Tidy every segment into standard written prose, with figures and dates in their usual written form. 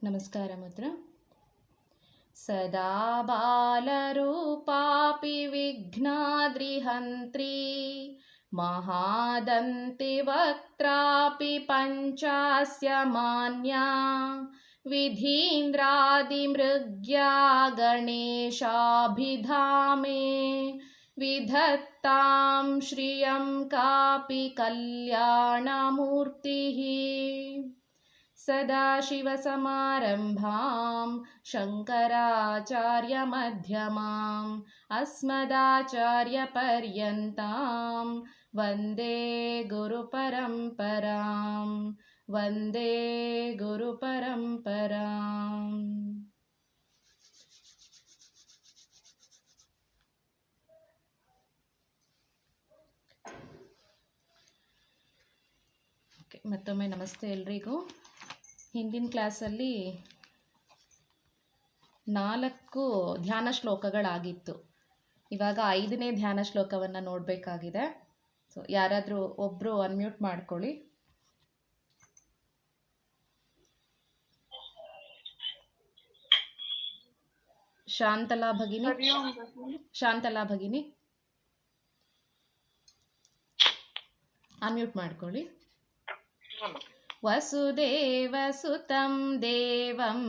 ನಮಸ್ಕಾರ ಮುದ್ರ. ಸದಾ ಬಾಲರೂಪಾಪಿ ವಿಘ್ನಾದ್ರಿಹಂತ್ರಿ ಮಹಾದಂತಿ ವಕ್ತ್ರಾಪಿ ಪಂಚಾಸ್ಯ ಮಾನ್ಯಾ ವಿಧೀಂದ್ರಾದಿಮೃಗ್ಯಾ ಗಣೇಶಾಭಿಧಾಮೇ ವಿಧತ್ತಾಂ ಶ್ರಿಯಂ ಕಾಪಿ ಕಲ್ಯಾಣಮೂರ್ತಿಃ. ಸದಾಶಿವಸಮಾರಂಭಾಂ ಶಂಕರಾಚಾರ್ಯಮಧ್ಯಮಾಂ ಅಸ್ಮದಾಚಾರ್ಯಪರ್ಯಂತಾಂ ವಂದೇ ಗುರುಪರಂಪರಾಂ ವಂದೇ ಗುರುಪರಂಪರಾಂ. ಮತ್ತೊಮ್ಮೆ ನಮಸ್ತೆ ಎಲ್ರಿಗೂ. ಹಿಂದಿನ ಕ್ಲಾಸಲ್ಲಿ 4 ಧ್ಯಾನ ಶ್ಲೋಕಗಳಾಗಿತ್ತು. ಇವಾಗ 5ನೇ ಧ್ಯಾನ ಶ್ಲೋಕವನ್ನು ನೋಡಬೇಕಾಗಿದೆ. ಸೊ ಯಾರಾದರೂ ಒಬ್ಬರು ಅನ್ಮ್ಯೂಟ್ ಮಾಡ್ಕೊಳ್ಳಿ. ಶಾಂತಲಾ ಭಗಿನಿ ಅನ್ಮ್ಯೂಟ್ ಮಾಡ್ಕೊಳ್ಳಿ. ವಸುದೇವಸುತಂ ದೇವಂ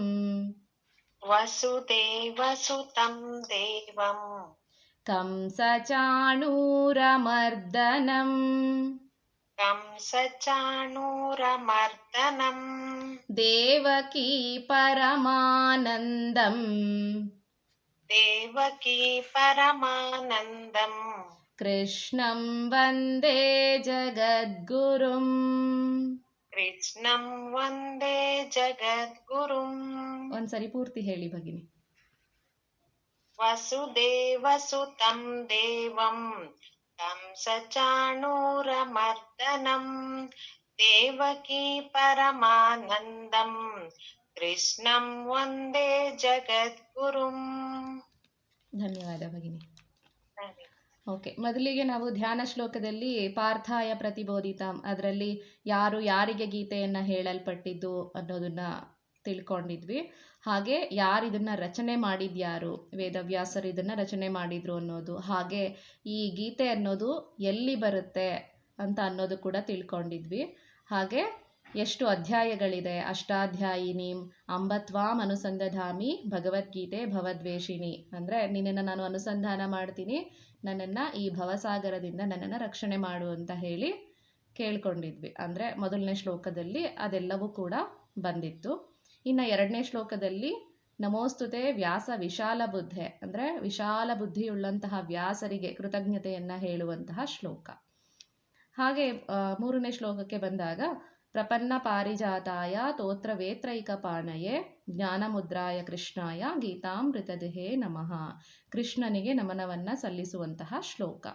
ಕಂಸಚಾಣೂರಮರ್ದನಂ ದೇವಕೀ ಪರಮಾನಂದಂ ಕೃಷ್ಣಂ ವಂದೇ ಜಗದ್ಗುರುಂ. ಒಂದ್ಸರಿ ಪೂರ್ತಿ ಹೇಳಿ ಭಗಿನಿ. ವಸುದೇವಸುತಂ ದೇವಂ ಕಂಸಚಾಣೂರಮರ್ದನಂ ದೇವಕೀ ಪರಮಾನಂದಂ ಕೃಷ್ಣಂ ವಂದೇ ಜಗದ್ಗುರುಂ. ಧನ್ಯವಾದ ಭಗಿನಿ. ಓಕೆ, ಮೊದಲಿಗೆ ನಾವು ಧ್ಯಾನ ಶ್ಲೋಕದಲ್ಲಿ ಪಾರ್ಥಾಯ ಪ್ರತಿಬೋಧಿತಾಂ, ಅದರಲ್ಲಿ ಯಾರು ಯಾರಿಗೆ ಗೀತೆಯನ್ನು ಹೇಳಲ್ಪಟ್ಟಿದ್ದು ಅನ್ನೋದನ್ನ ತಿಳ್ಕೊಂಡಿದ್ವಿ. ಹಾಗೆ ಯಾರು ಇದನ್ನ ರಚನೆ ಮಾಡಿದ್ಯಾರು, ವೇದವ್ಯಾಸರು ಇದನ್ನ ರಚನೆ ಮಾಡಿದ್ರು ಅನ್ನೋದು, ಹಾಗೆ ಈ ಗೀತೆ ಅನ್ನೋದು ಎಲ್ಲಿ ಬರುತ್ತೆ ಅಂತ ಅನ್ನೋದು ಕೂಡ ತಿಳ್ಕೊಂಡಿದ್ವಿ. ಹಾಗೆ ಎಷ್ಟು ಅಧ್ಯಾಯಗಳಿದೆ, ಅಷ್ಟಾಧ್ಯಾಯಿನೀಂ ಅಂಬತ್ವಾಂ ಅನುಸಂಧಾಮಿ ಭಗವದ್ಗೀತೆ ಭವದ್ವೇಷಿಣಿ, ಅಂದರೆ ನಿನ್ನನ್ನು ನಾನು ಅನುಸಂಧಾನ ಮಾಡ್ತೀನಿ, ನನ್ನನ್ನು ಈ ಭವಸಾಗರದಿಂದ ನನ್ನನ್ನು ರಕ್ಷಣೆ ಮಾಡು ಅಂತ ಹೇಳಿ ಕೇಳ್ಕೊಂಡಿದ್ವಿ. ಅಂದರೆ ಮೊದಲನೇ ಶ್ಲೋಕದಲ್ಲಿ ಅದೆಲ್ಲವೂ ಕೂಡ ಬಂದಿತ್ತು. ಇನ್ನು 2ನೇ ಶ್ಲೋಕದಲ್ಲಿ ನಮೋಸ್ತುತೆ ವ್ಯಾಸ ವಿಶಾಲ ಬುದ್ಧೆ, ಅಂದರೆ ವಿಶಾಲ ಬುದ್ಧಿಯುಳ್ಳಂತಹ ವ್ಯಾಸರಿಗೆ ಕೃತಜ್ಞತೆಯನ್ನು ಹೇಳುವಂತಹ ಶ್ಲೋಕ. ಹಾಗೆ 3ನೇ ಶ್ಲೋಕಕ್ಕೆ ಬಂದಾಗ ಪ್ರಪನ್ನ ಪಾರಿಜಾತಾಯ ತೋತ್ರ ವೇತ್ರೈಕಪಾಣಯೇ ಜ್ಞಾನಮುದ್ರಾಯ ಕೃಷ್ಣಾಯ ಗೀತಾಮೃತದೇಹೇ ನಮಃ, ಕೃಷ್ಣನಿಗೆ ನಮನವನ್ನು ಸಲ್ಲಿಸುವಂತಹ ಶ್ಲೋಕ.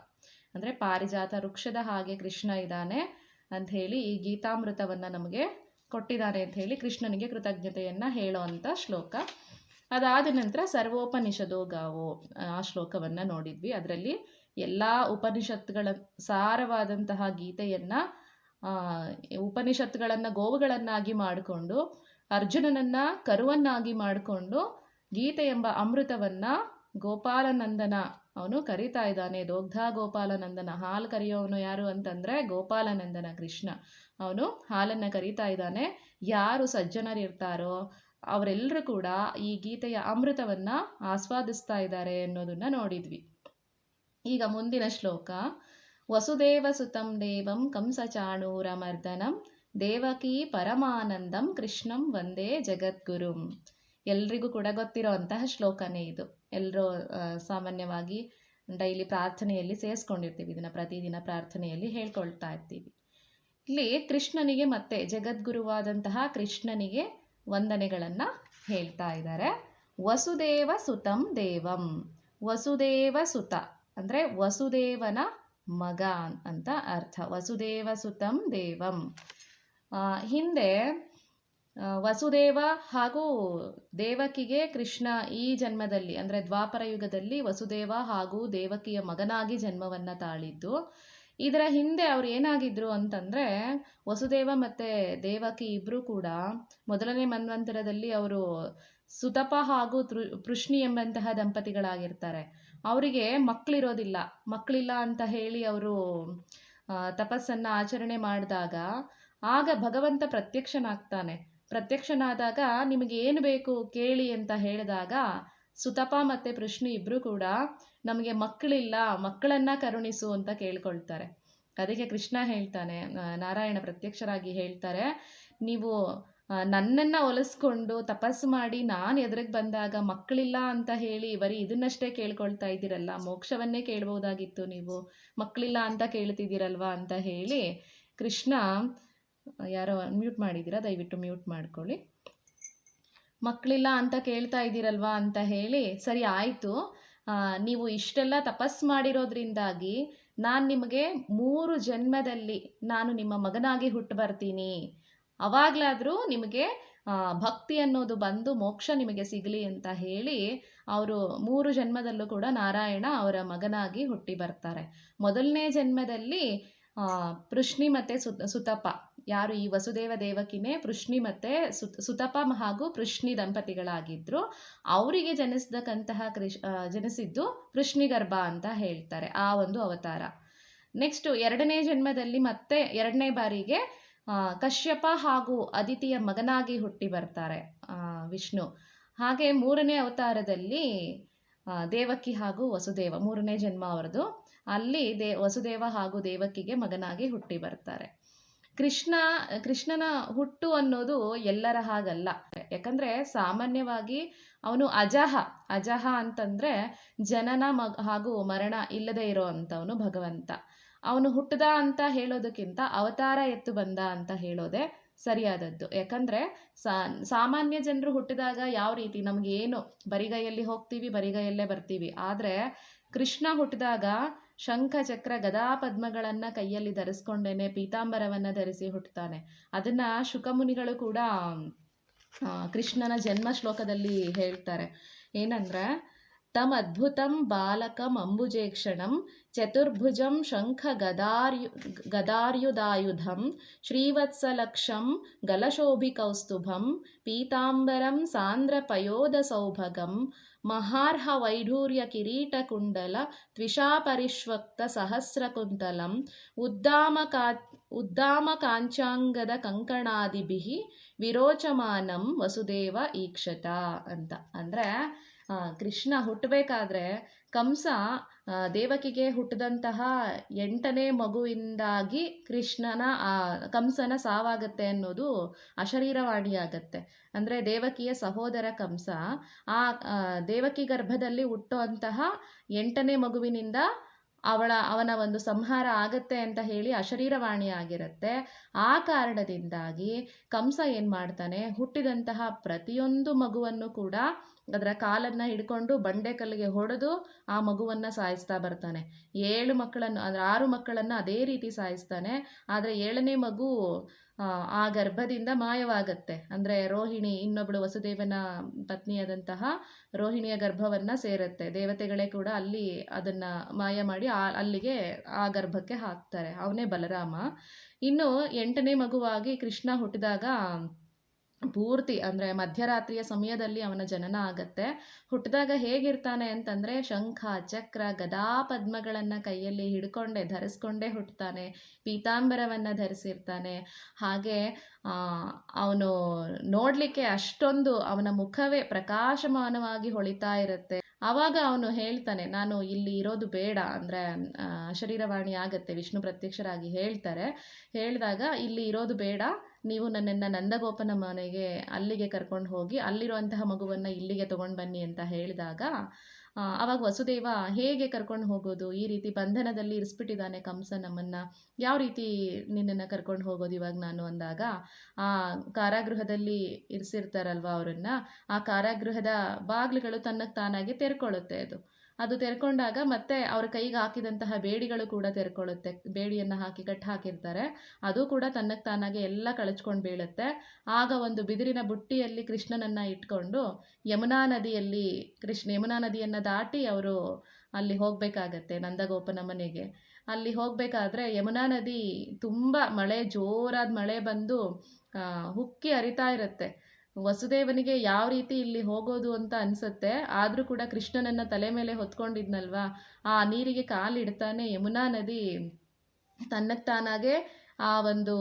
ಅಂದರೆ ಪಾರಿಜಾತ ವೃಕ್ಷದ ಹಾಗೆ ಕೃಷ್ಣ ಇದ್ದಾನೆ ಅಂತ ಹೇಳಿ ಈ ಗೀತಾಮೃತವನ್ನು ನಮಗೆ ಕೊಟ್ಟಿದ್ದಾನೆ ಅಂತ ಹೇಳಿ ಕೃಷ್ಣನಿಗೆ ಕೃತಜ್ಞತೆಯನ್ನು ಹೇಳೋವಂಥ ಶ್ಲೋಕ. ಅದಾದ ನಂತರ ಸರ್ವೋಪನಿಷದೋ ಗಾವೋ ಆ ಶ್ಲೋಕವನ್ನು ನೋಡಿದ್ವಿ. ಅದರಲ್ಲಿ ಎಲ್ಲ ಉಪನಿಷತ್ತುಗಳ ಸಾರವಾದಂತಹ ಗೀತೆಯನ್ನು ಉಪನಿಷತ್ತುಗಳನ್ನು ಗೋವುಗಳನ್ನಾಗಿ ಮಾಡಿಕೊಂಡು ಅರ್ಜುನನನ್ನ ಕರುವನ್ನಾಗಿ ಮಾಡಿಕೊಂಡು ಗೀತೆ ಎಂಬ ಅಮೃತವನ್ನು ಗೋಪಾಲನಂದನ ಅವನು ಕರೀತಾ ಇದ್ದಾನೆ. ದೋಗ್ಧ ಗೋಪಾಲನಂದನ, ಹಾಲು ಕರೆಯೋವನು ಯಾರು ಅಂತಂದರೆ ಗೋಪಾಲನಂದನ ಕೃಷ್ಣ. ಅವನು ಹಾಲನ್ನು ಕರೀತಾ ಇದ್ದಾನೆ. ಯಾರು ಸಜ್ಜನರಿರ್ತಾರೋ ಅವರೆಲ್ಲರೂ ಕೂಡ ಈ ಗೀತೆಯ ಅಮೃತವನ್ನು ಆಸ್ವಾದಿಸ್ತಾ ಇದ್ದಾರೆ ಅನ್ನೋದನ್ನ ನೋಡಿದ್ವಿ. ಈಗ ಮುಂದಿನ ಶ್ಲೋಕ ವಸುದೇವಸುತಂ ದೇವಂ ಕಂಸಚಾಣೂರಮರ್ದನಂ ದೇವಕೀ ಪರಮಾನಂದಂ ಕೃಷ್ಣಂ ವಂದೇ ಜಗದ್ಗುರುಂ. ಎಲ್ರಿಗೂ ಕೂಡ ಗೊತ್ತಿರೋ ಅಂತಹ ಶ್ಲೋಕನೇ ಇದು. ಎಲ್ಲರೂ ಸಾಮಾನ್ಯವಾಗಿ ಡೈಲಿ ಪ್ರಾರ್ಥನೆಯಲ್ಲಿ ಸೇರಿಸ್ಕೊಂಡಿರ್ತೀವಿ, ಇದನ್ನು ಪ್ರತಿದಿನ ಪ್ರಾರ್ಥನೆಯಲ್ಲಿ ಹೇಳ್ಕೊಳ್ತಾ ಇರ್ತೀವಿ. ಇಲ್ಲಿ ಕೃಷ್ಣನಿಗೆ ಮತ್ತೆ ಜಗದ್ಗುರುವಾದಂತಹ ಕೃಷ್ಣನಿಗೆ ವಂದನೆಗಳನ್ನು ಹೇಳ್ತಾ ಇದ್ದಾರೆ. ವಸುದೇವ ಸುತಂ ದೇವಂ, ವಸುದೇವ ಸುತ ಅಂದರೆ ವಸುದೇವನ ಮಗ ಅಂತ ಅರ್ಥ. ವಸುದೇವ ಸುತಂ ದೇವಂ. ಹಿಂದೆ ವಸುದೇವ ಹಾಗೂ ದೇವಕಿಗೆ ಕೃಷ್ಣ ಈ ಜನ್ಮದಲ್ಲಿ ಅಂದರೆ ದ್ವಾಪರ ಯುಗದಲ್ಲಿ ವಸುದೇವ ಹಾಗೂ ದೇವಕಿಯ ಮಗನಾಗಿ ಜನ್ಮವನ್ನು ತಾಳಿದ್ದು. ಇದರ ಹಿಂದೆ ಅವ್ರು ಏನಾಗಿದ್ರು ಅಂತಂದ್ರೆ, ವಸುದೇವ ಮತ್ತೆ ದೇವಕಿ ಇಬ್ರು ಕೂಡ ಮೊದಲನೇ ಮನ್ವಂತರದಲ್ಲಿ ಅವರು ಸುತಪ ಹಾಗೂ ಪೃಶ್ನಿ ಎಂಬಂತಹ ದಂಪತಿಗಳಾಗಿರ್ತಾರೆ. ಅವರಿಗೆ ಮಕ್ಕಳಿಲ್ಲ ಅಂತ ಹೇಳಿ ಅವರು ತಪಸ್ಸನ್ನ ಆಚರಣೆ ಮಾಡಿದಾಗ ಆಗ ಭಗವಂತ ಪ್ರತ್ಯಕ್ಷನಾದಾಗ ನಿಮಗೆ ಏನು ಬೇಕು ಕೇಳಿ ಅಂತ ಹೇಳಿದಾಗ ಸುತಪ ಮತ್ತೆ ಪೃಶ್ನಿ ಇಬ್ರು ಕೂಡ ನಮಗೆ ಮಕ್ಕಳನ್ನ ಕರುಣಿಸು ಅಂತ ಕೇಳ್ಕೊಳ್ತಾರೆ. ಅದಕ್ಕೆ ಕೃಷ್ಣ ಹೇಳ್ತಾನೆ, ನಾರಾಯಣ ಪ್ರತ್ಯಕ್ಷರಾಗಿ ಹೇಳ್ತಾರೆ, ನೀವು ನನ್ನನ್ನ ಒಲಿಸ್ಕೊಂಡು ತಪಸ್ಸು ಮಾಡಿ ನಾನು ಎದುರಿಗೆ ಬಂದಾಗ ಮಕ್ಕಳಿಲ್ಲ ಅಂತ ಹೇಳಿ ಬರೀ ಇದನ್ನಷ್ಟೇ ಕೇಳ್ಕೊಳ್ತಾ ಇದ್ದೀರಲ್ಲ, ಮೋಕ್ಷವನ್ನೇ ಕೇಳ್ಬೋದಾಗಿತ್ತು, ನೀವು ಮಕ್ಕಳಿಲ್ಲ ಅಂತ ಕೇಳ್ತಿದ್ದೀರಲ್ವಾ ಅಂತ ಹೇಳಿ ಕೃಷ್ಣ, ಯಾರೋ ಮ್ಯೂಟ್ ಮಾಡಿದ್ದೀರಾ, ದಯವಿಟ್ಟು ಮ್ಯೂಟ್ ಮಾಡ್ಕೊಳ್ಳಿ. ಮಕ್ಕಳಿಲ್ಲ ಅಂತ ಕೇಳ್ತಾ ಇದ್ದೀರಲ್ವಾ ಅಂತ ಹೇಳಿ, ಸರಿ ಆಯಿತು, ನೀವು ಇಷ್ಟೆಲ್ಲ ತಪಸ್ಸು ಮಾಡಿರೋದ್ರಿಂದಾಗಿ ನಾನು ನಿಮಗೆ 3 ಜನ್ಮದಲ್ಲಿ ನಾನು ನಿಮ್ಮ ಮಗನಾಗಿ ಹುಟ್ಟು ಬರ್ತೀನಿ, ಅವಾಗಲಾದರೂ ನಿಮಗೆ ಭಕ್ತಿ ಅನ್ನೋದು ಬಂದು ಮೋಕ್ಷ ನಿಮಗೆ ಸಿಗಲಿ ಅಂತ ಹೇಳಿ ಅವರು 3 ಜನ್ಮದಲ್ಲೂ ಕೂಡ ನಾರಾಯಣ ಅವರ ಮಗನಾಗಿ ಹುಟ್ಟಿ ಬರ್ತಾರೆ. ಮೊದಲನೇ ಜನ್ಮದಲ್ಲಿ ಪೃಶ್ನಿ ಮತ್ತೆ ಸುತಪ, ಯಾರು ಈ ವಸುದೇವ ದೇವಕಿನೇ ಪೃಶ್ನಿ ಮತ್ತೆ ಸುತಪ ಹಾಗೂ ಪೃಶ್ನಿ ದಂಪತಿಗಳಾಗಿದ್ರು. ಅವರಿಗೆ ಜನಿಸಿದ್ದು ಪೃಶ್ನಿಗರ್ಭ ಅಂತ ಹೇಳ್ತಾರೆ, ಆ ಒಂದು ಅವತಾರ. ನೆಕ್ಸ್ಟ್ 2ನೇ ಜನ್ಮದಲ್ಲಿ ಮತ್ತೆ 2ನೇ ಬಾರಿಗೆ ಕಶ್ಯಪ ಹಾಗೂ ಅದಿತಿಯ ಮಗನಾಗಿ ಹುಟ್ಟಿ ಬರ್ತಾರೆ ವಿಷ್ಣು. ಹಾಗೆ 3ನೇ ಅವತಾರದಲ್ಲಿ ದೇವಕಿ ಹಾಗೂ ವಸುದೇವ, 3ನೇ ಜನ್ಮ ಅವರದು, ಅಲ್ಲಿ ವಸುದೇವ ಹಾಗೂ ದೇವಕಿಗೆ ಮಗನಾಗಿ ಹುಟ್ಟಿ ಬರ್ತಾರೆ. ಕೃಷ್ಣನ ಹುಟ್ಟು ಅನ್ನೋದು ಎಲ್ಲರ ಹಾಗಲ್ಲ. ಯಾಕಂದ್ರೆ ಸಾಮಾನ್ಯವಾಗಿ ಅವನು ಅಜಹ ಅಂತಂದ್ರೆ ಜನನ ಹಾಗೂ ಮರಣ ಇಲ್ಲದೆ ಇರೋ ಅಂತವನು ಭಗವಂತ. ಅವನು ಹುಟ್ಟದ ಅಂತ ಹೇಳೋದಕ್ಕಿಂತ ಅವತಾರ ಎತ್ತು ಬಂದ ಅಂತ ಹೇಳೋದೆ ಸರಿಯಾದದ್ದು. ಯಾಕಂದ್ರೆ ಸಾಮಾನ್ಯ ಜನರು ಹುಟ್ಟಿದಾಗ ಯಾವ ರೀತಿ ನಮ್ಗೇನು ಬರಿಗೈಯಲ್ಲಿ ಹೋಗ್ತೀವಿ, ಬರಿಗೈಯಲ್ಲೇ ಬರ್ತೀವಿ. ಆದ್ರೆ ಕೃಷ್ಣ ಹುಟ್ಟಿದಾಗ ಶಂಖ ಚಕ್ರ ಗದಾ ಪದ್ಮಗಳನ್ನ ಕೈಯಲ್ಲಿ ಧರಿಸ್ಕೊಂಡೇನೆ ಪೀತಾಂಬರವನ್ನ ಧರಿಸಿ ಹುಟ್ಟುತ್ತಾನೆ. ಅದನ್ನ ಶುಕಮುನಿಗಳು ಕೂಡ ಕೃಷ್ಣನ ಜನ್ಮ ಶ್ಲೋಕದಲ್ಲಿ ಹೇಳ್ತಾರೆ. ಏನಂದ್ರೆ, ತಮ್ ಅದ್ಭುತಂ ಬಾಲಕಂ ಅಂಬುಜೇಕ್ಷಣಂ ಚತುರ್ಭುಜಂ ಶಂಖ ಗದಾರ್ಯುಧಾಯುಧಂ ಶ್ರೀವತ್ಸಲಕ್ಷಂ ಗಲಶೋಭಿಕೌಸ್ತುಭಂ ಪೀತಾಂಬರಂ ಸಾಂದ್ರ ಪಯೋಧ ಸೌಭಗಂ ಮಹಾರ್ಹ ವೈಢೂರ್ಯ ಕಿರೀಟ ಕುಂಡಲ ತ್ವಿಷಾ ಪರಿಷ್ವಕ್ತ ಸಹಸ್ರ ಕುಂತಲಂ ಉದ್ದಾಮ ಕಾಂಚಾಂಗದ ಕಂಕಣಾದಿಭಿ ವಿರೋಚಮಾನಂ ವಸುದೇವ ಈಕ್ಷತ ಅಂತ. ಅಂದ್ರೆ ಕೃಷ್ಣ ಹುಟ್ಟಬೇಕಾದ್ರೆ ಕಂಸ ದೇವಕಿಗೆ ಹುಟ್ಟಿದಂತಹ 8ನೇ ಮಗುವಿಂದಾಗಿ ಕಂಸನ ಸಾವಾಗತ್ತೆ ಅನ್ನೋದು ಅಶರೀರವಾಣಿಯಾಗತ್ತೆ. ಅಂದ್ರೆ ದೇವಕಿಯ ಸಹೋದರ ಕಂಸ ಆ ದೇವಕಿ ಗರ್ಭದಲ್ಲಿ ಹುಟ್ಟುವಂತಹ 8ನೇ ಮಗುವಿನಿಂದ ಅವನ ಒಂದು ಸಂಹಾರ ಆಗತ್ತೆ ಅಂತ ಹೇಳಿ ಅಶರೀರವಾಣಿ ಆಗಿರುತ್ತೆ. ಆ ಕಾರಣದಿಂದಾಗಿ ಕಂಸ ಏನ್ ಮಾಡ್ತಾನೆ, ಹುಟ್ಟಿದಂತಹ ಪ್ರತಿಯೊಂದು ಮಗುವನ್ನು ಕೂಡ ಅದರ ಕಾಲನ್ನ ಹಿಡ್ಕೊಂಡು ಬಂಡೆ ಕಲ್ಲಿಗೆ ಹೊಡೆದು ಆ ಮಗುವನ್ನ ಸಾಯಿಸ್ತಾ ಬರ್ತಾನೆ. 6 ಮಕ್ಕಳನ್ನ ಅದೇ ರೀತಿ ಸಾಯಿಸ್ತಾನೆ. ಆದ್ರೆ 7ನೇ ಮಗು ಆ ಗರ್ಭದಿಂದ ಮಾಯವಾಗತ್ತೆ. ಅಂದ್ರೆ ರೋಹಿಣಿ, ಇನ್ನೊಬ್ಳು ವಸುದೇವನ ಪತ್ನಿಯಾದಂತಹ ರೋಹಿಣಿಯ ಗರ್ಭವನ್ನ ಸೇರುತ್ತೆ. ದೇವತೆಗಳೇ ಕೂಡ ಅಲ್ಲಿ ಅದನ್ನ ಮಾಯ ಮಾಡಿ ಅಲ್ಲಿಗೆ ಆ ಗರ್ಭಕ್ಕೆ ಹಾಕ್ತಾರೆ. ಅವನೇ ಬಲರಾಮ. ಇನ್ನು 8ನೇ ಮಗುವಾಗಿ ಕೃಷ್ಣ ಹುಟ್ಟಿದಾಗ ಪೂರ್ತಿ ಅಂದ್ರೆ ಮಧ್ಯರಾತ್ರಿಯ ಸಮಯದಲ್ಲಿ ಅವನ ಜನನ ಆಗತ್ತೆ. ಹುಟ್ಟಿದಾಗ ಹೇಗಿರ್ತಾನೆ ಅಂತಂದ್ರೆ ಶಂಖ ಚಕ್ರ ಗದಾ ಪದ್ಮಗಳನ್ನ ಕೈಯಲ್ಲಿ ಧರಿಸ್ಕೊಂಡೇ ಹುಟ್ಟುತ್ತಾನೆ. ಪೀತಾಂಬರವನ್ನ ಧರಿಸಿರ್ತಾನೆ. ಹಾಗೆ ಅವನು ನೋಡ್ಲಿಕ್ಕೆ ಅಷ್ಟೊಂದು ಅವನ ಮುಖವೇ ಪ್ರಕಾಶಮಾನವಾಗಿ ಹೊಳಿತಾ ಇರುತ್ತೆ. ಆವಾಗ ಅವನು ಹೇಳ್ತಾನೆ, ನಾನು ಇಲ್ಲಿ ಇರೋದು ಬೇಡ. ಅಂದ್ರೆ ಶರೀರವಾಣಿ ಆಗತ್ತೆ, ವಿಷ್ಣು ಪ್ರತ್ಯಕ್ಷರಾಗಿ ಹೇಳ್ತಾರೆ. ಹೇಳಿದಾಗ ಇಲ್ಲಿ ಇರೋದು ಬೇಡ, ನೀವು ನನ್ನನ್ನ ನಂದಗೋಪನ ಮನೆಗೆ ಅಲ್ಲಿಗೆ ಕರ್ಕೊಂಡು ಹೋಗಿ ಅಲ್ಲಿರುವಂತಹ ಮಗುವನ್ನ ಇಲ್ಲಿಗೆ ತಗೊಂಡು ಬನ್ನಿ ಅಂತ ಹೇಳಿದಾಗ ಅವಾಗ ವಸುದೇವ ಹೇಗೆ ಕರ್ಕೊಂಡು ಹೋಗೋದು, ಈ ರೀತಿ ಬಂಧನದಲ್ಲಿ ಇರಿಸ್ಬಿಟ್ಟಿದ್ದಾನೆ ಕಂಸ ನಮ್ಮನ್ನ, ಯಾವ ರೀತಿ ನಿನ್ನನ್ನು ಕರ್ಕೊಂಡು ಹೋಗೋದು ಇವಾಗ ನಾನು ಅಂದಾಗ ಆ ಕಾರಾಗೃಹದಲ್ಲಿ ಇರಿಸಿರ್ತಾರಲ್ವ ಅವರನ್ನ, ಆ ಕಾರಾಗೃಹದ ಬಾಗಿಲುಗಳು ತನ್ನಕ್ಕೆ ತಾನಾಗಿ ತೆರ್ಕೊಳ್ಳುತ್ತೆ. ಅದು ತೆರ್ಕೊಂಡಾಗ ಮತ್ತೆ ಅವ್ರ ಕೈಗೆ ಹಾಕಿದಂತಹ ಬೇಡಿಗಳು ಕೂಡ ತೆರ್ಕೊಳ್ಳುತ್ತೆ. ಬೇಡಿಯನ್ನ ಹಾಕಿ ಹಾಕಿರ್ತಾರೆ, ಅದು ಕೂಡ ತನ್ನಕ್ಕೆ ತಾನಾಗೆ ಎಲ್ಲ ಕಳಚ್ಕೊಂಡು ಬೀಳುತ್ತೆ. ಆಗ ಒಂದು ಬಿದಿರಿನ ಬುಟ್ಟಿಯಲ್ಲಿ ಕೃಷ್ಣನನ್ನ ಇಟ್ಕೊಂಡು ಯಮುನಾ ನದಿಯನ್ನ ದಾಟಿ ಅವರು ಅಲ್ಲಿ ಹೋಗ್ಬೇಕಾಗತ್ತೆ ನಂದಗೋಪನ ಮನೆಗೆ. ಅಲ್ಲಿ ಹೋಗಬೇಕಾದ್ರೆ ಯಮುನಾ ನದಿ ತುಂಬ ಜೋರಾದ ಮಳೆ ಬಂದು ಉಕ್ಕಿ ಹರಿತಾ ಇರುತ್ತೆ. ವಸುದೇವನಿಗೆ ಯಾವ ರೀತಿ ಇಲ್ಲಿ ಹೋಗೋದು ಅಂತ ಅನ್ಸುತ್ತೆ. ಆದರೂ ಕೂಡ ಕೃಷ್ಣನನ್ನ ತಲೆ ಮೇಲೆ ಹೊತ್ಕೊಂಡಿದ್ನಲ್ವಾ, ಆ ನೀರಿಗೆ ಕಾಲಿಡ್ತಾನೆ ಯಮುನಾ ನದಿ ತನ್ನತ್ತಾನಾಗೆ ಆ ಒಂದು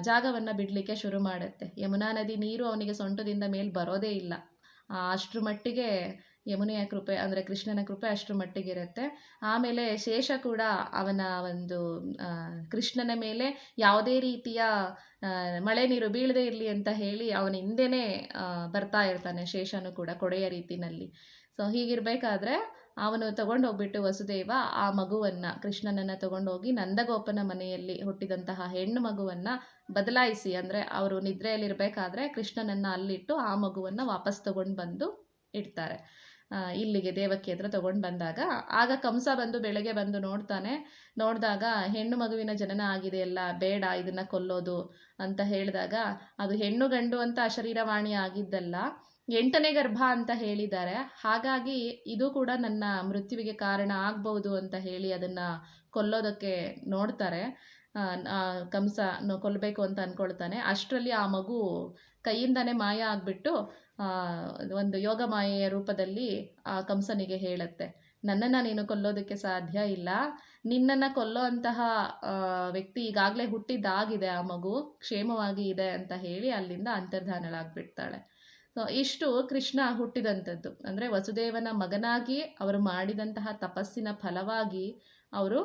ಜಾಗವನ್ನು ಬಿಡಲಿಕ್ಕೆ ಶುರು ಮಾಡುತ್ತೆ. ಯಮುನಾ ನದಿ ನೀರು ಅವನಿಗೆ ಸೊಂಟದಿಂದ ಮೇಲೆ ಬರೋದೇ ಇಲ್ಲ. ಅಷ್ಟರ ಮಟ್ಟಿಗೆ ಯಮುನೆಯ ಕೃಪೆ ಅಂದರೆ ಕೃಷ್ಣನ ಕೃಪೆ ಅಷ್ಟರ ಮಟ್ಟಿಗಿರುತ್ತೆ. ಆಮೇಲೆ ಶೇಷ ಕೂಡ ಅವನ ಒಂದು ಕೃಷ್ಣನ ಮೇಲೆ ಯಾವುದೇ ರೀತಿಯ ಮಳೆ ನೀರು ಬೀಳದೇ ಇರಲಿ ಅಂತ ಹೇಳಿ ಅವನ ಹಿಂದೆನೇ ಬರ್ತಾ ಇರ್ತಾನೆ ಶೇಷನು ಕೂಡ ಕೊಡೆಯ ರೀತಿನಲ್ಲಿ. ಸೊ ಹೀಗಿರಬೇಕಾದ್ರೆ ಅವನು ತಗೊಂಡೋಗ್ಬಿಟ್ಟು ವಸುದೇವ ಆ ಮಗುವನ್ನು ಕೃಷ್ಣನನ್ನು ತಗೊಂಡೋಗಿ ನಂದಗೋಪನ ಮನೆಯಲ್ಲಿ ಹುಟ್ಟಿದಂತಹ ಹೆಣ್ಣು ಮಗುವನ್ನು ಬದಲಾಯಿಸಿ, ಅಂದರೆ ಅವರು ನಿದ್ರೆಯಲ್ಲಿರಬೇಕಾದ್ರೆ ಕೃಷ್ಣನನ್ನು ಅಲ್ಲಿಟ್ಟು ಆ ಮಗುವನ್ನು ವಾಪಸ್ ತಗೊಂಡು ಬಂದು ಇಡ್ತಾರೆ ಇಲ್ಲಿಗೆ ದೇವಕಿ ಹತ್ರ ತಗೊಂಡು ಬಂದಾಗ. ಆಗ ಕಂಸ ಬಂದು ಬೆಳಗ್ಗೆ ಬಂದು ನೋಡಿದಾಗ ಹೆಣ್ಣು ಮಗುವಿನ ಜನನ ಆಗಿದೆಯಲ್ಲ, ಬೇಡ ಇದನ್ನು ಕೊಲ್ಲೋದು ಅಂತ ಹೇಳಿದಾಗ ಅದು ಹೆಣ್ಣು ಗಂಡು ಅಂತ ಅಶರೀರವಾಣಿ ಆಗಿದ್ದಲ್ಲ, 8ನೇ ಗರ್ಭ ಅಂತ ಹೇಳಿದ್ದಾರೆ. ಹಾಗಾಗಿ ಇದು ಕೂಡ ನನ್ನ ಮೃತ್ಯುವಿಗೆ ಕಾರಣ ಆಗ್ಬೋದು ಅಂತ ಹೇಳಿ ಅದನ್ನು ಕೊಲ್ಲೋದಕ್ಕೆ ನೋಡ್ತಾರೆ. ಕಂಸ ಕೊಲ್ಲಬೇಕು ಅಂತ ಅಂದ್ಕೊಳ್ತಾನೆ. ಅಷ್ಟರಲ್ಲಿ ಆ ಮಗು ಕೈಯಿಂದನೇ ಮಾಯ ಆಗಿಬಿಟ್ಟು ಒಂದು ಯೋಗ ಮಾಯೆಯ ರೂಪದಲ್ಲಿ ಆ ಕಂಸನಿಗೆ ಹೇಳುತ್ತೆ, ನನ್ನನ್ನು ನೀನು ಕೊಲ್ಲೋದಕ್ಕೆ ಸಾಧ್ಯ ಇಲ್ಲ, ನಿನ್ನನ್ನು ಕೊಲ್ಲೋ ಅಂತಹ ವ್ಯಕ್ತಿ ಈಗಾಗಲೇ ಹುಟ್ಟಿದ್ದಾಗಿದೆ, ಆ ಮಗು ಕ್ಷೇಮವಾಗಿ ಇದೆ ಅಂತ ಹೇಳಿ ಅಲ್ಲಿಂದ ಅಂತರ್ಧಾನಳಾಗ್ಬಿಡ್ತಾಳೆ. ಸೊ ಇಷ್ಟು ಕೃಷ್ಣ ಹುಟ್ಟಿದಂಥದ್ದು. ಅಂದರೆ ವಸುದೇವನ ಮಗನಾಗಿ ಅವರು ಮಾಡಿದಂತಹ ತಪಸ್ಸಿನ ಫಲವಾಗಿ ಅವರು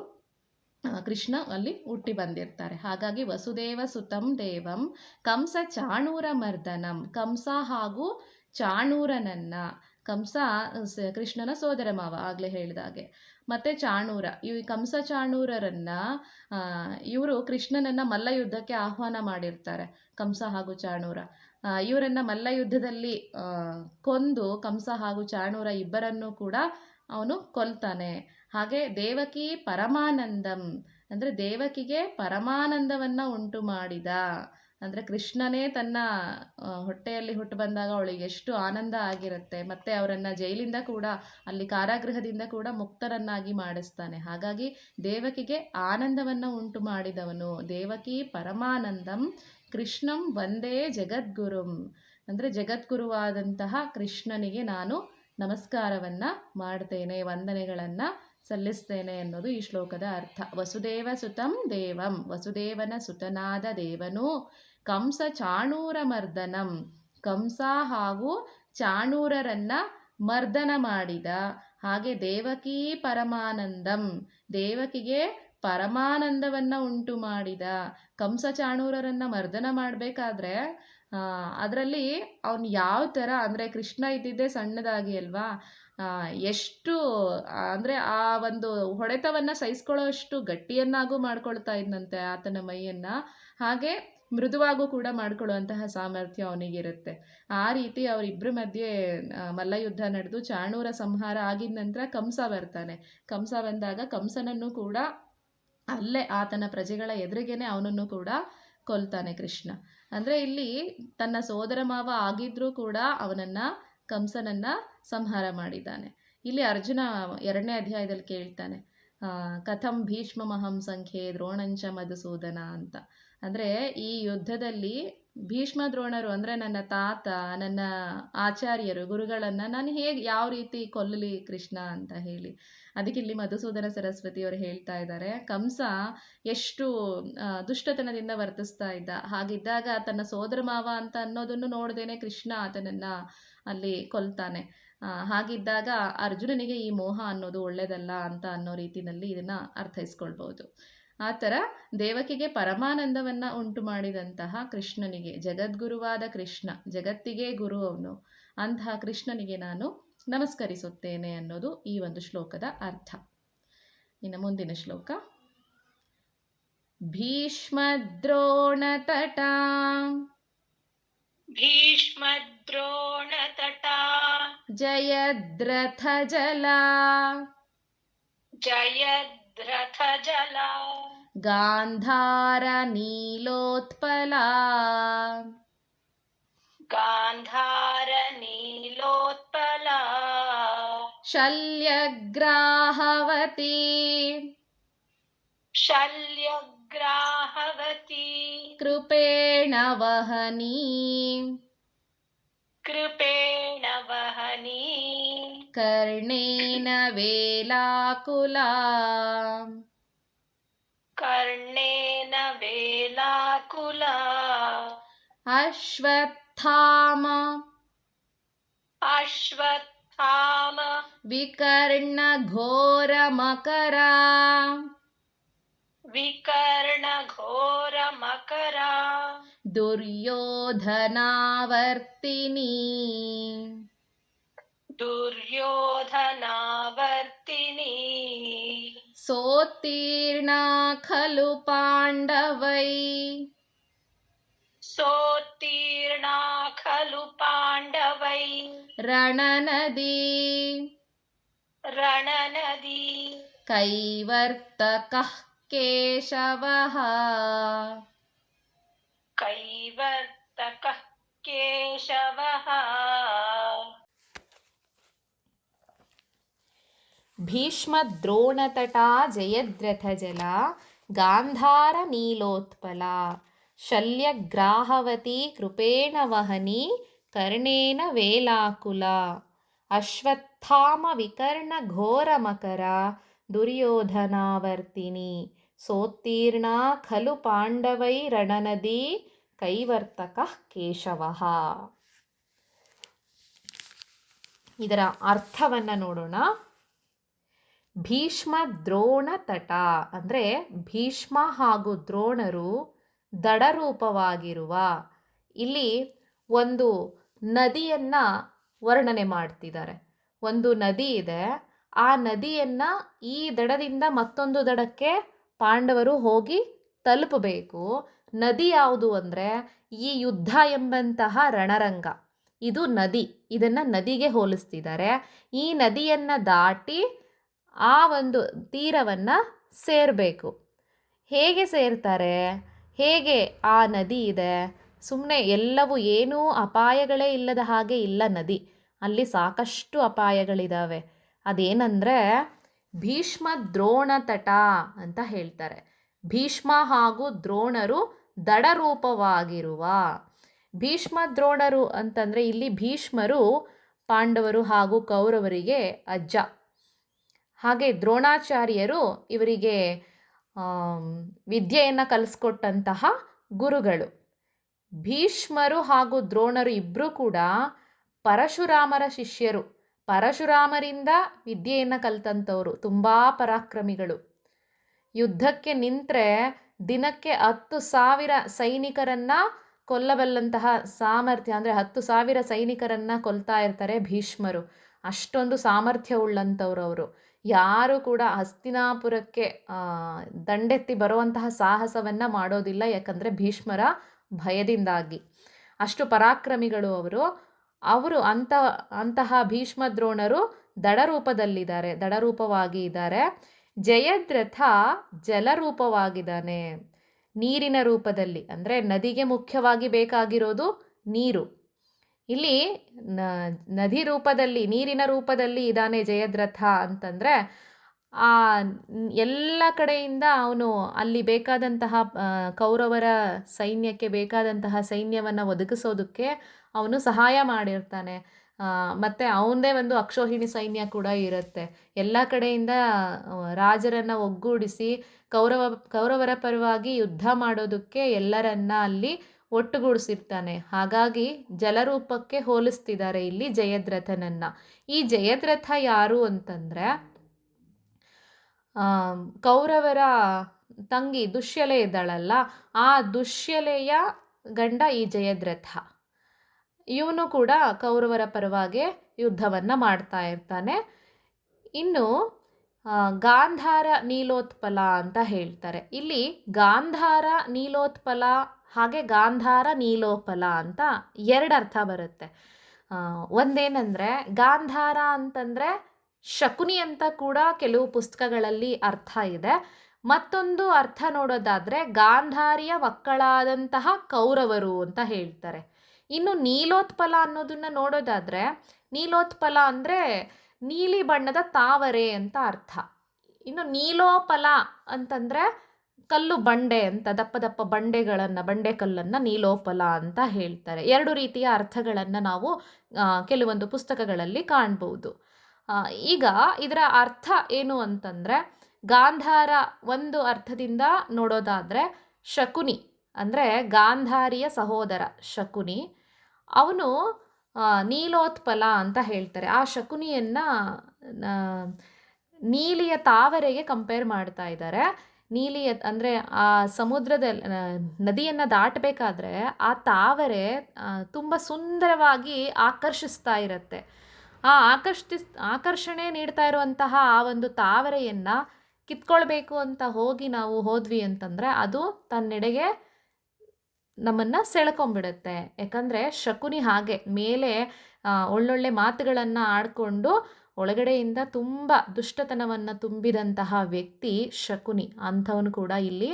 ಕೃಷ್ಣ ಅಲ್ಲಿ ಹುಟ್ಟಿ ಬಂದಿರ್ತಾರೆ. ಹಾಗಾಗಿ ವಸುದೇವ ಸುತಂ ದೇವಂ ಕಂಸ ಚಾಣೂರ ಮರ್ದನಂ, ಕಂಸ ಹಾಗೂ ಚಾಣೂರನನ್ನ, ಕಂಸ ಕೃಷ್ಣನ ಸೋದರ ಮಾವ ಆಗಲೇ ಹೇಳಿದಾಗೆ, ಮತ್ತೆ ಚಾಣೂರ, ಈ ಕಂಸ ಚಾಣೂರರನ್ನ ಇವರು ಕೃಷ್ಣನನ್ನ ಮಲ್ಲ ಯುದ್ಧಕ್ಕೆ ಆಹ್ವಾನ ಮಾಡಿರ್ತಾರೆ. ಕಂಸ ಹಾಗೂ ಚಾಣೂರ ಇವರನ್ನ ಮಲ್ಲ ಯುದ್ಧದಲ್ಲಿ ಕೊಂದು ಕಂಸ ಹಾಗೂ ಚಾಣೂರ ಇಬ್ಬರನ್ನೂ ಕೂಡ ಅವನು ಕೊಲ್ತಾನೆ. ಹಾಗೆ ದೇವಕಿ ಪರಮಾನಂದಂ, ಅಂದರೆ ದೇವಕಿಗೆ ಪರಮಾನಂದವನ್ನು ಉಂಟು ಮಾಡಿದ, ಅಂದರೆ ಕೃಷ್ಣನೇ ತನ್ನ ಹೊಟ್ಟೆಯಲ್ಲಿ ಹುಟ್ಟು ಬಂದಾಗ ಅವಳಿಗೆ ಎಷ್ಟು ಆನಂದ ಆಗಿರುತ್ತೆ. ಮತ್ತು ಅವರನ್ನು ಜೈಲಿಂದ ಕೂಡ, ಅಲ್ಲಿ ಕಾರಾಗೃಹದಿಂದ ಕೂಡ ಮುಕ್ತರನ್ನಾಗಿ ಮಾಡಿಸ್ತಾನೆ. ಹಾಗಾಗಿ ದೇವಕಿಗೆ ಆನಂದವನ್ನು ಉಂಟು ಮಾಡಿದವನು. ದೇವಕಿ ಪರಮಾನಂದಂ ಕೃಷ್ಣಂ ವಂದೇ ಜಗದ್ಗುರುಂ, ಅಂದರೆ ಜಗದ್ಗುರುವಾದಂತಹ ಕೃಷ್ಣನಿಗೆ ನಾನು ನಮಸ್ಕಾರವನ್ನು ಮಾಡ್ತೇನೆ, ವಂದನೆಗಳನ್ನು ಸಲ್ಲಿಸ್ತೇನೆ ಅನ್ನೋದು ಈ ಶ್ಲೋಕದ ಅರ್ಥ. ವಸುದೇವ ಸುತಂ ದೇವಂ, ವಸುದೇವನ ಸುತನಾದ ದೇವನು, ಕಂಸ ಚಾಣೂರ ಮರ್ದನಂ, ಕಂಸ ಹಾಗೂ ಚಾಣೂರರನ್ನ ಮರ್ದನ ಮಾಡಿದ. ಹಾಗೆ ದೇವಕಿ ಪರಮಾನಂದಂ, ದೇವಕಿಗೆ ಪರಮಾನಂದವನ್ನ ಉಂಟು ಮಾಡಿದ. ಕಂಸ ಚಾಣೂರರನ್ನ ಮರ್ದನ ಮಾಡಬೇಕಾದ್ರೆ ಅದರಲ್ಲಿ ಅವನು ಯಾವ ಥರ, ಅಂದರೆ ಕೃಷ್ಣ ಇದ್ದಿದ್ದೇ ಸಣ್ಣದಾಗಿ ಅಲ್ವಾ, ಎಷ್ಟು ಅಂದರೆ ಆ ಒಂದು ಹೊಡೆತವನ್ನು ಸಹಿಸ್ಕೊಳ್ಳೋ ಅಷ್ಟು ಗಟ್ಟಿಯನ್ನಾಗೂ ಮಾಡ್ಕೊಳ್ತಾ ಇದ್ದಂತೆ ಆತನ ಮೈಯನ್ನು. ಹಾಗೆ ಮೃದುವಾಗೂ ಕೂಡ ಮಾಡ್ಕೊಳ್ಳುವಂತಹ ಸಾಮರ್ಥ್ಯ ಅವನಿಗಿರುತ್ತೆ. ಆ ರೀತಿ ಅವರಿಬ್ಬರ ಮಧ್ಯೆ ಮಲ್ಲಯುದ್ಧ ನಡೆದು ಚಾಣೂರ ಸಂಹಾರ ಆಗಿದ ನಂತರ ಕಂಸ ಬರ್ತಾನೆ. ಕಂಸ ಬಂದಾಗ ಕಂಸನನ್ನು ಕೂಡ ಅಲ್ಲೇ ಆತನ ಪ್ರಜೆಗಳ ಎದುರಿಗೇನೆ ಅವನನ್ನು ಕೂಡ ಕೊಲ್ತಾನೆ ಕೃಷ್ಣ. ಅಂದರೆ ಇಲ್ಲಿ ತನ್ನ ಸೋದರ ಮಾವ ಆಗಿದ್ರೂ ಕೂಡ ಕಂಸನನ್ನ ಸಂಹಾರ ಮಾಡಿದ್ದಾನೆ. ಇಲ್ಲಿ ಅರ್ಜುನ 2ನೇ ಅಧ್ಯಾಯದಲ್ಲಿ ಕೇಳ್ತಾನೆ, ಕಥಂ ಭೀಷ್ಮಮಹಂ ಸಂಖ್ಯೆ ದ್ರೋಣಂಚ ಮಧುಸೂದನ ಅಂತ. ಅಂದರೆ ಈ ಯುದ್ಧದಲ್ಲಿ ಭೀಷ್ಮ ದ್ರೋಣರು ಅಂದರೆ ನನ್ನ ತಾತ, ನನ್ನ ಆಚಾರ್ಯರು, ಗುರುಗಳನ್ನು ನಾನು ಯಾವ ರೀತಿ ಕೊಲ್ಲಲಿ ಕೃಷ್ಣ ಅಂತ ಹೇಳಿ. ಅದಕ್ಕೆ ಇಲ್ಲಿ ಮಧುಸೂದನ ಸರಸ್ವತಿಯವರು ಹೇಳ್ತಾ ಇದ್ದಾರೆ, ಕಂಸ ಎಷ್ಟು ದುಷ್ಟತನದಿಂದ ವರ್ತಿಸ್ತಾ ಇದ್ದ. ಹಾಗಿದ್ದಾಗ ತನ್ನ ಸೋದರ ಮಾವ ಅಂತ ಅನ್ನೋದನ್ನು ನೋಡ್ದೇನೆ ಕೃಷ್ಣ ಆತನನ್ನು ಅಲ್ಲಿ ಕೊಲ್ತಾನೆ. ಹಾಗಿದ್ದಾಗ ಅರ್ಜುನನಿಗೆ ಈ ಮೋಹ ಅನ್ನೋದು ಒಳ್ಳೆಯದಲ್ಲ ಅಂತ ಅನ್ನೋ ರೀತಿಯಲ್ಲಿ ಇದನ್ನು ಅರ್ಥೈಸ್ಕೊಳ್ಬೋದು. ಆ ಥರ ದೇವಕಿಗೆ ಪರಮಾನಂದವನ್ನು ಉಂಟು ಮಾಡಿದಂತಹ ಕೃಷ್ಣನಿಗೆ, ಜಗದ್ಗುರುವಾದ ಕೃಷ್ಣ, ಜಗತ್ತಿಗೆ ಗುರು ಅವನು, ಅಂತಹ ಕೃಷ್ಣನಿಗೆ ನಾನು ನಮಸ್ಕರಿಸುತ್ತೇನೆ ಅನ್ನೋದು ಈ ಒಂದು ಶ್ಲೋಕದ ಅರ್ಥ. ಇನ್ನು ಮುಂದಿನ ಶ್ಲೋಕ, ಭೀಷ್ಮದ್ರೋಣತಟ ಭೀಷ್ಮದ್ರೋಣತಟ ಜಯದ್ರಥ ಜಲ ಜಯದ್ರಥ ಜಲ ಗಾಂಧಾರ ನೀಲೋತ್ಪಲ ಗಾಂಧಾರ ನೀಲೋತ್ಪಲ ಶಲ್ಯಗ್ರಾಹವತಿ ಶಲ್ಯಗ್ರಾಹವತಿ ಕೃಪೇಣ ವಹನಿ ಕೃಪೇಣ ವಹನಿ ಕರ್ಣೇನ ವೇಲಾಕುಲಾ ಕರ್ಣೇನ ವೇಲಾಕುಲ ಅಶ್ವತ್ಥಾಮ ಅಶ್ವತ್ಥಾಮ ವಿಕರ್ಣ ಘೋರ ಮಕರ ವಿಕರ್ಣ ಘೋರ ಮಕರ ದುರ್ಯೋಧನಾವರ್ತಿನಿ ದುರ್ಯೋಧನಾವರ್ತಿನಿ ಸೋತ್ತೀರ್ಣಾ ಖಲು ಪಾಂಡವೈ ಸೋತ್ತೀರ್ಣಾ ಖಲು ಪಾಂಡವೈ ರಣನದಿ ರಣನದಿ ಕೈವರ್ತಕಃ ಕೇಶವಃ ಕೈವರ್ತಕಃ ಕೇಶವಃ ಭೀಷ್ಮದ್ರೋಣತಟಾ ಜಯದ್ರಥಜಲ ಗಾಂಧಾರ ನೀಲೋತ್ಪಲ ಶಲ್ಯಗ್ರಾಹವತಿ ಕೃಪೇಣ ವಹನಿ ಕರ್ಣೇನ ವೇಲಾಕುಲ ಅಶ್ವತ್ಥಾಮ ವಿಕರ್ಣ ಘೋರ ಮಕರ ದುರ್ಯೋಧನಾವರ್ತಿನಿ ಸೋತ್ತೀರ್ಣಾ ಖಲು ಪಾಂಡವೈ ರಣನದಿ ಕೈವರ್ತಕಃ ಕೇಶವಃ. ಇದರ ಅರ್ಥವನ್ನು ನೋಡೋಣ. ಭೀಷ್ಮ ದ್ರೋಣ ತಟ ಅಂದರೆ ಭೀಷ್ಮ ಹಾಗೂ ದ್ರೋಣರು ದಡರೂಪವಾಗಿರುವ, ಇಲ್ಲಿ ಒಂದು ನದಿಯನ್ನು ವರ್ಣನೆ ಮಾಡ್ತಿದ್ದಾರೆ. ಒಂದು ನದಿ ಇದೆ, ಆ ನದಿಯನ್ನು ಈ ದಡದಿಂದ ಮತ್ತೊಂದು ದಡಕ್ಕೆ ಪಾಂಡವರು ಹೋಗಿ ತಲುಪಬೇಕು. ನದಿ ಯಾವುದು ಅಂದರೆ ಈ ಯುದ್ಧ ಎಂಬಂತಹ ರಣರಂಗ, ಇದು ನದಿ. ಇದನ್ನು ನದಿಗೆ ಹೋಲಿಸ್ತಿದ್ದಾರೆ. ಈ ನದಿಯನ್ನು ದಾಟಿ ಆ ಒಂದು ತೀರವನ್ನು ಸೇರಬೇಕು. ಹೇಗೆ ಸೇರ್ತಾರೆ? ಹೇಗೆ ಆ ನದಿ ಇದೆ? ಸುಮ್ಮನೆ ಎಲ್ಲವೂ ಏನೂ ಅಪಾಯಗಳೇ ಇಲ್ಲದ ಹಾಗೆ ಇಲ್ಲ ನದಿ. ಅಲ್ಲಿ ಸಾಕಷ್ಟು ಅಪಾಯಗಳಿದ್ದಾವೆ. ಅದೇನೆಂದರೆ ಭೀಷ್ಮ ದ್ರೋಣ ತಟ ಅಂತ ಹೇಳ್ತಾರೆ. ಭೀಷ್ಮ ಹಾಗೂ ದ್ರೋಣರು ದಡರೂಪವಾಗಿರುವ. ಭೀಷ್ಮ ದ್ರೋಣರು ಅಂತಂದರೆ ಇಲ್ಲಿ ಭೀಷ್ಮರು ಪಾಂಡವರು ಹಾಗೂ ಕೌರವರಿಗೆ ಅಜ್ಜ. ಹಾಗೆ ದ್ರೋಣಾಚಾರ್ಯರು ಇವರಿಗೆ ವಿದ್ಯೆಯನ್ನು ಕಲಿಸ್ಕೊಟ್ಟಂತಹ ಗುರುಗಳು. ಭೀಷ್ಮರು ಹಾಗೂ ದ್ರೋಣರು ಇಬ್ಬರೂ ಕೂಡ ಪರಶುರಾಮರ ಶಿಷ್ಯರು. ಪರಶುರಾಮರಿಂದ ವಿದ್ಯೆಯನ್ನು ಕಲಿತಂಥವರು, ತುಂಬ ಪರಾಕ್ರಮಿಗಳು. ಯುದ್ಧಕ್ಕೆ ನಿಂತರೆ ದಿನಕ್ಕೆ 10,000 ಸೈನಿಕರನ್ನು ಕೊಲ್ಲಬಲ್ಲಂತಹ ಸಾಮರ್ಥ್ಯ, ಅಂದರೆ 10,000 ಸೈನಿಕರನ್ನು ಕೊಲ್ತಾ ಇರ್ತಾರೆ ಭೀಷ್ಮರು. ಅಷ್ಟೊಂದು ಸಾಮರ್ಥ್ಯವುಳ್ಳಂಥವ್ರು ಅವರು. ಯಾರು ಕೂಡ ಹಸ್ತಿನಾಪುರಕ್ಕೆ ದಂಡೆತ್ತಿ ಬರುವಂತಹ ಸಾಹಸವನ್ನು ಮಾಡೋದಿಲ್ಲ, ಯಾಕಂದರೆ ಭೀಷ್ಮರ ಭಯದಿಂದಾಗಿ. ಅಷ್ಟು ಪರಾಕ್ರಮಿಗಳು ಅವರು ಅಂತಹ ಭೀಷ್ಮ ದ್ರೋಣರು ದಡರೂಪದಲ್ಲಿದ್ದಾರೆ, ದಡರೂಪವಾಗಿ ಇದ್ದಾರೆ. ಜಯದ್ರಥ ಜಲರೂಪವಾಗಿದ್ದಾನೆ, ನೀರಿನ ರೂಪದಲ್ಲಿ. ಅಂದರೆ ನದಿಗೆ ಮುಖ್ಯವಾಗಿ ಬೇಕಾಗಿರೋದು ನೀರು. ಇಲ್ಲಿ ನದಿ ರೂಪದಲ್ಲಿ, ನೀರಿನ ರೂಪದಲ್ಲಿ ಇದ್ದಾನೆ ಜಯದ್ರಥ ಅಂತಂದರೆ ಆ ಎಲ್ಲ ಕಡೆಯಿಂದ ಅವನು ಅಲ್ಲಿ ಬೇಕಾದಂತಹ ಕೌರವರ ಸೈನ್ಯಕ್ಕೆ ಬೇಕಾದಂತಹ ಸೈನ್ಯವನ್ನು ಒದಗಿಸೋದಕ್ಕೆ ಅವನು ಸಹಾಯ ಮಾಡಿರ್ತಾನೆ. ಮತ್ತು ಅವನದೇ ಒಂದು ಅಕ್ಷೋಹಿಣಿ ಸೈನ್ಯ ಕೂಡ ಇರುತ್ತೆ. ಎಲ್ಲ ಕಡೆಯಿಂದ ರಾಜರನ್ನು ಒಗ್ಗೂಡಿಸಿ ಕೌರವರ ಪರವಾಗಿ ಯುದ್ಧ ಮಾಡೋದಕ್ಕೆ ಎಲ್ಲರನ್ನ ಅಲ್ಲಿ ಒಟ್ಟುಗೂಡಿಸಿರ್ತಾನೆ. ಹಾಗಾಗಿ ಜಲರೂಪಕ್ಕೆ ಹೋಲಿಸ್ತಿದ್ದಾರೆ ಇಲ್ಲಿ ಜಯದ್ರಥನನ್ನು. ಈ ಜಯದ್ರಥ ಯಾರು ಅಂತಂದರೆ ಕೌರವರ ತಂಗಿ ದುಶ್ಯಲೆ ಇದ್ದಾಳಲ್ಲ, ಆ ದುಶ್ಯಲೆಯ ಗಂಡ ಈ ಜಯದ್ರಥ. ಇವನು ಕೂಡ ಕೌರವರ ಪರವಾಗಿ ಯುದ್ಧವನ್ನು ಮಾಡ್ತಾ ಇರ್ತಾನೆ. ಇನ್ನು ಗಾಂಧಾರ ನೀಲೋತ್ಪಲ ಅಂತ ಹೇಳ್ತಾರೆ. ಇಲ್ಲಿ ಗಾಂಧಾರ ನೀಲೋತ್ಪಲ ಹಾಗೆ ಗಾಂಧಾರ ನೀಲೋತ್ಪಲ ಅಂತ 2 ಅರ್ಥ ಬರುತ್ತೆ. ಒಂದೇನೆಂದರೆ ಗಾಂಧಾರ ಅಂತಂದರೆ ಶಕುನಿ ಅಂತ ಕೂಡ ಕೆಲವು ಪುಸ್ತಕಗಳಲ್ಲಿ ಅರ್ಥ ಇದೆ. ಮತ್ತೊಂದು ಅರ್ಥ ನೋಡೋದಾದರೆ ಗಾಂಧಾರಿಯ ಮಕ್ಕಳಾದಂತಹ ಕೌರವರು ಅಂತ ಹೇಳ್ತಾರೆ. ಇನ್ನು ನೀಲೋತ್ಪಲ ಅನ್ನೋದನ್ನು ನೋಡೋದಾದರೆ ನೀಲೋತ್ಪಲ ಅಂದರೆ ನೀಲಿ ಬಣ್ಣದ ತಾವರೆ ಅಂತ ಅರ್ಥ. ಇನ್ನು ನೀಲೋಪಲ ಅಂತಂದರೆ ಕಲ್ಲು ಬಂಡೆ ಅಂತ ದಪ್ಪ ದಪ್ಪ ಬಂಡೆ ಕಲ್ಲನ್ನು ನೀಲೋಪಲ ಅಂತ ಹೇಳ್ತಾರೆ. 2 ರೀತಿಯ ಅರ್ಥಗಳನ್ನು ನಾವು ಕೆಲವೊಂದು ಪುಸ್ತಕಗಳಲ್ಲಿ ಕಾಣ್ಬೋದು. ಈಗ ಇದರ ಅರ್ಥ ಏನು ಅಂತಂದರೆ, ಗಾಂಧಾರ ಒಂದು ಅರ್ಥದಿಂದ ನೋಡೋದಾದರೆ ಶಕುನಿ ಅಂದರೆ ಗಾಂಧಾರಿಯ ಸಹೋದರ ಶಕುನಿ, ಅವನು ನೀಲೋತ್ಪಲ ಅಂತ ಹೇಳ್ತಾರೆ. ಆ ಶಕುನಿಯನ್ನು ನೀಲಿಯ ತಾವರೆಗೆ ಕಂಪೇರ್ ಮಾಡ್ತಾ ಇದ್ದಾರೆ. ನೀಲಿಯ ಅಂದರೆ ಆ ನದಿಯನ್ನು ದಾಟಬೇಕಾದ್ರೆ ಆ ತಾವರೆ ತುಂಬ ಸುಂದರವಾಗಿ ಆಕರ್ಷಿಸ್ತಾ ಇರುತ್ತೆ. ಆ ಆಕರ್ಷಣೆ ನೀಡ್ತಾ ಇರುವಂತಹ ಆ ಒಂದು ತಾವರೆಯನ್ನು ಕಿತ್ಕೊಳ್ಬೇಕು ಅಂತ ನಾವು ಹೋದ್ವಿ ಅಂತಂದರೆ ಅದು ತನ್ನೆಡೆಗೆ ನಮ್ಮನ್ನು ಸೆಳ್ಕೊಂಡ್ಬಿಡುತ್ತೆ. ಯಾಕಂದರೆ ಶಕುನಿ ಹಾಗೆ ಮೇಲೆ ಒಳ್ಳೊಳ್ಳೆ ಮಾತುಗಳನ್ನು ಆಡಿಕೊಂಡು ಒಳಗಡೆಯಿಂದ ತುಂಬ ದುಷ್ಟತನವನ್ನು ತುಂಬಿದಂತಹ ವ್ಯಕ್ತಿ ಶಕುನಿ. ಅಂಥವನು ಕೂಡ ಇಲ್ಲಿ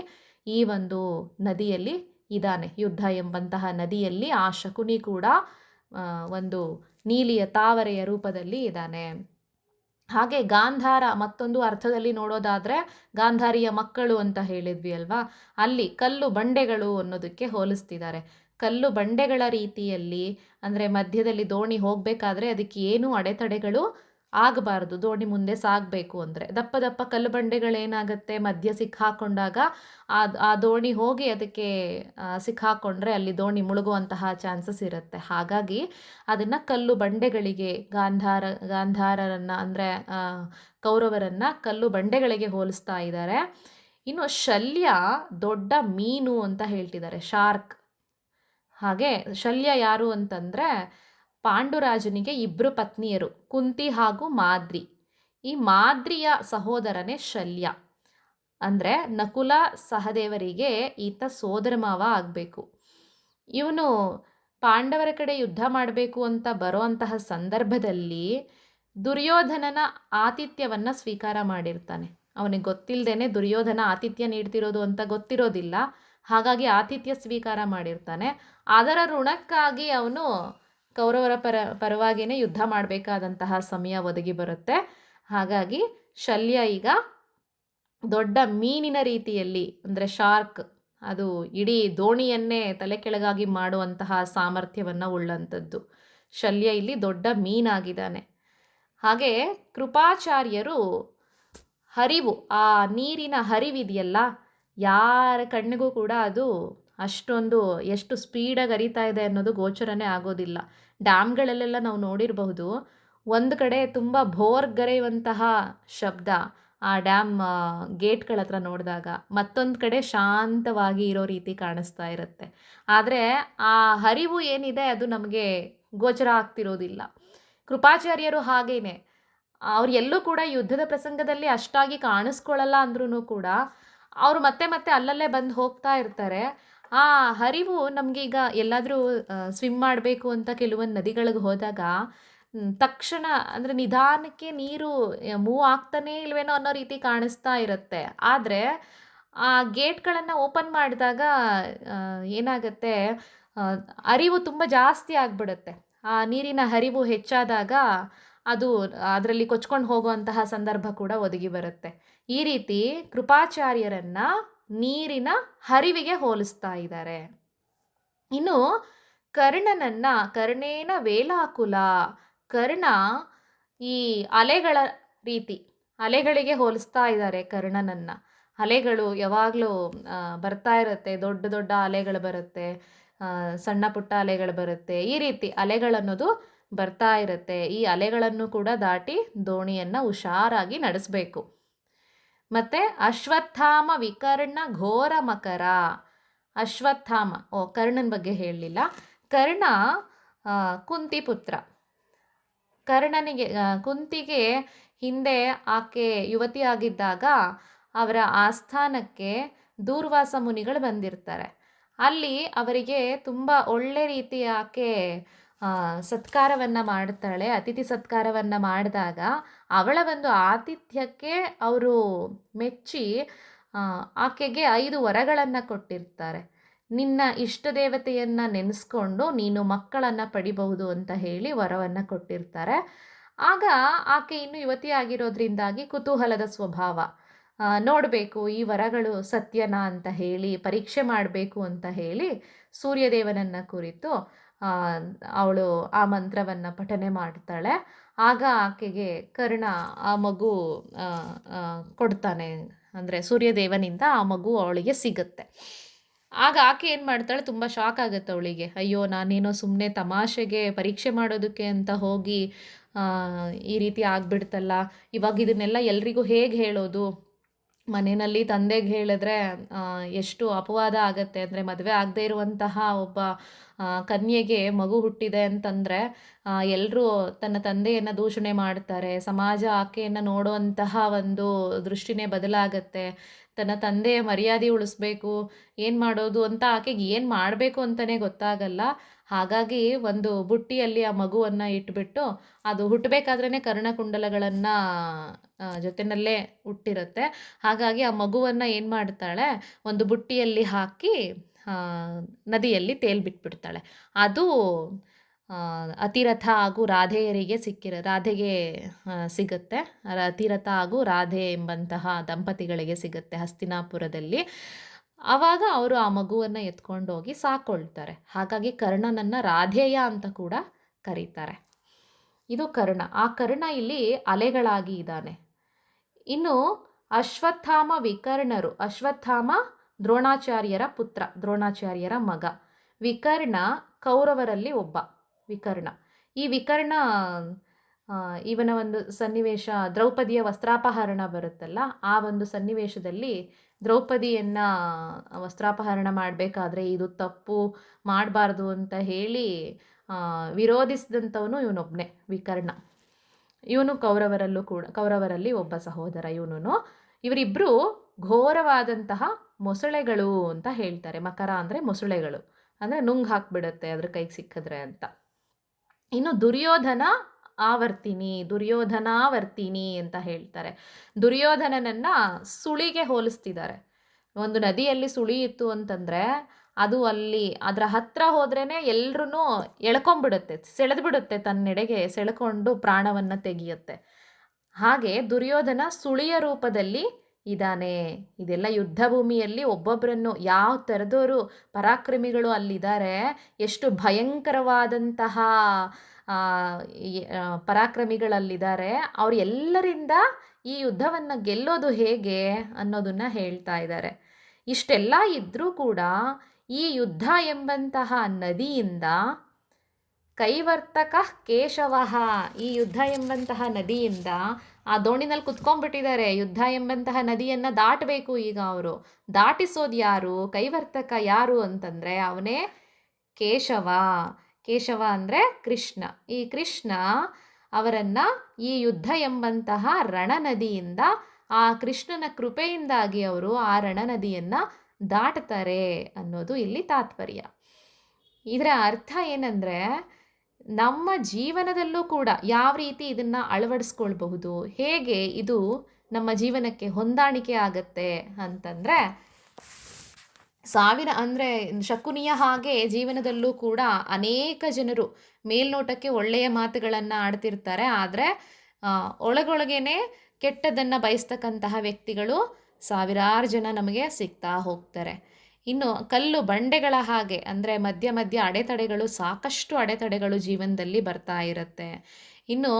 ಈ ಒಂದು ನದಿಯಲ್ಲಿ ಇದ್ದಾನೆ. ಯುದ್ಧ ಎಂಬಂತಹ ನದಿಯಲ್ಲಿ ಆ ಶಕುನಿ ಕೂಡ ಒಂದು ನೀಲಿಯ ತಾವರೆಯ ರೂಪದಲ್ಲಿ ಇದ್ದಾನೆ. ಹಾಗೆ ಗಾಂಧಾರ ಮತ್ತೊಂದು ಅರ್ಥದಲ್ಲಿ ನೋಡೋದಾದರೆ ಗಾಂಧಾರಿಯ ಮಕ್ಕಳು ಅಂತ ಹೇಳಿದ್ವಿ ಅಲ್ವಾ, ಅಲ್ಲಿ ಕಲ್ಲು ಬಂಡೆಗಳು ಅನ್ನೋದಕ್ಕೆ ಹೋಲಿಸ್ತಿದ್ದಾರೆ. ಕಲ್ಲು ಬಂಡೆಗಳ ರೀತಿಯಲ್ಲಿ, ಅಂದರೆ ಮಧ್ಯದಲ್ಲಿ ದೋಣಿ ಹೋಗಬೇಕಾದ್ರೆ ಅದಕ್ಕೆ ಏನೂ ಅಡೆತಡೆಗಳು ಆಗಬಾರ್ದು. ದೋಣಿ ಮುಂದೆ ಸಾಗಬೇಕು ಅಂದರೆ ದಪ್ಪ ದಪ್ಪ ಕಲ್ಲು ಬಂಡೆಗಳೇನಾಗುತ್ತೆ, ಮಧ್ಯ ಸಿಕ್ಕಾಕೊಂಡಾಗ ಆ ದೋಣಿ ಹೋಗಿ ಅದಕ್ಕೆ ಸಿಕ್ಕಾಕೊಂಡ್ರೆ ಅಲ್ಲಿ ದೋಣಿ ಮುಳುಗುವಂತಹ ಚಾನ್ಸಸ್ ಇರುತ್ತೆ. ಹಾಗಾಗಿ ಅದನ್ನು ಕಲ್ಲು ಬಂಡೆಗಳಿಗೆ ಗಾಂಧಾರರನ್ನು ಅಂದರೆ ಕೌರವರನ್ನು ಕಲ್ಲು ಬಂಡೆಗಳಿಗೆ ಹೋಲಿಸ್ತಾ ಇದ್ದಾರೆ. ಇನ್ನು ಶಲ್ಯ ದೊಡ್ಡ ಮೀನು ಅಂತ ಹೇಳ್ತಿದ್ದಾರೆ, ಶಾರ್ಕ್. ಹಾಗೆ ಶಲ್ಯ ಯಾರು ಅಂತಂದರೆ ಪಾಂಡುರಾಜನಿಗೆ 2 ಪತ್ನಿಯರು, ಕುಂತಿ ಹಾಗೂ ಮಾದ್ರಿ. ಈ ಮಾದ್ರಿಯ ಸಹೋದರನೇ ಶಲ್ಯ. ಅಂದರೆ ನಕುಲ ಸಹದೇವರಿಗೆ ಈತ ಸೋದರ ಮಾವ ಆಗಬೇಕು. ಇವನು ಪಾಂಡವರ ಕಡೆ ಯುದ್ಧ ಮಾಡಬೇಕು ಅಂತ ಬರೋಂತಹ ಸಂದರ್ಭದಲ್ಲಿ ದುರ್ಯೋಧನನ ಆತಿಥ್ಯವನ್ನು ಸ್ವೀಕಾರ ಮಾಡಿರ್ತಾನೆ. ಅವನಿಗೆ ಗೊತ್ತಿಲ್ಲದೇನೆ ದುರ್ಯೋಧನ ಆತಿಥ್ಯ ನೀಡ್ತಿರೋದು ಅಂತ ಗೊತ್ತಿರೋದಿಲ್ಲ. ಹಾಗಾಗಿ ಆತಿಥ್ಯ ಸ್ವೀಕಾರ ಮಾಡಿರ್ತಾನೆ. ಅದರ ಋಣಕ್ಕಾಗಿ ಅವನು ಕೌರವರ ಪರವಾಗಿಯೇ ಯುದ್ಧ ಮಾಡಬೇಕಾದಂತಹ ಸಮಯ ಒದಗಿ ಬರುತ್ತೆ. ಹಾಗಾಗಿ ಶಲ್ಯ ಈಗ ದೊಡ್ಡ ಮೀನಿನ ರೀತಿಯಲ್ಲಿ, ಅಂದರೆ ಶಾರ್ಕ್, ಅದು ಇಡೀ ದೋಣಿಯನ್ನೇ ತಲೆ ಕೆಳಗಾಗಿ ಮಾಡುವಂತಹ ಸಾಮರ್ಥ್ಯವನ್ನು ಉಳ್ಳಂಥದ್ದು. ಶಲ್ಯ ಇಲ್ಲಿ ದೊಡ್ಡ ಮೀನಾಗಿದ್ದಾನೆ. ಹಾಗೆ ಕೃಪಾಚಾರ್ಯರು ಹರಿವು, ಆ ನೀರಿನ ಹರಿವಿದೆಯಲ್ಲ, ಯಾರ ಕಣ್ಣಿಗೂ ಕೂಡ ಅದು ಅಷ್ಟೊಂದು ಎಷ್ಟು ಸ್ಪೀಡಾಗಿ ಹರಿತಾ ಇದೆ ಅನ್ನೋದು ಗೋಚರನೇ ಆಗೋದಿಲ್ಲ. ಡ್ಯಾಮ್ಗಳಲ್ಲೆಲ್ಲ ನಾವು ನೋಡಿರಬಹುದು, ಒಂದು ಕಡೆ ತುಂಬ ಭೋರ್ಗರೆಯುವಂತಹ ಶಬ್ದ ಆ ಡ್ಯಾಮ್ ಗೇಟ್ಗಳ ಹತ್ರ ನೋಡಿದಾಗ, ಮತ್ತೊಂದು ಕಡೆ ಶಾಂತವಾಗಿ ಇರೋ ರೀತಿ ಕಾಣಿಸ್ತಾ ಇರುತ್ತೆ. ಆದರೆ ಆ ಹರಿವು ಏನಿದೆ ಅದು ನಮಗೆ ಗೋಚರ ಆಗ್ತಿರೋದಿಲ್ಲ. ಕೃಪಾಚಾರ್ಯರು ಹಾಗೇನೆ, ಅವ್ರು ಎಲ್ಲೂ ಕೂಡ ಯುದ್ಧದ ಪ್ರಸಂಗದಲ್ಲಿ ಅಷ್ಟಾಗಿ ಕಾಣಿಸ್ಕೊಳ್ಳಲ್ಲ ಅಂದ್ರೂ ಕೂಡ ಅವರು ಮತ್ತೆ ಮತ್ತೆ ಅಲ್ಲಲ್ಲೇ ಬಂದು ಹೋಗ್ತಾ ಇರ್ತಾರೆ. ಆ ಹರಿವು ನಮಗೆ ಈಗ ಎಲ್ಲಾದರೂ ಸ್ವಿಮ್ ಮಾಡಬೇಕು ಅಂತ ಕೆಲವೊಂದು ನದಿಗಳಿಗೆ ಹೋದಾಗ ತಕ್ಷಣ, ಅಂದರೆ ನಿಧಾನಕ್ಕೆ ನೀರು ಮೂವ್ ಆಗ್ತಾನೇ ಇಲ್ವೇನೋ ಅನ್ನೋ ರೀತಿ ಕಾಣಿಸ್ತಾ ಇರುತ್ತೆ. ಆದರೆ ಆ ಗೇಟ್ಗಳನ್ನು ಓಪನ್ ಮಾಡಿದಾಗ ಏನಾಗುತ್ತೆ, ಹರಿವು ತುಂಬ ಜಾಸ್ತಿ ಆಗಿಬಿಡುತ್ತೆ. ಆ ನೀರಿನ ಹರಿವು ಹೆಚ್ಚಾದಾಗ ಅದು ಅದರಲ್ಲಿ ಕೊಚ್ಕೊಂಡು ಹೋಗುವಂತಹ ಸಂದರ್ಭ ಕೂಡ ಒದಗಿ ಬರುತ್ತೆ. ಈ ರೀತಿ ಕೃಪಾಚಾರ್ಯರನ್ನು ನೀರಿನ ಹರಿವಿಗೆ ಹೋಲಿಸ್ತಾ ಇದ್ದಾರೆ. ಇನ್ನು ಕರ್ಣೇನ ವೇಲಾಕುಲ, ಕರ್ಣ ಈ ಅಲೆಗಳ ರೀತಿ, ಅಲೆಗಳಿಗೆ ಹೋಲಿಸ್ತಾ ಇದ್ದಾರೆ ಕರ್ಣನನ್ನು. ಅಲೆಗಳು ಯಾವಾಗಲೂ ಬರ್ತಾ ಇರುತ್ತೆ, ದೊಡ್ಡ ದೊಡ್ಡ ಅಲೆಗಳು ಬರುತ್ತೆ, ಸಣ್ಣ ಪುಟ್ಟ ಅಲೆಗಳು ಬರುತ್ತೆ. ಈ ರೀತಿ ಅಲೆಗಳನ್ನೋದು ಬರ್ತಾ ಇರುತ್ತೆ. ಈ ಅಲೆಗಳನ್ನು ಕೂಡ ದಾಟಿ ದೋಣಿಯನ್ನು ಹುಷಾರಾಗಿ ನಡೆಸಬೇಕು. ಮತ್ತು ಅಶ್ವತ್ಥಾಮ ವಿಕರ್ಣ ಘೋರ ಮಕರ. ಅಶ್ವತ್ಥಾಮ, ಕರ್ಣನ ಬಗ್ಗೆ ಹೇಳಲಿಲ್ಲ. ಕರ್ಣ ಕುಂತಿ ಪುತ್ರ. ಕುಂತಿಗೆ ಹಿಂದೆ ಆಕೆ ಯುವತಿಯಾಗಿದ್ದಾಗ ಅವರ ಆಸ್ಥಾನಕ್ಕೆ ದೂರ್ವಾಸ ಮುನಿಗಳು ಬಂದಿರ್ತಾರೆ. ಅಲ್ಲಿ ಅವರಿಗೆ ತುಂಬ ಒಳ್ಳೆ ರೀತಿಯ ಆಕೆ ಸತ್ಕಾರವನ್ನು ಮಾಡ್ತಾಳೆ. ಅತಿಥಿ ಸತ್ಕಾರವನ್ನು ಮಾಡಿದಾಗ ಅವಳ ಒಂದು ಆತಿಥ್ಯಕ್ಕೆ ಅವರು ಮೆಚ್ಚಿ ಆಕೆಗೆ 5 ವರಗಳನ್ನು ಕೊಟ್ಟಿರ್ತಾರೆ. ನಿನ್ನ ಇಷ್ಟ ದೇವತೆಯನ್ನು ನೆನೆಸ್ಕೊಂಡು ನೀನು ಮಕ್ಕಳನ್ನು ಪಡಿಬಹುದು ಅಂತ ಹೇಳಿ ವರವನ್ನು ಕೊಟ್ಟಿರ್ತಾರೆ. ಆಗ ಆಕೆ ಇನ್ನೂ ಯುವತಿಯಾಗಿರೋದ್ರಿಂದಾಗಿ ಕುತೂಹಲದ ಸ್ವಭಾವ, ನೋಡಬೇಕು ಈ ವರಗಳು ಸತ್ಯನಾ ಅಂತ ಹೇಳಿ ಪರೀಕ್ಷೆ ಮಾಡಬೇಕು ಅಂತ ಹೇಳಿ ಸೂರ್ಯದೇವನನ್ನು ಕುರಿತು ಅವಳು ಆ ಮಂತ್ರವನ್ನು ಪಠನೆ ಮಾಡ್ತಾಳೆ. ಆಗ ಆಕೆಗೆ ಕರ್ಣ ಆ ಮಗು ಕೊಡ್ತಾನೆ, ಅಂದರೆ ಸೂರ್ಯದೇವನಿಂದ ಆ ಮಗು ಅವಳಿಗೆ ಸಿಗುತ್ತೆ. ಆಗ ಆಕೆ ಏನು ಮಾಡ್ತಾಳೆ, ತುಂಬ ಶಾಕ್ ಆಗುತ್ತೆ ಅವಳಿಗೆ. ಅಯ್ಯೋ, ನಾನೇನೋ ಸುಮ್ಮನೆ ತಮಾಷೆಗೆ ಪರೀಕ್ಷೆ ಮಾಡೋದಕ್ಕೆ ಅಂತ ಹೋಗಿ ಈ ರೀತಿ ಆಗ್ಬಿಡ್ತಲ್ಲ, ಇವಾಗ ಇದನ್ನೆಲ್ಲ ಎಲ್ರಿಗೂ ಹೇಗೆ ಹೇಳೋದು, ಮನೆಯಲ್ಲಿ ತಂದೆಗೆ ಹೇಳಿದ್ರೆ ಎಷ್ಟು ಅಪವಾದ ಆಗತ್ತೆ. ಅಂದರೆ ಮದುವೆ ಆಗದೇ ಇರುವಂತಹ ಒಬ್ಬ ಕನ್ಯೆಗೆ ಮಗು ಹುಟ್ಟಿದೆ ಅಂತಂದರೆ ಎಲ್ಲರೂ ತನ್ನ ತಂದೆಯನ್ನು ದೂಷಣೆ ಮಾಡ್ತಾರೆ, ಸಮಾಜ ಆಕೆಯನ್ನು ನೋಡುವಂತಹ ಒಂದು ದೃಷ್ಟಿನೇ ಬದಲಾಗತ್ತೆ. ತನ್ನ ತಂದೆಯ ಮರ್ಯಾದೆ ಉಳಿಸ್ಬೇಕು, ಏನು ಮಾಡೋದು ಅಂತ ಆಕೆಗೆ ಏನು ಮಾಡಬೇಕು ಅಂತಲೇ ಗೊತ್ತಾಗಲ್ಲ. ಹಾಗಾಗಿ ಒಂದು ಬುಟ್ಟಿಯಲ್ಲಿ ಆ ಮಗುವನ್ನು ಇಟ್ಬಿಟ್ಟು, ಅದು ಹುಟ್ಟಬೇಕಾದ್ರೇ ಕರ್ಣಕುಂಡಲಗಳನ್ನು ಜೊತೆಯಲ್ಲೇ ಹುಟ್ಟಿರುತ್ತೆ. ಹಾಗಾಗಿ ಆ ಮಗುವನ್ನು ಏನು ಮಾಡ್ತಾಳೆ, ಒಂದು ಬುಟ್ಟಿಯಲ್ಲಿ ಹಾಕಿ ನದಿಯಲ್ಲಿ ತೇಲ್ಬಿಟ್ಬಿಡ್ತಾಳೆ. ಅದು ಅತಿರಥ ಹಾಗೂ ರಾಧೆಯರಿಗೆ ರಾಧೆಗೆ ಸಿಗುತ್ತೆ. ಅತಿರಥ ಹಾಗೂ ರಾಧೆ ಎಂಬಂತಹ ದಂಪತಿಗಳಿಗೆ ಸಿಗುತ್ತೆ ಹಸ್ತಿನಾಪುರದಲ್ಲಿ. ಆವಾಗ ಅವರು ಆ ಮಗುವನ್ನು ಎತ್ಕೊಂಡೋಗಿ ಸಾಕೊಳ್ತಾರೆ. ಹಾಗಾಗಿ ಕರ್ಣನನ್ನು ರಾಧೇಯ ಅಂತ ಕೂಡ ಕರೀತಾರೆ. ಇದು ಕರ್ಣ. ಆ ಕರ್ಣ ಇಲ್ಲಿ ಅಲೆಗಳಾಗಿ ಇದ್ದಾನೆ. ಇನ್ನು ಅಶ್ವತ್ಥಾಮ ವಿಕರ್ಣರು. ಅಶ್ವತ್ಥಾಮ ದ್ರೋಣಾಚಾರ್ಯರ ಪುತ್ರ, ದ್ರೋಣಾಚಾರ್ಯರ ಮಗ. ವಿಕರ್ಣ ಕೌರವರಲ್ಲಿ ಒಬ್ಬ. ವಿಕರ್ಣ, ಈ ವಿಕರ್ಣ ಇವನ ಒಂದು ಸನ್ನಿವೇಶ, ದ್ರೌಪದಿಯ ವಸ್ತ್ರಾಪಹರಣ ಬರುತ್ತಲ್ಲ, ಆ ಒಂದು ಸನ್ನಿವೇಶದಲ್ಲಿ ದ್ರೌಪದಿಯನ್ನು ವಸ್ತ್ರಾಪಹರಣ ಮಾಡಬೇಕಾದ್ರೆ ಇದು ತಪ್ಪು ಮಾಡಬಾರ್ದು ಅಂತ ಹೇಳಿ ವಿರೋಧಿಸಿದಂಥವನು ಇವನೊಬ್ಬನೇ, ವಿಕರ್ಣ. ಇವನು ಕೌರವರಲ್ಲಿ ಒಬ್ಬ ಸಹೋದರ ಇವನು. ಇವರಿಬ್ಬರು ಘೋರವಾದಂತಹ ಮೊಸಳೆಗಳು ಅಂತ ಹೇಳ್ತಾರೆ. ಮಕರ ಅಂದರೆ ಮೊಸಳೆಗಳು, ಅಂದರೆ ನುಂಗ್ ಹಾಕ್ಬಿಡುತ್ತೆ ಅದ್ರ ಕೈಗೆ ಸಿಕ್ಕಿದ್ರೆ ಅಂತ. ಇನ್ನು ದುರ್ಯೋಧನಾವರ್ತಿನಿ ಅಂತ ಹೇಳ್ತಾರೆ. ದುರ್ಯೋಧನನನ್ನು ಸುಳಿಗೆ ಹೋಲಿಸ್ತಿದ್ದಾರೆ. ಒಂದು ನದಿಯಲ್ಲಿ ಸುಳಿ ಇತ್ತು ಅಂತಂದರೆ ಅದು ಅಲ್ಲಿ ಅದರ ಹತ್ರ ಹೋದ್ರೇ ಎಲ್ಲರೂ ಎಳ್ಕೊಂಬಿಡುತ್ತೆ, ಸೆಳೆದ್ಬಿಡುತ್ತೆ, ತನ್ನೆಡೆಗೆ ಸೆಳ್ಕೊಂಡು ಪ್ರಾಣವನ್ನು ತೆಗೆಯುತ್ತೆ. ಹಾಗೆ ದುರ್ಯೋಧನ ಸುಳಿಯ ರೂಪದಲ್ಲಿ ಇದ್ದಾನೆ. ಇದೆಲ್ಲ ಯುದ್ಧ ಭೂಮಿಯಲ್ಲಿ ಒಬ್ಬೊಬ್ಬರನ್ನು ಯಾವ ಥರದವರು ಪರಾಕ್ರಮಿಗಳು ಅಲ್ಲಿದ್ದಾರೆ, ಎಷ್ಟು ಭಯಂಕರವಾದಂತಹ ಪರಾಕ್ರಮಿಗಳಲ್ಲಿದ್ದಾರೆ, ಅವ್ರು ಎಲ್ಲರಿಂದ ಈ ಯುದ್ಧವನ್ನು ಗೆಲ್ಲೋದು ಹೇಗೆ ಅನ್ನೋದನ್ನು ಹೇಳ್ತಾ ಇದ್ದಾರೆ. ಇಷ್ಟೆಲ್ಲ ಇದ್ದರೂ ಕೂಡ ಈ ಯುದ್ಧ ಎಂಬಂತಹ ನದಿಯಿಂದ ಕೈವರ್ತಕ ಕೇಶವ, ಈ ಯುದ್ಧ ಎಂಬಂತಹ ನದಿಯಿಂದ ಆ ದೋಣಿನಲ್ಲಿ ಕುತ್ಕೊಂಡ್ಬಿಟ್ಟಿದ್ದಾರೆ. ಯುದ್ಧ ಎಂಬಂತಹ ನದಿಯನ್ನು ದಾಟಬೇಕು ಈಗ ಅವರು. ದಾಟಿಸೋದು ಯಾರು, ಕೈವರ್ತಕ ಯಾರು ಅಂತಂದರೆ ಅವನೇ ಕೇಶವ. ಕೇಶವ ಅಂದರೆ ಕೃಷ್ಣ. ಈ ಕೃಷ್ಣ ಅವರನ್ನು ಈ ಯುದ್ಧ ಎಂಬಂತಹ ರಣನದಿಯಿಂದ, ಆ ಕೃಷ್ಣನ ಕೃಪೆಯಿಂದಾಗಿ ಅವರು ಆ ರಣನದಿಯನ್ನು ದಾಟ್ತಾರೆ ಅನ್ನೋದು ಇಲ್ಲಿ ತಾತ್ಪರ್ಯ. ಇದರ ಅರ್ಥ ಏನಂದರೆ, ನಮ್ಮ ಜೀವನದಲ್ಲೂ ಕೂಡ ಯಾವ ರೀತಿ ಇದನ್ನು ಅಳವಡಿಸ್ಕೊಳ್ಬಹುದು, ಹೇಗೆ ಇದು ನಮ್ಮ ಜೀವನಕ್ಕೆ ಹೊಂದಾಣಿಕೆ ಆಗತ್ತೆ ಅಂತಂದರೆ, ಶಕುನಿಯ ಹಾಗೆ ಜೀವನದಲ್ಲೂ ಕೂಡ ಅನೇಕ ಜನರು ಮೇಲ್ನೋಟಕ್ಕೆ ಒಳ್ಳೆಯ ಮಾತುಗಳನ್ನು ಆಡ್ತಿರ್ತಾರೆ, ಆದರೆ ಒಳಗೊಳಗೇನೆ ಕೆಟ್ಟದನ್ನು ಬಯಸ್ತಕ್ಕಂತಹ ವ್ಯಕ್ತಿಗಳು ಸಾವಿರಾರು ಜನ ನಮಗೆ ಸಿಗ್ತಾ ಹೋಗ್ತಾರೆ. ಇನ್ನು ಕಲ್ಲು ಬಂಡೆಗಳ ಹಾಗೆ, ಅಂದರೆ ಮಧ್ಯ ಅಡೆತಡೆಗಳು, ಸಾಕಷ್ಟು ಅಡೆತಡೆಗಳು ಜೀವನದಲ್ಲಿ ಬರ್ತಾ ಇರುತ್ತೆ. ಇನ್ನು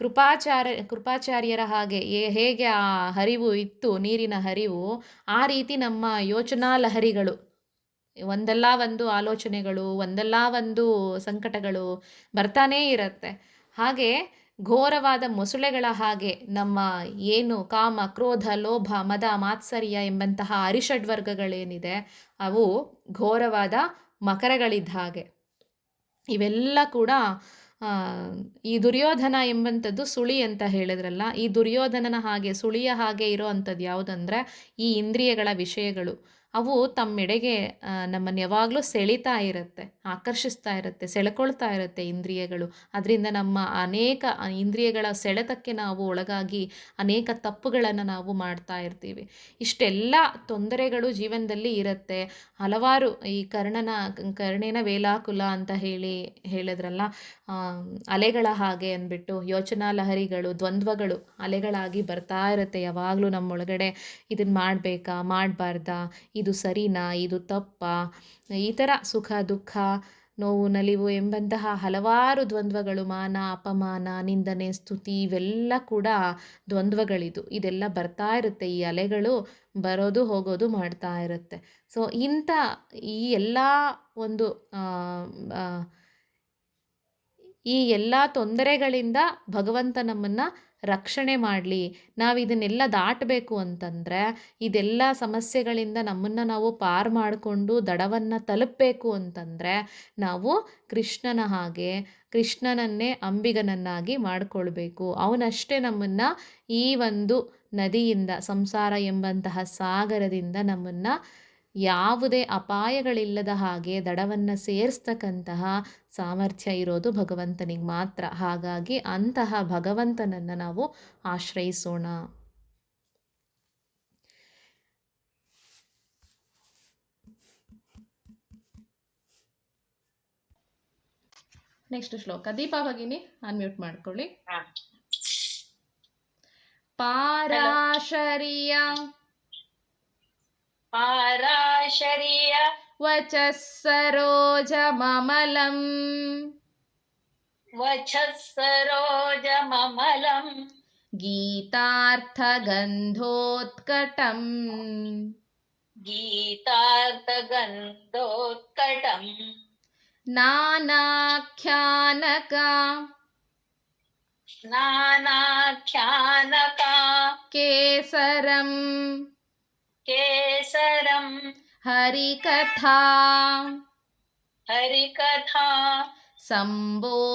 ಕೃಪಾಚಾರ್ಯರ ಹಾಗೆ ಹೇಗೆ ಆ ಹರಿವು ಇತ್ತು, ನೀರಿನ ಹರಿವು, ಆ ರೀತಿ ನಮ್ಮ ಯೋಚನಾ ಲಹರಿಗಳು, ಒಂದಲ್ಲ ಒಂದು ಆಲೋಚನೆಗಳು, ಒಂದಲ್ಲ ಒಂದು ಸಂಕಟಗಳು ಬರ್ತಾನೇ ಇರುತ್ತೆ. ಹಾಗೆ ಘೋರವಾದ ಮೊಸಳೆಗಳ ಹಾಗೆ ನಮ್ಮ ಏನು ಕಾಮ, ಕ್ರೋಧ, ಲೋಭ, ಮದ, ಮಾತ್ಸರ್ಯ ಎಂಬಂತಹ ಅರಿಷಡ್ವರ್ಗಗಳೇನಿದೆ ಅವು ಘೋರವಾದ ಮಕರಗಳಿದ್ದ ಹಾಗೆ. ಇವೆಲ್ಲ ಕೂಡ ಈ ದುರ್ಯೋಧನ ಎಂಬಂಥದ್ದು ಸುಳಿ ಅಂತ ಹೇಳಿದ್ರಲ್ಲ, ಈ ದುರ್ಯೋಧನನ ಹಾಗೆ ಸುಳಿಯ ಹಾಗೆ ಇರೋ ಅಂಥದ್ದು ಯಾವುದಂದರೆ ಈ ಇಂದ್ರಿಯಗಳ ವಿಷಯಗಳು. ಅವು ತಮ್ಮೆಡೆಗೆ ನಮ್ಮನ್ನು ಯಾವಾಗಲೂ ಸೆಳೀತಾ ಇರುತ್ತೆ, ಆಕರ್ಷಿಸ್ತಾ ಇರುತ್ತೆ, ಸೆಳ್ಕೊಳ್ತಾ ಇರುತ್ತೆ ಇಂದ್ರಿಯಗಳು. ಅದರಿಂದ ನಮ್ಮ ಅನೇಕ ಇಂದ್ರಿಯಗಳ ಸೆಳೆತಕ್ಕೆ ನಾವು ಒಳಗಾಗಿ ಅನೇಕ ತಪ್ಪುಗಳನ್ನು ನಾವು ಮಾಡ್ತಾ ಇರ್ತೀವಿ. ಇಷ್ಟೆಲ್ಲ ತೊಂದರೆಗಳು ಜೀವನದಲ್ಲಿ ಇರುತ್ತೆ. ಹಲವಾರು ಈ ಕರ್ಣೇನ ವೇಲಾಕುಲ ಅಂತ ಹೇಳಿದ್ರಲ್ಲ, ಅಲೆಗಳ ಹಾಗೆ ಅಂದ್ಬಿಟ್ಟು ಯೋಚನಾ ಲಹರಿಗಳು, ದ್ವಂದ್ವಗಳು ಅಲೆಗಳಾಗಿ ಬರ್ತಾ ಇರುತ್ತೆ ಯಾವಾಗಲೂ ನಮ್ಮೊಳಗಡೆ. ಇದನ್ನು ಮಾಡಬೇಕಾ, ಮಾಡಬಾರ್ದಾ, ಇದು ಸರಿನಾ, ಇದು ತಪ್ಪಾ, ಈ ಥರ ಸುಖ ದುಃಖ ನೋವು ನಲಿವು ಎಂಬಂತಹ ಹಲವಾರು ದ್ವಂದ್ವಗಳು, ಮಾನ ಅಪಮಾನ ನಿಂದನೆ ಸ್ತುತಿ ಇವೆಲ್ಲ ಕೂಡ ದ್ವಂದ್ವಗಳಿದು. ಇದೆಲ್ಲ ಬರ್ತಾ ಇರುತ್ತೆ, ಈ ಅಲೆಗಳು ಬರೋದು ಹೋಗೋದು ಮಾಡ್ತಾ ಇರುತ್ತೆ. ಸೊ ಈ ಎಲ್ಲ ಒಂದು ಈ ಎಲ್ಲ ತೊಂದರೆಗಳಿಂದ ಭಗವಂತ ನಮ್ಮನ್ನು ರಕ್ಷಣೆ ಮಾಡಲಿ. ನಾವು ಇದನ್ನೆಲ್ಲ ದಾಟಬೇಕು ಅಂತಂದರೆ, ಇದೆಲ್ಲ ಸಮಸ್ಯೆಗಳಿಂದ ನಮ್ಮನ್ನು ನಾವು ಪಾರು ಮಾಡಿಕೊಂಡು ದಡವನ್ನು ತಲುಪಬೇಕು ಅಂತಂದರೆ ನಾವು ಕೃಷ್ಣನ ಹಾಗೆ ಕೃಷ್ಣನನ್ನೇ ಅಂಬಿಗನನ್ನಾಗಿ ಮಾಡಿಕೊಳ್ಬೇಕು. ಅವನಷ್ಟೇ ನಮ್ಮನ್ನು ಈ ಒಂದು ನದಿಯಿಂದ, ಸಂಸಾರ ಎಂಬಂತಹ ಸಾಗರದಿಂದ ನಮ್ಮನ್ನು ಯಾವುದೇ ಅಪಾಯಗಳಿಲ್ಲದ ಹಾಗೆ ದಡವನ್ನು ಸೇರಿಸ್ತಕ್ಕಂತಹ ಸಾಮರ್ಥ್ಯ ಇರೋದು ಭಗವಂತನಿಗೆ ಮಾತ್ರ. ಹಾಗಾಗಿ ಅಂತಹ ಭಗವಂತನನ್ನು ನಾವು ಆಶ್ರಯಿಸೋಣ. ನೆಕ್ಸ್ಟ್ ಶ್ಲೋಕ. ದೀಪಾ ಭಗಿನಿ ಅನ್ಮ್ಯೂಟ್ ಮಾಡ್ಕೊಳ್ಳಿ. ಪಾರಾಶರಿಯ ವಚಃ ಸರೋಜಮಮಲಂ ಗೀತಾರ್ಥಗಂಧೋತ್ಕಟಂ ನಾನಾಖ್ಯಾನಕ ಕೇಸರಂ ಹರಿಕಥಾ ಸಂಬೋಧನಾಬೋಧಿತಂ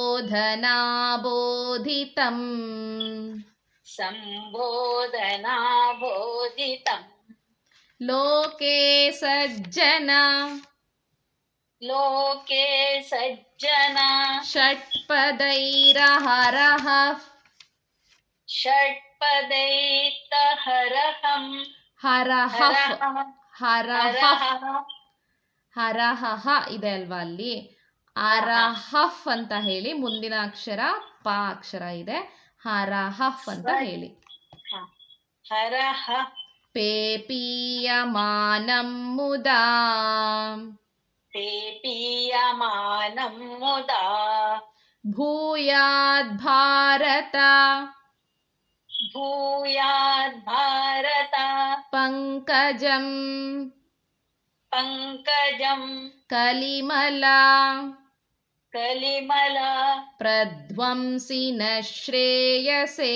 ಲೋಕೆ ಸಜ್ಜನ ಷಟ್ಪದೈರಹರಃ ಹರಹ ಇದೆ ಅಲ್ವಾ ಅಲ್ಲಿ, ಅರಹಫ್ ಅಂತ ಹೇಳಿ ಮುಂದಿನ ಅಕ್ಷರ ಪ ಅಕ್ಷರ ಇದೆ, ಹರಹಫ್ ಅಂತ ಹೇಳಿ. ಪೇಪೀಯಮಾನಂ ಮುದಾ ಭೂಯಾದ್ ಭಾರತ ಪಂಕಜಂ ಕಲಿಮಲಾ ಪ್ರಧ್ವಂಸಿ ನ ಶ್ರೇಯಸೇ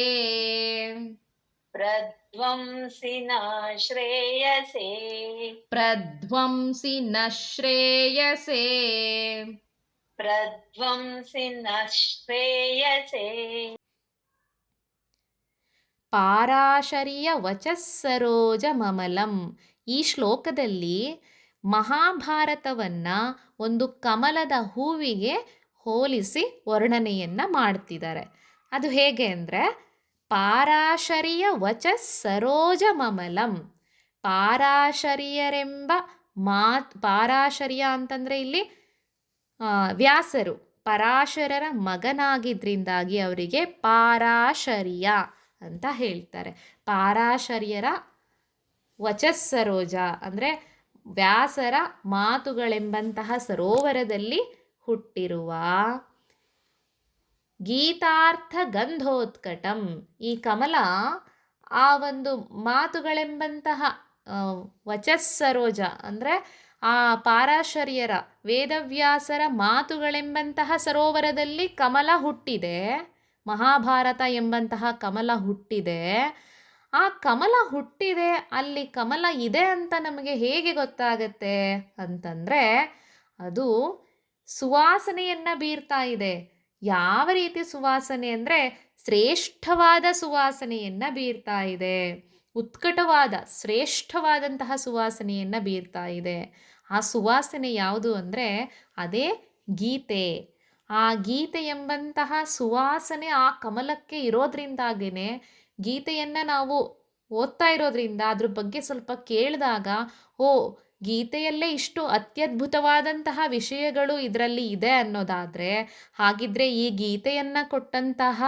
ಪಾರಾಶರಿಯ ವಚಃ ಸರೋಜಮಮಲಂ. ಈ ಶ್ಲೋಕದಲ್ಲಿ ಮಹಾಭಾರತವನ್ನು ಒಂದು ಕಮಲದ ಹೂವಿಗೆ ಹೋಲಿಸಿ ವರ್ಣನೆಯನ್ನು ಮಾಡ್ತಿದ್ದಾರೆ. ಅದು ಹೇಗೆ ಅಂದರೆ, ಪಾರಾಶರಿಯ ವಚಃ ಸರೋಜಮಮಲಂ. ಪಾರಾಶರಿಯರೆಂಬ ಪಾರಾಶರ್ಯ ಅಂತಂದರೆ ಇಲ್ಲಿ ವ್ಯಾಸರು ಪರಾಶರರ ಮಗನಾಗಿದ್ದರಿಂದಾಗಿ ಅವರಿಗೆ ಪಾರಾಶರ್ಯ ಅಂತ ಹೇಳ್ತಾರೆ. ಪಾರಾಶರ್ಯರ ವಚಃ ಸರೋಜ ಅಂದರೆ ವ್ಯಾಸರ ಮಾತುಗಳೆಂಬಂತಹ ಸರೋವರದಲ್ಲಿ ಹುಟ್ಟಿರುವ ಗೀತಾರ್ಥ ಗಂಧೋತ್ಕಟಂ. ಈ ಕಮಲ ಆ ಒಂದು ಮಾತುಗಳೆಂಬಂತಹ ವಚಃ ಸರೋಜ ಅಂದರೆ ಆ ಪಾರಾಶರ್ಯರ ವೇದವ್ಯಾಸರ ಮಾತುಗಳೆಂಬಂತಹ ಸರೋವರದಲ್ಲಿ ಕಮಲ ಹುಟ್ಟಿದೆ. ಮಹಾಭಾರತ ಎಂಬಂತಹ ಕಮಲ ಹುಟ್ಟಿದೆ. ಆ ಕಮಲ ಹುಟ್ಟಿದೆ, ಅಲ್ಲಿ ಕಮಲ ಇದೆ ಅಂತ ನಮಗೆ ಹೇಗೆ ಗೊತ್ತಾಗತ್ತೆ ಅಂತಂದರೆ, ಅದು ಸುವಾಸನೆಯನ್ನು ಬೀರ್ತಾ ಇದೆ. ಯಾವ ರೀತಿ ಸುವಾಸನೆ ಅಂದರೆ ಶ್ರೇಷ್ಠವಾದ ಸುವಾಸನೆಯನ್ನು ಬೀರ್ತಾ ಇದೆ. ಉತ್ಕಟವಾದ ಶ್ರೇಷ್ಠವಾದಂತಹ ಸುವಾಸನೆಯನ್ನು ಬೀರ್ತಾ ಇದೆ. ಆ ಸುವಾಸನೆ ಯಾವುದು ಅಂದರೆ ಅದೇ ಗೀತೆ. ಆ ಗೀತೆ ಎಂಬಂತಹ ಸುವಾಸನೆ ಆ ಕಮಲಕ್ಕೆ ಇರೋದ್ರಿಂದಾಗೇ ಗೀತೆಯನ್ನು ನಾವು ಓದ್ತಾ ಇರೋದ್ರಿಂದ ಅದ್ರ ಬಗ್ಗೆ ಸ್ವಲ್ಪ ಕೇಳಿದಾಗ ಓ, ಗೀತೆಯಲ್ಲೇ ಇಷ್ಟು ಅತ್ಯದ್ಭುತವಾದಂತಹ ವಿಷಯಗಳು ಇದರಲ್ಲಿ ಇದೆ ಅನ್ನೋದಾದರೆ, ಹಾಗಿದ್ರೆ ಈ ಗೀತೆಯನ್ನು ಕೊಟ್ಟಂತಹ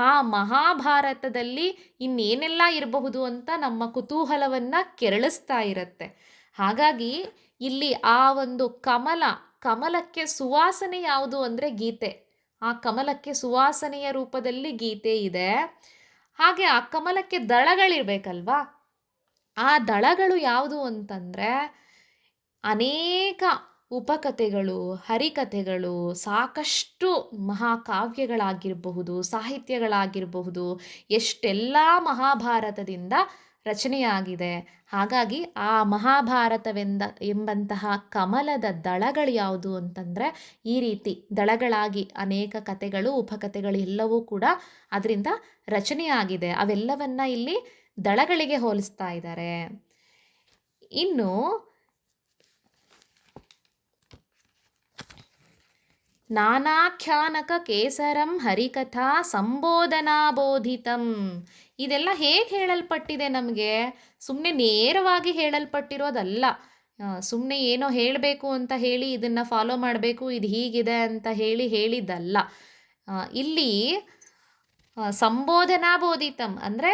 ಆ ಮಹಾಭಾರತದಲ್ಲಿ ಇನ್ನೇನೆಲ್ಲ ಇರಬಹುದು ಅಂತ ನಮ್ಮ ಕುತೂಹಲವನ್ನು ಕೆರಳಿಸ್ತಾ ಇರುತ್ತೆ. ಹಾಗಾಗಿ ಇಲ್ಲಿ ಆ ಒಂದು ಕಮಲಕ್ಕೆ ಸುವಾಸನೆ ಯಾವುದು ಅಂದರೆ ಗೀತೆ. ಆ ಕಮಲಕ್ಕೆ ಸುವಾಸನೆಯ ರೂಪದಲ್ಲಿ ಗೀತೆ ಇದೆ. ಹಾಗೆ ಆ ಕಮಲಕ್ಕೆ ದಳಗಳಿರ್ಬೇಕಲ್ವಾ? ಆ ದಳಗಳು ಯಾವುದು ಅಂತಂದರೆ ಅನೇಕ ಉಪಕಥೆಗಳು, ಹರಿಕಥೆಗಳು, ಸಾಕಷ್ಟು ಮಹಾಕಾವ್ಯಗಳಾಗಿರಬಹುದು, ಸಾಹಿತ್ಯಗಳಾಗಿರಬಹುದು, ಎಷ್ಟೆಲ್ಲ ಮಹಾಭಾರತದಿಂದ ರಚನೆಯಾಗಿದೆ. ಹಾಗಾಗಿ ಆ ಎಂಬಂತಹ ಕಮಲದ ದಳಗಳು ಯಾವುದು ಅಂತಂದರೆ ಈ ರೀತಿ ದಳಗಳಾಗಿ ಅನೇಕ ಕಥೆಗಳು, ಉಪಕಥೆಗಳು ಎಲ್ಲವೂ ಕೂಡ ಅದರಿಂದ ರಚನೆಯಾಗಿದೆ. ಅವೆಲ್ಲವನ್ನ ಇಲ್ಲಿ ದಳಗಳಿಗೆ ಹೋಲಿಸ್ತಾ ಇದ್ದಾರೆ. ಇನ್ನು ನಾನಾಖ್ಯಾನಕ ಕೇಸರಂ ಹರಿಕಥಾ ಸಂಬೋಧನಾಬೋಧಿತಂ. ಇದೆಲ್ಲ ಹೇಗೆ ಹೇಳಲ್ಪಟ್ಟಿದೆ ನಮಗೆ? ಸುಮ್ಮನೆ ನೇರವಾಗಿ ಹೇಳಲ್ಪಟ್ಟಿರೋದಲ್ಲ. ಸುಮ್ಮನೆ ಏನೋ ಹೇಳಬೇಕು ಅಂತ ಹೇಳಿ ಇದನ್ನು ಫಾಲೋ ಮಾಡಬೇಕು, ಇದು ಹೀಗಿದೆ ಅಂತ ಹೇಳಿದ್ದಲ್ಲ. ಇಲ್ಲಿ ಸಂಬೋಧನಾಬೋಧಿತಂ ಅಂದರೆ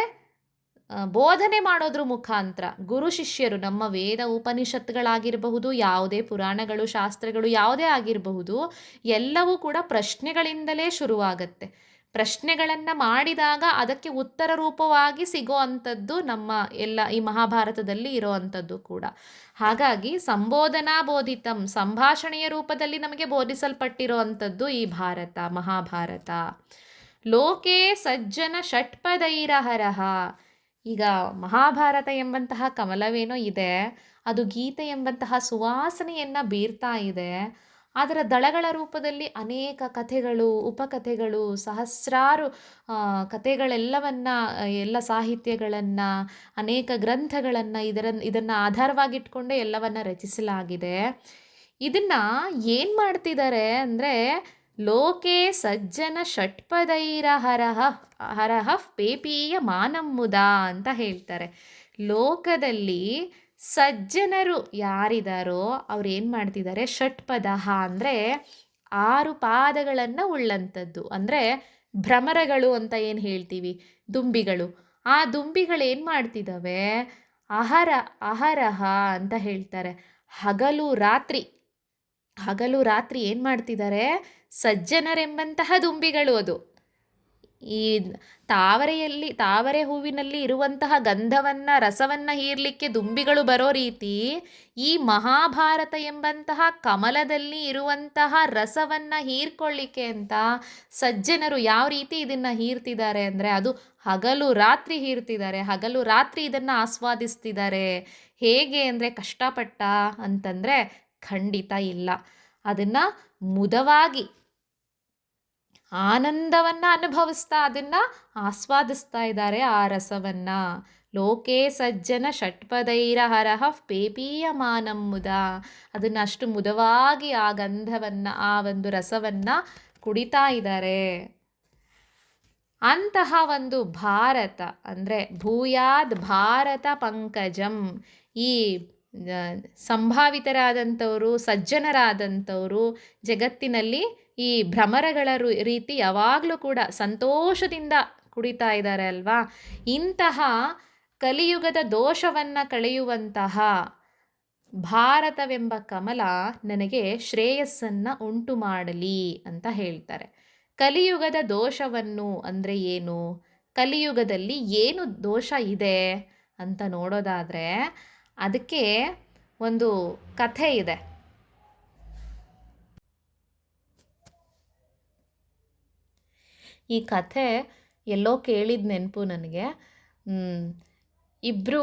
ಬೋಧನೆ ಮಾಡೋದ್ರ ಮುಖಾಂತರ ಗುರು ಶಿಷ್ಯರು, ನಮ್ಮ ವೇದ ಉಪನಿಷತ್ತುಗಳಾಗಿರಬಹುದು, ಯಾವುದೇ ಪುರಾಣಗಳು, ಶಾಸ್ತ್ರಗಳು ಯಾವುದೇ ಆಗಿರಬಹುದು, ಎಲ್ಲವೂ ಕೂಡ ಪ್ರಶ್ನೆಗಳಿಂದಲೇ ಶುರುವಾಗತ್ತೆ. ಪ್ರಶ್ನೆಗಳನ್ನು ಮಾಡಿದಾಗ ಅದಕ್ಕೆ ಉತ್ತರ ರೂಪವಾಗಿ ಸಿಗೋ ಅಂಥದ್ದು ನಮ್ಮ ಈ ಮಹಾಭಾರತದಲ್ಲಿ ಇರೋ ಅಂಥದ್ದು ಕೂಡ. ಹಾಗಾಗಿ ಸಂಬೋಧನಾಬೋಧಿತಂ, ಸಂಭಾಷಣೆಯ ರೂಪದಲ್ಲಿ ನಮಗೆ ಬೋಧಿಸಲ್ಪಟ್ಟಿರೋ ಅಂಥದ್ದು ಈ ಮಹಾಭಾರತ. ಲೋಕೆ ಸಜ್ಜನ ಷಟ್ಪದೈರಹರಹ. ಈಗ ಮಹಾಭಾರತ ಎಂಬಂತಹ ಕಮಲವೇನೋ ಇದೆ, ಅದು ಗೀತೆ ಎಂಬಂತಹ ಸುವಾಸನೆಯನ್ನು ಬೀರ್ತಾ ಇದೆ. ಅದರ ದಳಗಳ ರೂಪದಲ್ಲಿ ಅನೇಕ ಕಥೆಗಳು, ಉಪಕಥೆಗಳು, ಸಹಸ್ರಾರು ಕಥೆಗಳೆಲ್ಲವನ್ನು, ಎಲ್ಲ ಸಾಹಿತ್ಯಗಳನ್ನು, ಅನೇಕ ಗ್ರಂಥಗಳನ್ನು ಇದನ್ನು ಆಧಾರವಾಗಿಟ್ಕೊಂಡೇ ಎಲ್ಲವನ್ನು ರಚಿಸಲಾಗಿದೆ. ಇದನ್ನು ಏನು ಮಾಡ್ತಿದ್ದಾರೆ ಅಂದರೆ ಲೋಕೆ ಸಜ್ಜನ ಷಟ್ಪದೈರಹರಹ ಪೇಪೀಯ ಮಾನಮ್ಮುದ ಅಂತ ಹೇಳ್ತಾರೆ. ಲೋಕದಲ್ಲಿ ಸಜ್ಜನರು ಯಾರಿದಾರೋ ಅವ್ರು ಏನು ಮಾಡ್ತಿದ್ದಾರೆ, ಷಟ್ಪದ ಅಂದರೆ 6 ಪಾದಗಳನ್ನು ಉಳ್ಳಂಥದ್ದು. ಅಂದರೆ ಭ್ರಮರಗಳು ಅಂತ ಏನು ಹೇಳ್ತೀವಿ, ದುಂಬಿಗಳು. ಆ ದುಂಬಿಗಳು ಏನು ಮಾಡ್ತಿದ್ದಾವೆ, ಅಹರಹ ಅಂತ ಹೇಳ್ತಾರೆ. ಹಗಲು ರಾತ್ರಿ ಏನು ಮಾಡ್ತಿದ್ದಾರೆ, ಸಜ್ಜನರೆಂಬಂತಹ ದುಂಬಿಗಳು. ಅದು ಈ ತಾವರೆ ಹೂವಿನಲ್ಲಿ ಇರುವಂತಹ ಗಂಧವನ್ನು, ರಸವನ್ನು ಹೀರಲಿಕ್ಕೆ ದುಂಬಿಗಳು ಬರೋ ರೀತಿ ಈ ಮಹಾಭಾರತ ಎಂಬಂತಹ ಕಮಲದಲ್ಲಿ ಇರುವಂತಹ ರಸವನ್ನು ಹೀರ್ಕೊಳ್ಳಿಕ್ಕೆ ಅಂತ ಸಜ್ಜನರು ಯಾವ ರೀತಿ ಇದನ್ನು ಹೀರ್ತಿದ್ದಾರೆ ಅಂದರೆ ಅದು ಹಗಲು ರಾತ್ರಿ ಹೀರ್ತಿದ್ದಾರೆ, ಹಗಲು ರಾತ್ರಿ ಇದನ್ನು ಆಸ್ವಾದಿಸ್ತಿದ್ದಾರೆ. ಹೇಗೆ ಅಂದರೆ ಕಷ್ಟಪಟ್ಟ ಅಂತಂದರೆ ಖಂಡಿತ ಇಲ್ಲ. ಅದನ್ನು ಮುದವಾಗಿ ಆನಂದವನ್ನು ಅನುಭವಿಸ್ತಾ ಅದನ್ನು ಆಸ್ವಾದಿಸ್ತಾ ಇದ್ದಾರೆ, ಆ ರಸವನ್ನು. ಲೋಕೆ ಸಜ್ಜನ ಷಟ್ಪದೈರಹರಹ ಪೇಪೀಯಮಾನಮ್ಮುದ. ಅದನ್ನು ಅಷ್ಟು ಮುದವಾಗಿ ಆ ಗಂಧವನ್ನು, ಆ ಒಂದು ರಸವನ್ನು ಕುಡಿತಾ ಇದ್ದಾರೆ. ಅಂತಹ ಒಂದು ಭಾರತ ಅಂದರೆ ಭೂಯಾದ್ ಭಾರತ ಪಂಕಜಂ. ಈ ಸಂಭಾವಿತರಾದಂಥವರು, ಸಜ್ಜನರಾದಂಥವರು ಜಗತ್ತಿನಲ್ಲಿ ಈ ಭ್ರಮರಗಳ ರೀತಿ ಯಾವಾಗಲೂ ಕೂಡ ಸಂತೋಷದಿಂದ ಕುಡಿತಾ ಇದ್ದಾರೆ ಅಲ್ವಾ. ಇಂತಹ ಕಲಿಯುಗದ ದೋಷವನ್ನು ಕಳೆಯುವಂತಹ ಭಾರತವೆಂಬ ಕಮಲ ನನಗೆ ಶ್ರೇಯಸ್ಸನ್ನು ಉಂಟು ಮಾಡಲಿ ಅಂತ ಹೇಳ್ತಾರೆ. ಕಲಿಯುಗದ ದೋಷವನ್ನು ಅಂದರೆ ಏನು, ಕಲಿಯುಗದಲ್ಲಿ ಏನು ದೋಷ ಇದೆ ಅಂತ ನೋಡೋದಾದರೆ ಅದಕ್ಕೆ ಒಂದು ಕಥೆ ಇದೆ. ಈ ಕಥೆ ಎಲ್ಲೋ ಕೇಳಿದ ನೆನಪು ನನಗೆ. ಇಬ್ಬರು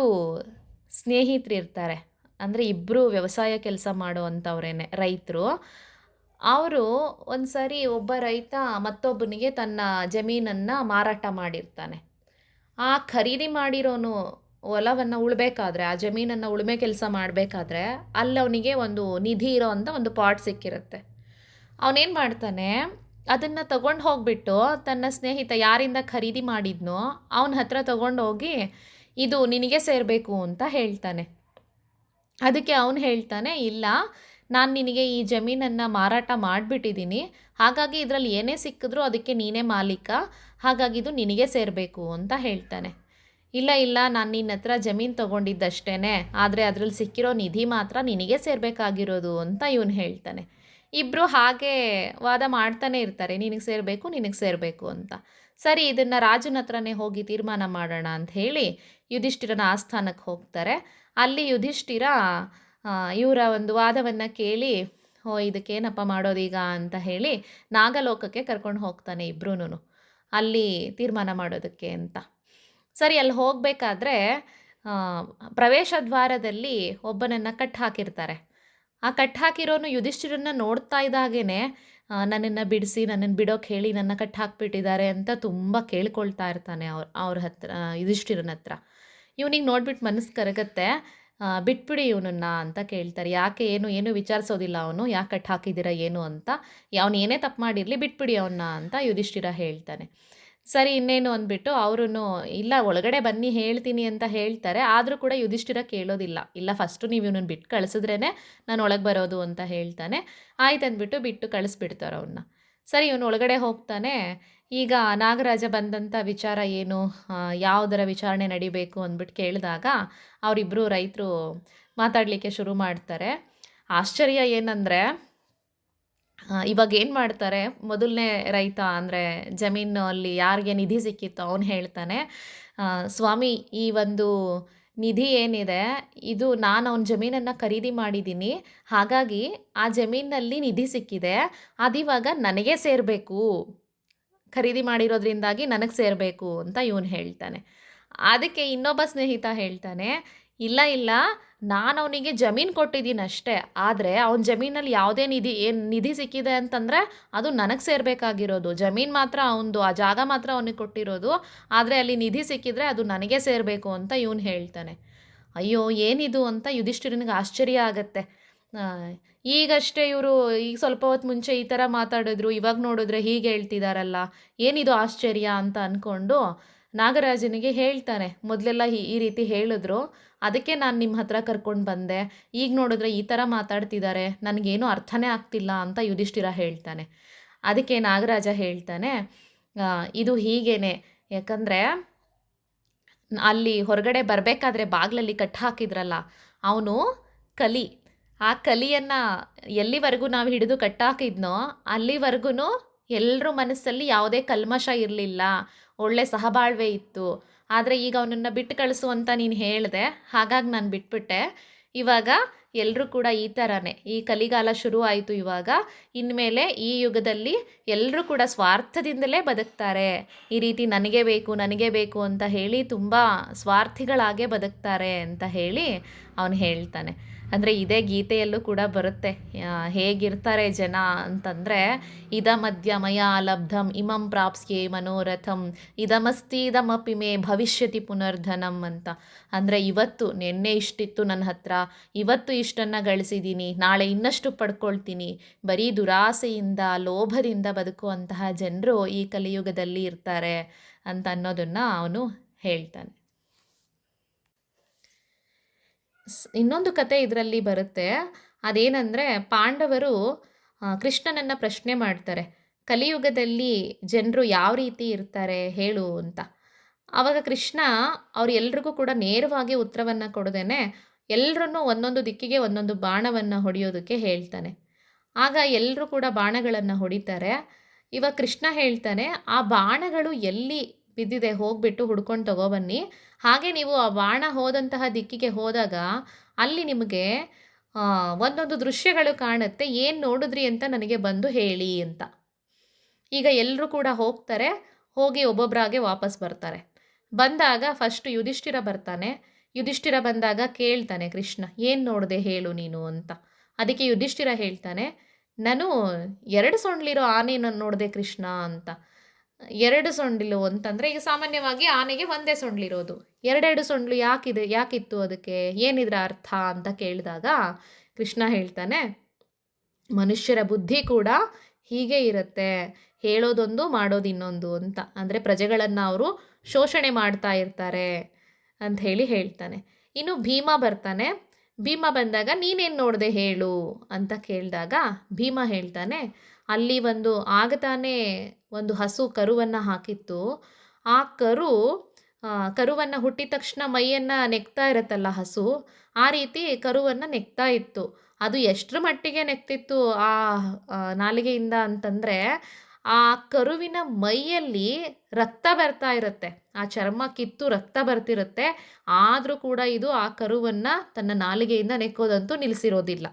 ಸ್ನೇಹಿತರು ಇರ್ತಾರೆ, ಅಂದರೆ ಇಬ್ಬರು ವ್ಯವಸಾಯ ಕೆಲಸ ಮಾಡೋವಂಥವ್ರೇನೆ, ರೈತರು. ಅವರು ಒಂದು ಸರಿ ಒಬ್ಬ ರೈತ ಮತ್ತೊಬ್ಬನಿಗೆ ತನ್ನ ಜಮೀನನ್ನು ಮಾರಾಟ ಮಾಡಿರ್ತಾನೆ. ಆ ಖರೀದಿ ಮಾಡಿರೋನು ಹೊಲವನ್ನು ಉಳ್ಬೇಕಾದ್ರೆ, ಆ ಜಮೀನನ್ನು ಉಳುಮೆ ಕೆಲಸ ಮಾಡಬೇಕಾದ್ರೆ ಅಲ್ಲಿ ಅವನಿಗೆ ಒಂದು ನಿಧಿ ಇರೋ ಅಂಥ ಒಂದು ಪಾಟ್ ಸಿಕ್ಕಿರುತ್ತೆ. ಅವನೇನು ಮಾಡ್ತಾನೆ, ಅದನ್ನು ತಗೊಂಡು ಹೋಗ್ಬಿಟ್ಟು ತನ್ನ ಸ್ನೇಹಿತ ಯಾರಿಂದ ಖರೀದಿ ಮಾಡಿದ್ನೋ ಅವನ ಹತ್ರ ತಗೊಂಡೋಗಿ ಇದು ನಿನಗೆ ಸೇರಬೇಕು ಅಂತ ಹೇಳ್ತಾನೆ. ಅದಕ್ಕೆ ಅವನು ಹೇಳ್ತಾನೆ, ಇಲ್ಲ, ನಾನು ನಿನಗೆ ಈ ಜಮೀನನ್ನು ಮಾರಾಟ ಮಾಡಿಬಿಟ್ಟಿದ್ದೀನಿ, ಹಾಗಾಗಿ ಇದರಲ್ಲಿ ಏನೇ ಸಿಕ್ಕಿದ್ರೂ ಅದಕ್ಕೆ ನೀನೇ ಮಾಲೀಕ, ಹಾಗಾಗಿ ಇದು ನಿನಗೆ ಸೇರಬೇಕು ಅಂತ ಹೇಳ್ತಾನೆ. ಇಲ್ಲ ಇಲ್ಲ, ನಾನು ನಿನ್ನ ಹತ್ರ ಜಮೀನು ತೊಗೊಂಡಿದ್ದಷ್ಟೇ, ಆದರೆ ಅದರಲ್ಲಿ ಸಿಕ್ಕಿರೋ ನಿಧಿ ಮಾತ್ರ ನಿನಗೆ ಸೇರಬೇಕಾಗಿರೋದು ಅಂತ ಇವನು ಹೇಳ್ತಾನೆ. ಇಬ್ಬರು ಹಾಗೆ ವಾದ ಮಾಡ್ತಾನೆ ಇರ್ತಾರೆ, ನಿನಗೆ ಸೇರಬೇಕು ಅಂತ. ಸರಿ, ಇದನ್ನು ರಾಜನ ಹತ್ರನೇ ಹೋಗಿ ತೀರ್ಮಾನ ಮಾಡೋಣ ಅಂತ ಹೇಳಿ ಯುಧಿಷ್ಠಿರನ ಆಸ್ಥಾನಕ್ಕೆ ಹೋಗ್ತಾರೆ. ಅಲ್ಲಿ ಯುಧಿಷ್ಠಿರ ಇವರ ಒಂದು ವಾದವನ್ನು ಕೇಳಿ, ಇದಕ್ಕೇನಪ್ಪ ಮಾಡೋದೀಗ ಅಂತ ಹೇಳಿ ನಾಗಲೋಕಕ್ಕೆ ಕರ್ಕೊಂಡು ಹೋಗ್ತಾನೆ ಇಬ್ಬರೂ ಅಲ್ಲಿ ತೀರ್ಮಾನ ಮಾಡೋದಕ್ಕೆ ಅಂತ. ಸರಿ, ಅಲ್ಲಿ ಹೋಗಬೇಕಾದ್ರೆ ಪ್ರವೇಶ ದ್ವಾರದಲ್ಲಿ ಒಬ್ಬನನ್ನು ಕಟ್ ಹಾಕಿರ್ತಾರೆ. ಆ ಕಟ್ ಹಾಕಿರೋನು ಯುಧಿಷ್ಠಿರನ್ನ ನೋಡ್ತಾ ಇದ್ದಾಗೇ ನನ್ನನ್ನು ಬಿಡಿಸಿ, ನನ್ನನ್ನು ಬಿಡೋಕೆ ಹೇಳಿ ನನ್ನ ಕಟ್ ಹಾಕ್ಬಿಟ್ಟಿದ್ದಾರೆ ಅಂತ ತುಂಬ ಕೇಳ್ಕೊಳ್ತಾ ಇರ್ತಾನೆ ಅವ್ರ ಹತ್ರ, ಯುಧಿಷ್ಠಿರನ ಹತ್ರ. ಇವನಿಗೆ ನೋಡ್ಬಿಟ್ಟು ಮನಸ್ಸು ಕರಗತ್ತೆ, ಬಿಟ್ಬಿಡಿ ಇವನನ್ನು ಅಂತ ಕೇಳ್ತಾರೆ. ಯಾಕೆ, ಏನು ವಿಚಾರಿಸೋದಿಲ್ಲ ಅವನು, ಯಾಕೆ ಕಟ್ ಹಾಕಿದ್ದೀರಾ ಏನು ಅಂತ. ಅವನು ಏನೇ ತಪ್ಪು ಮಾಡಿರಲಿ ಬಿಟ್ಬಿಡಿ ಅವನ್ನ ಅಂತ ಯುಧಿಷ್ಠಿರ ಹೇಳ್ತಾನೆ. ಸರಿ, ಇನ್ನೇನು ಅಂದ್ಬಿಟ್ಟು ಅವರು ಇಲ್ಲ ಒಳಗಡೆ ಬನ್ನಿ ಹೇಳ್ತೀನಿ ಅಂತ ಹೇಳ್ತಾರೆ. ಆದರೂ ಕೂಡ ಯುಧಿಷ್ಠಿರ ಕೇಳೋದಿಲ್ಲ. ಇಲ್ಲ, ಫಸ್ಟು ನೀವು ಇವನನ್ನು ಬಿಟ್ಟು ಕಳಿಸಿದ್ರೇ ನಾನು ಒಳಗೆ ಬರೋದು ಅಂತ ಹೇಳ್ತಾನೆ. ಆಯ್ತು ಅಂದ್ಬಿಟ್ಟು ಬಿಟ್ಟು ಕಳಿಸ್ಬಿಡ್ತಾರೆ ಅವನ್ನ. ಸರಿ, ಇವನು ಒಳಗಡೆ ಹೋಗ್ತಾನೆ. ಈಗ ನಾಗರಾಜ ಬಂದಂಥ ವಿಚಾರ ಏನು, ಯಾವುದರ ವಿಚಾರಣೆ ನಡಿಬೇಕು ಅಂದ್ಬಿಟ್ಟು ಕೇಳಿದಾಗ ಅವರಿಬ್ಬರು ರೈತರು ಮಾತಾಡಲಿಕ್ಕೆ ಶುರು ಮಾಡ್ತಾರೆ. ಆಶ್ಚರ್ಯ ಏನಂದರೆ, ಇವಾಗ ಏನು ಮಾಡ್ತಾರೆ, ಮೊದಲನೇ ರೈತ ಅಂದರೆ ಜಮೀನು ಅಲ್ಲಿ ಯಾರಿಗೆ ನಿಧಿ ಸಿಕ್ಕಿತ್ತು ಅವನು ಹೇಳ್ತಾನೆ, ಸ್ವಾಮಿ, ಈ ಒಂದು ನಿಧಿ ಏನಿದೆ ಇದು ನಾನು ಅವನ ಜಮೀನನ್ನು ಖರೀದಿ ಮಾಡಿದ್ದೀನಿ, ಹಾಗಾಗಿ ಆ ಜಮೀನಲ್ಲಿ ನಿಧಿ ಸಿಕ್ಕಿದೆ, ಅದಿವಾಗ ನನಗೆ ಸೇರಬೇಕು, ಖರೀದಿ ಮಾಡಿರೋದ್ರಿಂದಾಗಿ ನನಗೆ ಸೇರಬೇಕು ಅಂತ ಇವನು ಹೇಳ್ತಾನೆ. ಅದಕ್ಕೆ ಇನ್ನೊಬ್ಬ ಸ್ನೇಹಿತ ಹೇಳ್ತಾನೆ, ಇಲ್ಲ, ನಾನು ಅವನಿಗೆ ಜಮೀನು ಕೊಟ್ಟಿದ್ದೀನಿ ಅಷ್ಟೇ, ಆದರೆ ಅವನ ಜಮೀನಲ್ಲಿ ಯಾವುದೇ ನಿಧಿ ಸಿಕ್ಕಿದೆ ಅಂತಂದರೆ ಅದು ನನಗೆ ಸೇರಬೇಕಾಗಿರೋದು. ಜಮೀನು ಮಾತ್ರ ಅವನದು, ಆ ಜಾಗ ಮಾತ್ರ ಅವನಿಗೆ ಕೊಟ್ಟಿರೋದು, ಆದರೆ ಅಲ್ಲಿ ನಿಧಿ ಸಿಕ್ಕಿದ್ರೆ ಅದು ನನಗೆ ಸೇರಬೇಕು ಅಂತ ಇವನು ಹೇಳ್ತಾನೆ. ಅಯ್ಯೋ, ಏನಿದು ಅಂತ ಯುಧಿಷ್ಠಿರನಿಗೆ ಆಶ್ಚರ್ಯ ಆಗತ್ತೆ. ಈಗಷ್ಟೇ ಇವರು ಈಗ ಸ್ವಲ್ಪ ಹೊತ್ತು ಮುಂಚೆ ಈ ಥರ ಮಾತಾಡಿದ್ರು, ಇವಾಗ ನೋಡಿದ್ರೆ ಹೀಗೆ ಹೇಳ್ತಿದಾರಲ್ಲ, ಏನಿದು ಆಶ್ಚರ್ಯ ಅಂತ ಅಂದ್ಕೊಂಡು ನಾಗರಾಜನಿಗೆ ಹೇಳ್ತಾನೆ, ಮೊದಲೆಲ್ಲ ಈ ರೀತಿ ಹೇಳಿದ್ರು, ಅದಕ್ಕೆ ನಾನು ನಿಮ್ಮ ಹತ್ರ ಕರ್ಕೊಂಡು ಬಂದೆ, ಈಗ ನೋಡಿದ್ರೆ ಈ ಥರ ಮಾತಾಡ್ತಿದ್ದಾರೆ, ನನಗೇನು ಅರ್ಥನೇ ಆಗ್ತಿಲ್ಲ ಅಂತ ಯುಧಿಷ್ಠಿರ ಹೇಳ್ತಾನೆ. ಅದಕ್ಕೆ ನಾಗರಾಜ ಹೇಳ್ತಾನೆ, ಇದು ಹೀಗೇನೆ, ಯಾಕಂದರೆ ಅಲ್ಲಿ ಹೊರಗಡೆ ಬರಬೇಕಾದ್ರೆ ಬಾಗಿಲಲ್ಲಿ ಕಟ್ ಹಾಕಿದ್ರಲ್ಲ ಅವನು ಕಲಿ, ಆ ಕಲಿಯನ್ನು ಎಲ್ಲಿವರೆಗೂ ನಾವು ಹಿಡಿದು ಕಟ್ಟಾಕಿದ್ನೋ ಅಲ್ಲಿವರೆಗೂ ಎಲ್ಲರ ಮನಸ್ಸಲ್ಲಿ ಯಾವುದೇ ಕಲ್ಮಶ ಇರಲಿಲ್ಲ, ಒಳ್ಳೆ ಸಹಬಾಳ್ವೆ ಇತ್ತು. ಆದರೆ ಈಗ ಅವನನ್ನು ಬಿಟ್ಟು ಕಳಿಸು ಅಂತ ನೀನು ಹೇಳಿದೆ, ಹಾಗಾಗಿ ನಾನು ಬಿಟ್ಬಿಟ್ಟೆ. ಇವಾಗ ಎಲ್ಲರೂ ಕೂಡ ಈ ಥರನೇ, ಈ ಕಲಿಗಾಲ ಶುರು ಆಯಿತು. ಇವಾಗ ಇನ್ಮೇಲೆ ಈ ಯುಗದಲ್ಲಿ ಎಲ್ಲರೂ ಕೂಡ ಸ್ವಾರ್ಥದಿಂದಲೇ ಬದುಕ್ತಾರೆ, ಈ ರೀತಿ ನನಗೆ ಬೇಕು ಅಂತ ಹೇಳಿ ತುಂಬ ಸ್ವಾರ್ಥಿಗಳಾಗೇ ಬದುಕ್ತಾರೆ ಅಂತ ಹೇಳಿ ಅವನು ಹೇಳ್ತಾನೆ. ಅಂದರೆ ಇದೇ ಗೀತೆಯಲ್ಲೂ ಕೂಡ ಬರುತ್ತೆ, ಹೇಗಿರ್ತಾರೆ ಜನ ಅಂತಂದರೆ, ಇದಮದ್ಯ ಮಯಾ ಲಬ್ಧಂ ಇಮಂ ಪ್ರಾಪ್ಸ್ಯೆ ಮನೋರಥಂ ಇದಮಸ್ತೀದಮಪಿ ಮೇ ಭವಿಷ್ಯತಿ ಪುನರ್ಧನಂ ಅಂತ. ಅಂದರೆ ಇವತ್ತು ನೆನ್ನೆ ಇಷ್ಟಿತ್ತು ನನ್ನ ಹತ್ರ, ಇವತ್ತು ಇಷ್ಟನ್ನು ಗಳಿಸಿದ್ದೀನಿ, ನಾಳೆ ಇನ್ನಷ್ಟು ಪಡ್ಕೊಳ್ತೀನಿ, ಬರೀ ದುರಾಸೆಯಿಂದ ಲೋಭದಿಂದ ಬದುಕುವಂತಹ ಜನರು ಈ ಕಲಿಯುಗದಲ್ಲಿ ಇರ್ತಾರೆ ಅಂತ ಅನ್ನೋದನ್ನು ಅವನು ಹೇಳ್ತಾನೆ. ಇನ್ನೊಂದು ಕತೆ ಇದರಲ್ಲಿ ಬರುತ್ತೆ. ಅದೇನೆಂದರೆ, ಪಾಂಡವರು ಕೃಷ್ಣನನ್ನು ಪ್ರಶ್ನೆ ಮಾಡ್ತಾರೆ, ಕಲಿಯುಗದಲ್ಲಿ ಜನರು ಯಾವ ರೀತಿ ಇರ್ತಾರೆ ಹೇಳು ಅಂತ. ಆವಾಗ ಕೃಷ್ಣ ಎಲ್ರಿಗೂ ಕೂಡ ನೇರವಾಗಿ ಉತ್ತರವನ್ನು ಕೊಡದೇನೆ ಎಲ್ಲರನ್ನೂ ಒಂದೊಂದು ದಿಕ್ಕಿಗೆ ಒಂದೊಂದು ಬಾಣವನ್ನು ಹೊಡೆಯೋದಕ್ಕೆ ಹೇಳ್ತಾನೆ. ಆಗ ಎಲ್ಲರೂ ಕೂಡ ಬಾಣಗಳನ್ನು ಹೊಡಿತಾರೆ. ಇವಾಗ ಕೃಷ್ಣ ಹೇಳ್ತಾನೆ, ಆ ಬಾಣಗಳು ಎಲ್ಲಿ ಬಿದ್ದಿದೆ ಹೋಗ್ಬಿಟ್ಟು ಹುಡ್ಕೊಂಡು ತಗೊಬನ್ನಿ, ಹಾಗೆ ನೀವು ಆ ಬಾಣ ಹೋದಂತಹ ದಿಕ್ಕಿಗೆ ಹೋದಾಗ ಅಲ್ಲಿ ನಿಮಗೆ ಒಂದೊಂದು ದೃಶ್ಯಗಳು ಕಾಣುತ್ತೆ, ಏನು ನೋಡಿದ್ರಿ ಅಂತ ನನಗೆ ಬಂದು ಹೇಳಿ ಅಂತ. ಈಗ ಎಲ್ಲರೂ ಕೂಡ ಹೋಗ್ತಾರೆ, ಹೋಗಿ ಒಬ್ಬೊಬ್ಬರಾಗೆ ವಾಪಸ್ ಬರ್ತಾರೆ. ಬಂದಾಗ ಫಸ್ಟು ಯುಧಿಷ್ಠಿರ ಬರ್ತಾನೆ. ಯುಧಿಷ್ಠಿರ ಬಂದಾಗ ಕೇಳ್ತಾನೆ ಕೃಷ್ಣ, ಏನು ನೋಡಿದೆ ಹೇಳು ನೀನು ಅಂತ. ಅದಕ್ಕೆ ಯುಧಿಷ್ಠಿರ ಹೇಳ್ತಾನೆ, ನಾನು 2 ಸೊಂಡ್ಲಿರೋ ಆನೆಯನ್ನು ನೋಡಿದೆ ಕೃಷ್ಣ ಅಂತ. 2 ಸೊಂಡಿಲು ಅಂತಂದರೆ, ಈಗ ಸಾಮಾನ್ಯವಾಗಿ ಆನೆಗೆ ಒಂದೇ ಸೊಂಡ್ಲಿರೋದು. 2 ಸೊಂಡ್ಲು ಯಾಕಿತ್ತು ಅದಕ್ಕೆ? ಏನಿದ್ರ ಅರ್ಥ ಅಂತ ಕೇಳಿದಾಗ ಕೃಷ್ಣ ಹೇಳ್ತಾನೆ, ಮನುಷ್ಯರ ಬುದ್ಧಿ ಕೂಡ ಹೀಗೆ ಇರುತ್ತೆ, ಹೇಳೋದೊಂದು ಮಾಡೋದು ಇನ್ನೊಂದು ಅಂತ. ಅಂದರೆ ಪ್ರಜೆಗಳನ್ನು ಅವರು ಶೋಷಣೆ ಮಾಡ್ತಾ ಇರ್ತಾರೆ ಅಂತ ಹೇಳ್ತಾನೆ. ಇನ್ನು ಭೀಮ ಬರ್ತಾನೆ. ಭೀಮ ಬಂದಾಗ ನೀನೇನು ನೋಡಿದೆ ಹೇಳು ಅಂತ ಕೇಳಿದಾಗ ಭೀಮ ಹೇಳ್ತಾನೆ, ಅಲ್ಲಿ ಆಗತಾನೆ ಒಂದು ಹಸು ಕರುವನ್ನು ಹಾಕಿತ್ತು. ಆ ಕರುವನ್ನು ಹುಟ್ಟಿದ ತಕ್ಷಣ ಮೈಯನ್ನು ನೆಕ್ತಾ ಇರುತ್ತಲ್ಲ ಹಸು, ಆ ರೀತಿ ಕರುವನ್ನು ನೆಕ್ತಾ ಇತ್ತು. ಅದು ಎಷ್ಟರ ಮಟ್ಟಿಗೆ ನೆಕ್ತಿತ್ತು ಆ ನಾಲಿಗೆಯಿಂದ ಅಂತಂದರೆ, ಆ ಕರುವಿನ ಮೈಯಲ್ಲಿ ರಕ್ತ ಬರ್ತಾ ಇರುತ್ತೆ, ಆ ಚರ್ಮ ಕಿತ್ತು ರಕ್ತ ಬರ್ತಿರುತ್ತೆ. ಆದರೂ ಕೂಡ ಇದು ಆ ಕರುವನ್ನು ತನ್ನ ನಾಲಿಗೆಯಿಂದ ನೆಕ್ಕೋದಂತೂ ನಿಲ್ಲಿಸಿರೋದಿಲ್ಲ.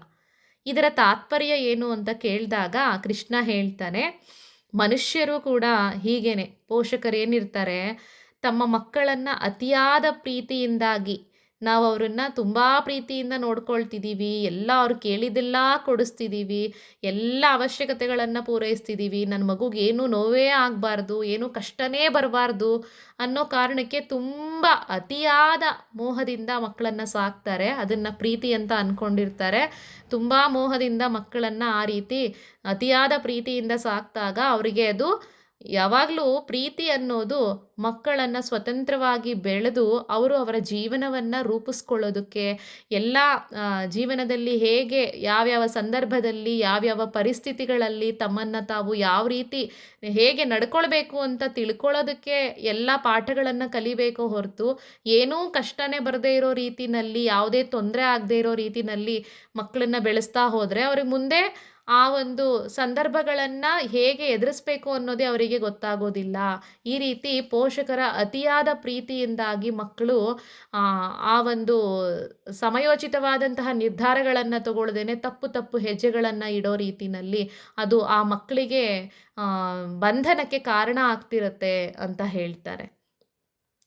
ಇದರ ತಾತ್ಪರ್ಯ ಏನು ಅಂತ ಕೇಳಿದಾಗ ಕೃಷ್ಣ ಹೇಳ್ತಾನೆ, ಮನುಷ್ಯರು ಕೂಡ ಹೀಗೇನೆ. ಪೋಷಕರೇನಿರ್ತಾರೆ, ತಮ್ಮ ಮಕ್ಕಳನ್ನು ಅತಿಯಾದ ಪ್ರೀತಿಯಿಂದಾಗಿ ನಾವು ಅವರನ್ನು ತುಂಬ ಪ್ರೀತಿಯಿಂದ ನೋಡ್ಕೊಳ್ತಿದ್ದೀವಿ, ಎಲ್ಲ ಅವ್ರು ಕೇಳಿದ್ದೆಲ್ಲ ಕೊಡಿಸ್ತಿದ್ದೀವಿ, ಎಲ್ಲ ಅವಶ್ಯಕತೆಗಳನ್ನು ಪೂರೈಸ್ತಿದ್ದೀವಿ, ನನ್ನ ಮಗುಗೆ ಏನೂ ನೋವೇ ಆಗಬಾರ್ದು, ಏನೂ ಕಷ್ಟನೇ ಬರಬಾರ್ದು ಅನ್ನೋ ಕಾರಣಕ್ಕೆ ತುಂಬ ಅತಿಯಾದ ಮೋಹದಿಂದ ಮಕ್ಕಳನ್ನು ಸಾಕ್ತಾರೆ. ಅದನ್ನು ಪ್ರೀತಿ ಅಂತ ಅಂದ್ಕೊಂಡಿರ್ತಾರೆ. ತುಂಬ ಮೋಹದಿಂದ ಮಕ್ಕಳನ್ನು ಆ ರೀತಿ ಅತಿಯಾದ ಪ್ರೀತಿಯಿಂದ ಸಾಕಿದಾಗ ಅವರಿಗೆ ಅದು ಯಾವಾಗಲೂ ಪ್ರೀತಿ ಅನ್ನೋದು ಮಕ್ಕಳನ್ನು ಸ್ವತಂತ್ರವಾಗಿ ಬೆಳೆದು ಅವರು ಅವರ ಜೀವನವನ್ನು ರೂಪಿಸ್ಕೊಳ್ಳೋದಕ್ಕೆ, ಎಲ್ಲ ಜೀವನದಲ್ಲಿ ಹೇಗೆ ಯಾವ್ಯಾವ ಸಂದರ್ಭದಲ್ಲಿ ಯಾವ್ಯಾವ ಪರಿಸ್ಥಿತಿಗಳಲ್ಲಿ ತಮ್ಮನ್ನು ತಾವು ಯಾವ ರೀತಿ ಹೇಗೆ ನಡ್ಕೊಳ್ಬೇಕು ಅಂತ ತಿಳ್ಕೊಳ್ಳೋದಕ್ಕೆ ಎಲ್ಲ ಪಾಠಗಳನ್ನು ಕಲಿಬೇಕು ಹೊರತು, ಏನೂ ಕಷ್ಟನೇ ಬರದೇ ಇರೋ ರೀತಿನಲ್ಲಿ, ಯಾವುದೇ ತೊಂದರೆ ಆಗದೇ ಇರೋ ರೀತಿನಲ್ಲಿ ಮಕ್ಕಳನ್ನು ಬೆಳೆಸ್ತಾ ಹೋದರೆ ಅವ್ರಿಗೆ ಮುಂದೆ ಆ ಒಂದು ಸಂದರ್ಭಗಳನ್ನು ಹೇಗೆ ಎದುರಿಸ್ಬೇಕು ಅನ್ನೋದೇ ಅವರಿಗೆ ಗೊತ್ತಾಗೋದಿಲ್ಲ. ಈ ರೀತಿ ಪೋಷಕರ ಅತಿಯಾದ ಪ್ರೀತಿಯಿಂದಾಗಿ ಮಕ್ಕಳು ಆ ಒಂದು ಸಮಯೋಚಿತವಾದಂತಹ ನಿರ್ಧಾರಗಳನ್ನು ತಗೊಳ್ಳದೇನೆ ತಪ್ಪು ಹೆಜ್ಜೆಗಳನ್ನು ಇಡೋ ರೀತಿನಲ್ಲಿ ಅದು ಆ ಮಕ್ಕಳಿಗೆ ಬಂಧನಕ್ಕೆ ಕಾರಣ ಆಗ್ತಿರುತ್ತೆ ಅಂತ ಹೇಳ್ತಾರೆ.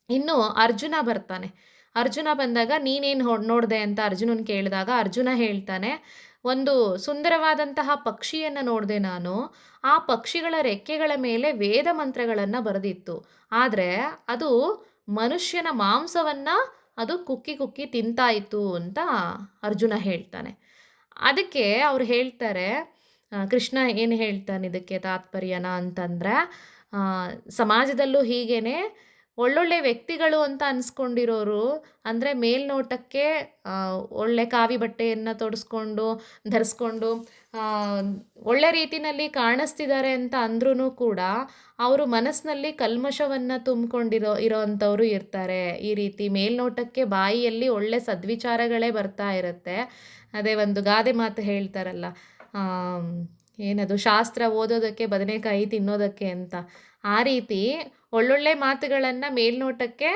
ಇನ್ನು ಅರ್ಜುನ ಬರ್ತಾನೆ. ಅರ್ಜುನ ಬಂದಾಗ ನೀನೇನು ನೋಡಿದೆ ಅಂತ ಅರ್ಜುನನ ಕೇಳಿದಾಗ ಅರ್ಜುನ ಹೇಳ್ತಾನೆ, ಒಂದು ಸುಂದರವಾದಂತಹ ಪಕ್ಷಿಯನ್ನು ನೋಡಿದೆ ನಾನು. ಆ ಪಕ್ಷಿಗಳ ರೆಕ್ಕೆಗಳ ಮೇಲೆ ವೇದ ಮಂತ್ರಗಳನ್ನು ಬರೆದಿತ್ತು. ಆದರೆ ಅದು ಮನುಷ್ಯನ ಮಾಂಸವನ್ನು ಅದು ಕುಕ್ಕಿ ತಿಂತಾ ಇತ್ತು ಅಂತ ಅರ್ಜುನ ಹೇಳ್ತಾನೆ. ಅದಕ್ಕೆ ಅವ್ರು ಹೇಳ್ತಾರೆ, ಕೃಷ್ಣ ಏನು ಹೇಳ್ತಾನೆ ಇದಕ್ಕೆ ತಾತ್ಪರ್ಯನ ಅಂತಂದರೆ, ಸಮಾಜದಲ್ಲೂ ಹೀಗೇನೆ ಒಳ್ಳೊಳ್ಳೆ ವ್ಯಕ್ತಿಗಳು ಅಂತ ಅನ್ಸ್ಕೊಂಡಿರೋರು, ಅಂದರೆ ಮೇಲ್ನೋಟಕ್ಕೆ ಒಳ್ಳೆ ಕಾವಿ ಬಟ್ಟೆಯನ್ನು ಧರಿಸ್ಕೊಂಡು ಒಳ್ಳೆ ರೀತಿಯಲ್ಲಿ ಕಾಣಿಸ್ತಿದ್ದಾರೆ ಅಂತ ಅಂದ್ರೂ ಕೂಡ ಅವರು ಮನಸ್ಸಿನಲ್ಲಿ ಕಲ್ಮಶವನ್ನು ಇರೋವಂಥವ್ರು ಇರ್ತಾರೆ. ಈ ರೀತಿ ಮೇಲ್ನೋಟಕ್ಕೆ ಬಾಯಿಯಲ್ಲಿ ಒಳ್ಳೆ ಸದ್ವಿಚಾರಗಳೇ ಬರ್ತಾ ಇರುತ್ತೆ. ಅದೇ ಒಂದು ಗಾದೆ ಮಾತು ಹೇಳ್ತಾರಲ್ಲ, ಏನದು, ಶಾಸ್ತ್ರ ಓದೋದಕ್ಕೆ ಬದನೆಕಾಯಿ ತಿನ್ನೋದಕ್ಕೆ ಅಂತ. ಆ ರೀತಿ ಒಳ್ಳೊಳ್ಳೆ ಮಾತುಗಳನ್ನು ಮೇಲ್ನೋಟಕ್ಕೆ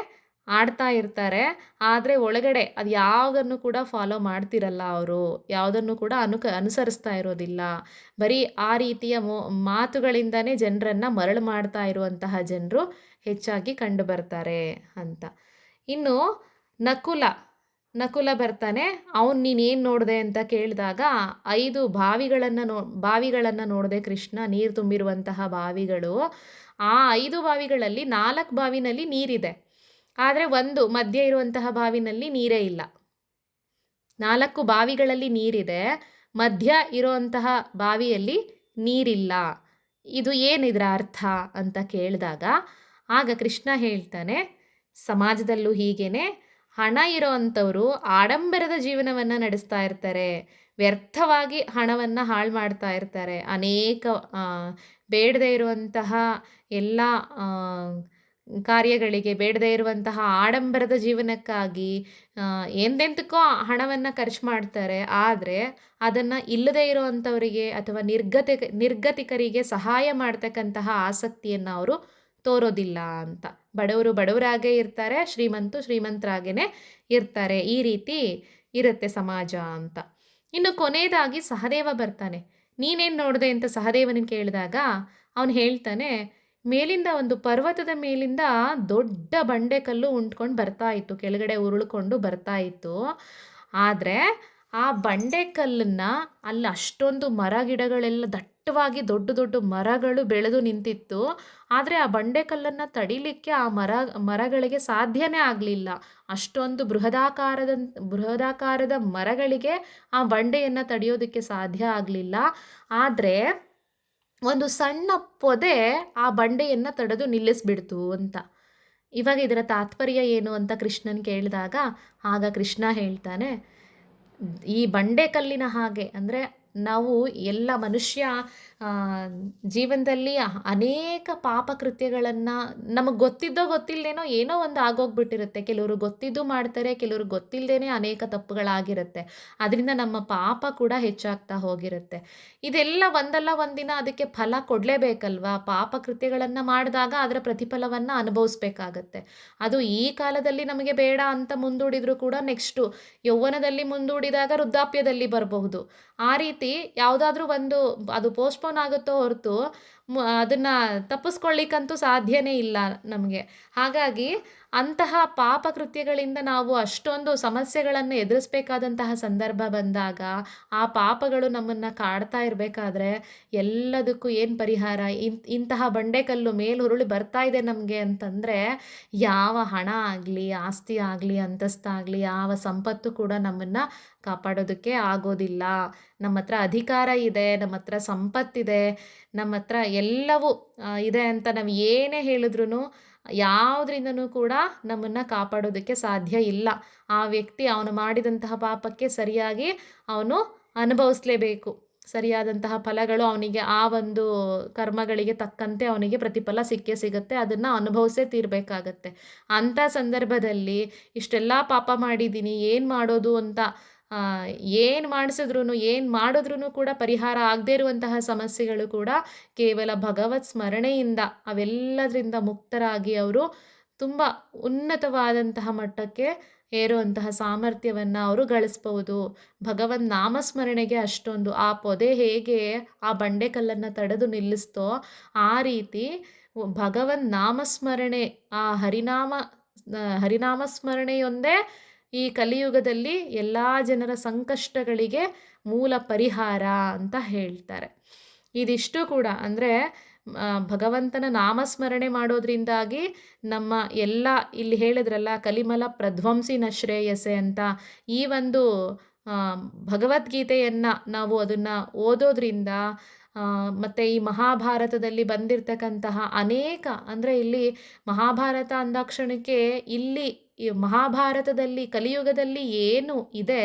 ಆಡ್ತಾ ಇರ್ತಾರೆ, ಆದರೆ ಒಳಗಡೆ ಅದು ಯಾವುದನ್ನು ಕೂಡ ಫಾಲೋ ಮಾಡ್ತಿರಲ್ಲ ಅವರು, ಯಾವುದನ್ನು ಕೂಡ ಅನುಸರಿಸ್ತಾ ಇರೋದಿಲ್ಲ. ಬರೀ ಆ ರೀತಿಯ ಮಾತುಗಳಿಂದನೇ ಜನರನ್ನು ಮರಳು ಮಾಡ್ತಾ ಇರುವಂತಹ ಜನರು ಹೆಚ್ಚಾಗಿ ಕಂಡು ಬರ್ತಾರೆ ಅಂತ. ಇನ್ನು ನಕುಲ ಬರ್ತಾನೆ. ಅವನು ನೀನೇನು ನೋಡಿದೆ ಅಂತ ಕೇಳಿದಾಗ 5 ಬಾವಿಗಳನ್ನು ನೋಡಿದೆ ಕೃಷ್ಣ, ನೀರು ತುಂಬಿರುವಂತಹ ಬಾವಿಗಳು. ಆ 5 ಬಾವಿಗಳಲ್ಲಿ 4 ಬಾವಿನಲ್ಲಿ ನೀರಿದೆ, ಆದರೆ ಒಂದು ಮಧ್ಯೆ ಇರುವಂತಹ ಬಾವಿನಲ್ಲಿ ನೀರೇ ಇಲ್ಲ. 4 ಬಾವಿಗಳಲ್ಲಿ ನೀರಿದೆ, ಮಧ್ಯ ಇರುವಂತಹ ಬಾವಿಯಲ್ಲಿ ನೀರಿಲ್ಲ. ಇದು ಏನಿದ್ರ ಅರ್ಥ ಅಂತ ಕೇಳಿದಾಗ ಆಗ ಕೃಷ್ಣ ಹೇಳ್ತಾನೆ, ಸಮಾಜದಲ್ಲೂ ಹೀಗೇನೆ ಹಣ ಇರೋವಂಥವರು ಆಡಂಬರದ ಜೀವನವನ್ನು ನಡೆಸ್ತಾ ಇರ್ತಾರೆ, ವ್ಯರ್ಥವಾಗಿ ಹಣವನ್ನು ಹಾಳು ಮಾಡ್ತಾ ಇರ್ತಾರೆ. ಅನೇಕ ಬೇಡದೇ ಇರುವಂತಹ ಎಲ್ಲ ಕಾರ್ಯಗಳಿಗೆ, ಬೇಡದೇ ಇರುವಂತಹ ಆಡಂಬರದ ಜೀವನಕ್ಕಾಗಿ ಎಂತೆಂತಕ್ಕೋ ಹಣವನ್ನು ಖರ್ಚು ಮಾಡ್ತಾರೆ. ಆದರೆ ಅದನ್ನು ಇಲ್ಲದೇ ಇರುವಂಥವರಿಗೆ ಅಥವಾ ನಿರ್ಗತಿಕರಿಗೆ ಸಹಾಯ ಮಾಡ್ತಕ್ಕಂತಹ ಆಸಕ್ತಿಯನ್ನು ಅವರು ತೋರೋದಿಲ್ಲ ಅಂತ. ಬಡವರು ಬಡವರಾಗೇ ಇರ್ತಾರೆ, ಶ್ರೀಮಂತರಾಗೇ ಇರ್ತಾರೆ. ಈ ರೀತಿ ಇರುತ್ತೆ ಸಮಾಜ ಅಂತ. ಇನ್ನು ಕೊನೆಯದಾಗಿ ಸಹದೇವ ಬರ್ತಾನೆ. ನೀನೇನು ನೋಡಿದೆ ಅಂತ ಸಹದೇವನಿಗೆ ಕೇಳಿದಾಗ ಅವನು ಹೇಳ್ತಾನೆ, ಮೇಲಿಂದ ಒಂದು ಪರ್ವತದ ಮೇಲಿಂದ ದೊಡ್ಡ ಬಂಡೆಕಲ್ಲು ಉಂಟ್ಕೊಂಡು ಬರ್ತಾ ಇತ್ತು, ಕೆಳಗಡೆ ಉರುಳ್ಕೊಂಡು ಬರ್ತಾ ಇತ್ತು. ಆದರೆ ಆ ಬಂಡೆಕಲ್ಲನ್ನು ಅಲ್ಲಿ ಅಷ್ಟೊಂದು ಮರ ಗಿಡಗಳೆಲ್ಲ, ದಟ್ಟ ದಟ್ಟವಾಗಿ ದೊಡ್ಡ ದೊಡ್ಡ ಮರಗಳು ಬೆಳೆದು ನಿಂತಿತ್ತು. ಆದರೆ ಆ ಬಂಡೆಕಲ್ಲನ್ನು ತಡಿಲಿಕ್ಕೆ ಆ ಮರಗಳಿಗೆ ಸಾಧ್ಯನೇ ಆಗಲಿಲ್ಲ. ಅಷ್ಟೊಂದು ಬೃಹದಾಕಾರದ ಮರಗಳಿಗೆ ಆ ಬಂಡೆಯನ್ನು ತಡೆಯೋದಕ್ಕೆ ಸಾಧ್ಯ ಆಗಲಿಲ್ಲ. ಆದರೆ ಒಂದು ಸಣ್ಣ ಪೊದೆ ಆ ಬಂಡೆಯನ್ನು ತಡೆದು ನಿಲ್ಲಿಸ್ಬಿಡ್ತು ಅಂತ. ಇವಾಗ ಇದರ ತಾತ್ಪರ್ಯ ಏನು ಅಂತ ಕೃಷ್ಣನ್ ಕೇಳಿದಾಗ ಆಗ ಕೃಷ್ಣ ಹೇಳ್ತಾನೆ, ಈ ಬಂಡೆಕಲ್ಲಿನ ಹಾಗೆ ಅಂದರೆ ನಾವು ಎಲ್ಲ ಮನುಷ್ಯ ಜೀವನದಲ್ಲಿ ಅನೇಕ ಪಾಪಕೃತ್ಯಗಳನ್ನು ನಮಗೆ ಗೊತ್ತಿದ್ದೋ ಗೊತ್ತಿಲ್ಲದೇನೋ ಏನೋ ಒಂದು ಆಗೋಗ್ಬಿಟ್ಟಿರುತ್ತೆ. ಕೆಲವರು ಗೊತ್ತಿದ್ದು ಮಾಡ್ತಾರೆ, ಕೆಲವರು ಗೊತ್ತಿಲ್ಲದೇನೆ ಅನೇಕ ತಪ್ಪುಗಳಾಗಿರುತ್ತೆ. ಅದರಿಂದ ನಮ್ಮ ಪಾಪ ಕೂಡ ಹೆಚ್ಚಾಗ್ತಾ ಹೋಗಿರುತ್ತೆ. ಇದೆಲ್ಲ ಒಂದಲ್ಲ ಒಂದಿನ ಅದಕ್ಕೆ ಫಲ ಕೊಡಲೇಬೇಕಲ್ವಾ? ಪಾಪಕೃತ್ಯಗಳನ್ನು ಮಾಡಿದಾಗ ಅದರ ಪ್ರತಿಫಲವನ್ನು ಅನುಭವಿಸ್ಬೇಕಾಗತ್ತೆ. ಅದು ಈ ಕಾಲದಲ್ಲಿ ನಮಗೆ ಬೇಡ ಅಂತ ಮುಂದೂಡಿದ್ರು ಕೂಡ ನೆಕ್ಸ್ಟು ಯೌವನದಲ್ಲಿ ಮುಂದೂಡಿದಾಗ ವೃದ್ಧಾಪ್ಯದಲ್ಲಿ ಬರಬಹುದು. ಆ ರೀತಿ ಯಾವುದಾದ್ರೂ ಒಂದು ಅದು ಪೋಸ್ಟ್‌ಪೋನ್ ಆಗುತ್ತೋ ಹೊರತು ಅದನ್ನು ತಪ್ಪಿಸ್ಕೊಳ್ಳಿಕ್ಕಂತೂ ಸಾಧ್ಯನೇ ಇಲ್ಲ ನಮಗೆ. ಹಾಗಾಗಿ ಅಂತಹ ಪಾಪಕೃತ್ಯಗಳಿಂದ ನಾವು ಅಷ್ಟೊಂದು ಸಮಸ್ಯೆಗಳನ್ನು ಎದುರಿಸಬೇಕಾದಂತಹ ಸಂದರ್ಭ ಬಂದಾಗ, ಆ ಪಾಪಗಳು ನಮ್ಮನ್ನು ಕಾಡ್ತಾ ಇರಬೇಕಾದ್ರೆ ಎಲ್ಲದಕ್ಕೂ ಏನು ಪರಿಹಾರ? ಇಂತಹ ಬಂಡೆಕಲ್ಲು ಮೇಲುರುಳಿ ಬರ್ತಾ ಇದೆ ನಮಗೆ ಅಂತಂದರೆ, ಯಾವ ಹಣ ಆಗಲಿ, ಆಸ್ತಿ ಆಗಲಿ, ಅಂತಸ್ತಾಗಲಿ, ಯಾವ ಸಂಪತ್ತು ಕೂಡ ನಮ್ಮನ್ನು ಕಾಪಾಡೋದಕ್ಕೆ ಆಗೋದಿಲ್ಲ. ನಮ್ಮ ಹತ್ರ ಅಧಿಕಾರ ಇದೆ, ನಮ್ಮ ಹತ್ರ ಸಂಪತ್ತಿದೆ, ನಮ್ಮ ಹತ್ರ ಎಲ್ಲವೂ ಇದೆ ಅಂತ ನಾವು ಏನೇ ಹೇಳಿದ್ರೂ ಯಾವುದರಿಂದನೂ ಕೂಡ ನಮ್ಮನ್ನು ಕಾಪಾಡೋದಕ್ಕೆ ಸಾಧ್ಯ ಇಲ್ಲ. ಆ ವ್ಯಕ್ತಿ ಅವನು ಮಾಡಿದಂತಹ ಪಾಪಕ್ಕೆ ಸರಿಯಾಗಿ ಅವನು ಅನುಭವಿಸಲೇಬೇಕು. ಸರಿಯಾದಂತಹ ಫಲಗಳು ಅವನಿಗೆ ಆ ಒಂದು ಕರ್ಮಗಳಿಗೆ ತಕ್ಕಂತೆ ಅವನಿಗೆ ಪ್ರತಿಫಲ ಸಿಕ್ಕೇ ಸಿಗುತ್ತೆ. ಅದನ್ನು ಅನುಭವಿಸೇ ತೀರಬೇಕಾಗತ್ತೆ. ಅಂಥ ಸಂದರ್ಭದಲ್ಲಿ ಇಷ್ಟೆಲ್ಲ ಪಾಪ ಮಾಡಿದ್ದೀನಿ, ಏನು ಮಾಡೋದು ಅಂತ ಏನು ಮಾಡಿದ್ರೂ ಕೂಡ ಪರಿಹಾರ ಆಗದೇ ಇರುವಂತಹ ಸಮಸ್ಯೆಗಳು ಕೂಡ ಕೇವಲ ಭಗವತ್ ಸ್ಮರಣೆಯಿಂದ ಅವೆಲ್ಲದರಿಂದ ಮುಕ್ತರಾಗಿ ಅವರು ತುಂಬ ಉನ್ನತವಾದಂತಹ ಮಟ್ಟಕ್ಕೆ ಏರುವಂತಹ ಸಾಮರ್ಥ್ಯವನ್ನು ಅವರು ಗಳಿಸ್ಬೋದು. ಭಗವನ್ ನಾಮಸ್ಮರಣೆಗೆ ಅಷ್ಟೊಂದು ಆ ಪೊದೆ ಹೇಗೆ ಆ ಬಂಡೆಕಲ್ಲನ್ನು ತಡೆದು ನಿಲ್ಲಿಸ್ತೋ ಆ ರೀತಿ ಭಗವನ್ ನಾಮಸ್ಮರಣೆ, ಆ ಹರಿನಾಮ ಸ್ಮರಣೆಯೊಂದೇ ಈ ಕಲಿಯುಗದಲ್ಲಿ ಎಲ್ಲ ಜನರ ಸಂಕಷ್ಟಗಳಿಗೆ ಮೂಲ ಪರಿಹಾರ ಅಂತ ಹೇಳ್ತಾರೆ. ಇದಿಷ್ಟು ಕೂಡ ಅಂದರೆ ಭಗವಂತನ ನಾಮಸ್ಮರಣೆ ಮಾಡೋದ್ರಿಂದಾಗಿ ನಮ್ಮ ಎಲ್ಲ ಇಲ್ಲಿ ಹೇಳಿದ್ರಲ್ಲ ಕಲಿಮಲ ಪ್ರಧ್ವಂಸಿ ನ ಶ್ರೇಯಸೆ ಅಂತ, ಈ ಒಂದು ಭಗವದ್ಗೀತೆಯನ್ನು ನಾವು ಅದನ್ನು ಓದೋದ್ರಿಂದ ಮತ್ತು ಈ ಮಹಾಭಾರತದಲ್ಲಿ ಬಂದಿರತಕ್ಕಂತಹ ಅನೇಕ ಅಂದರೆ ಇಲ್ಲಿ ಮಹಾಭಾರತ ಅಂದಾಕ್ಷಣಕ್ಕೆ ಇಲ್ಲಿ ಈ ಮಹಾಭಾರತದಲ್ಲಿ ಕಲಿಯುಗದಲ್ಲಿ ಏನು ಇದೆ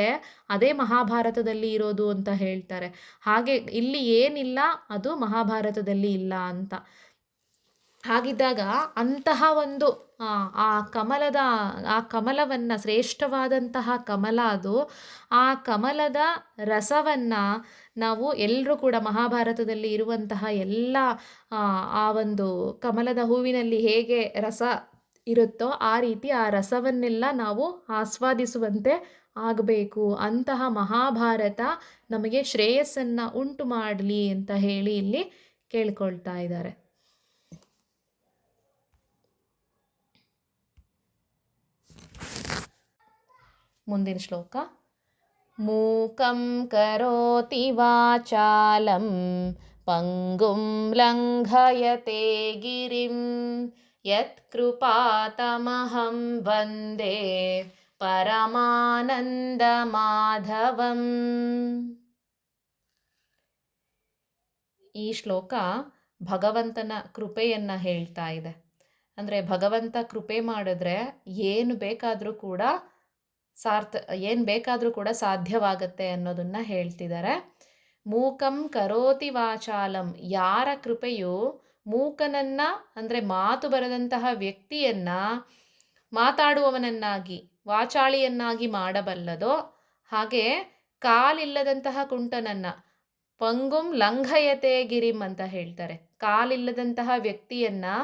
ಅದೇ ಮಹಾಭಾರತದಲ್ಲಿ ಇರೋದು ಅಂತ ಹೇಳ್ತಾರೆ. ಹಾಗೆ ಇಲ್ಲಿ ಏನಿಲ್ಲ ಅದು ಮಹಾಭಾರತದಲ್ಲಿ ಇಲ್ಲ ಅಂತ. ಹಾಗಿದ್ದಾಗ ಅಂತಹ ಒಂದು ಆ ಕಮಲವನ್ನು ಶ್ರೇಷ್ಠವಾದಂತಹ ಕಮಲ ಅದು. ಆ ಕಮಲದ ರಸವನ್ನು ನಾವು ಎಲ್ಲರೂ ಕೂಡ ಮಹಾಭಾರತದಲ್ಲಿ ಇರುವಂತಹ ಎಲ್ಲ ಆ ಒಂದು ಕಮಲದ ಹೂವಿನಲ್ಲಿ ಹೇಗೆ ರಸ ಇರುತ್ತೋ ಆ ರೀತಿ ಆ ರಸವನ್ನೆಲ್ಲ ನಾವು ಆಸ್ವಾದಿಸುವಂತೆ ಆಗಬೇಕು. ಅಂತಹ ಮಹಾಭಾರತ ನಮಗೆ ಶ್ರೇಯಸ್ಸನ್ನು ಉಂಟು ಮಾಡಲಿ ಅಂತ ಹೇಳಿ ಇಲ್ಲಿ ಕೇಳ್ಕೊಳ್ತಾ ಇದ್ದಾರೆ. ಮುಂದಿನ ಶ್ಲೋಕ. ಮೂಕಂ ಕರೋತಿ ವಾಚಾಲಂ ಪಂಗುಂ ಲಂಘಯತೆ ಗಿರಿಂ ಯತ್ಕೃಪಾತಮಹಂ ವಂದೇ ಪರಮಾನಂದ ಮಾಧವಂ. ಈ ಶ್ಲೋಕ ಭಗವಂತನ ಕೃಪೆಯನ್ನು ಹೇಳ್ತಾ ಇದೆ. ಅಂದರೆ ಭಗವಂತ ಕೃಪೆ ಮಾಡಿದ್ರೆ ಏನು ಬೇಕಾದರೂ ಕೂಡ ಸಾಧ್ಯವಾಗುತ್ತೆ ಅನ್ನೋದನ್ನು ಹೇಳ್ತಿದ್ದಾರೆ. ಮೂಕಂ ಕರೋತಿ ವಾಚಾಲಂ, ಯಾರ ಕೃಪೆಯು ಮೂಕನನ್ನು ಅಂದರೆ ಮಾತು ಬರದಂತಹ ವ್ಯಕ್ತಿಯನ್ನು ಮಾತಾಡುವವನನ್ನಾಗಿ ವಾಚಾಳಿಯನ್ನಾಗಿ ಮಾಡಬಲ್ಲದೋ, ಹಾಗೆ ಕಾಲಿಲ್ಲದಂತಹ ಕುಂಟನನ್ನು ಪಂಗುಂ ಲಂಘಯತೆ ಗಿರಿಂ ಅಂತ ಹೇಳ್ತಾರೆ. ಕಾಲಿಲ್ಲದಂತಹ ವ್ಯಕ್ತಿಯನ್ನು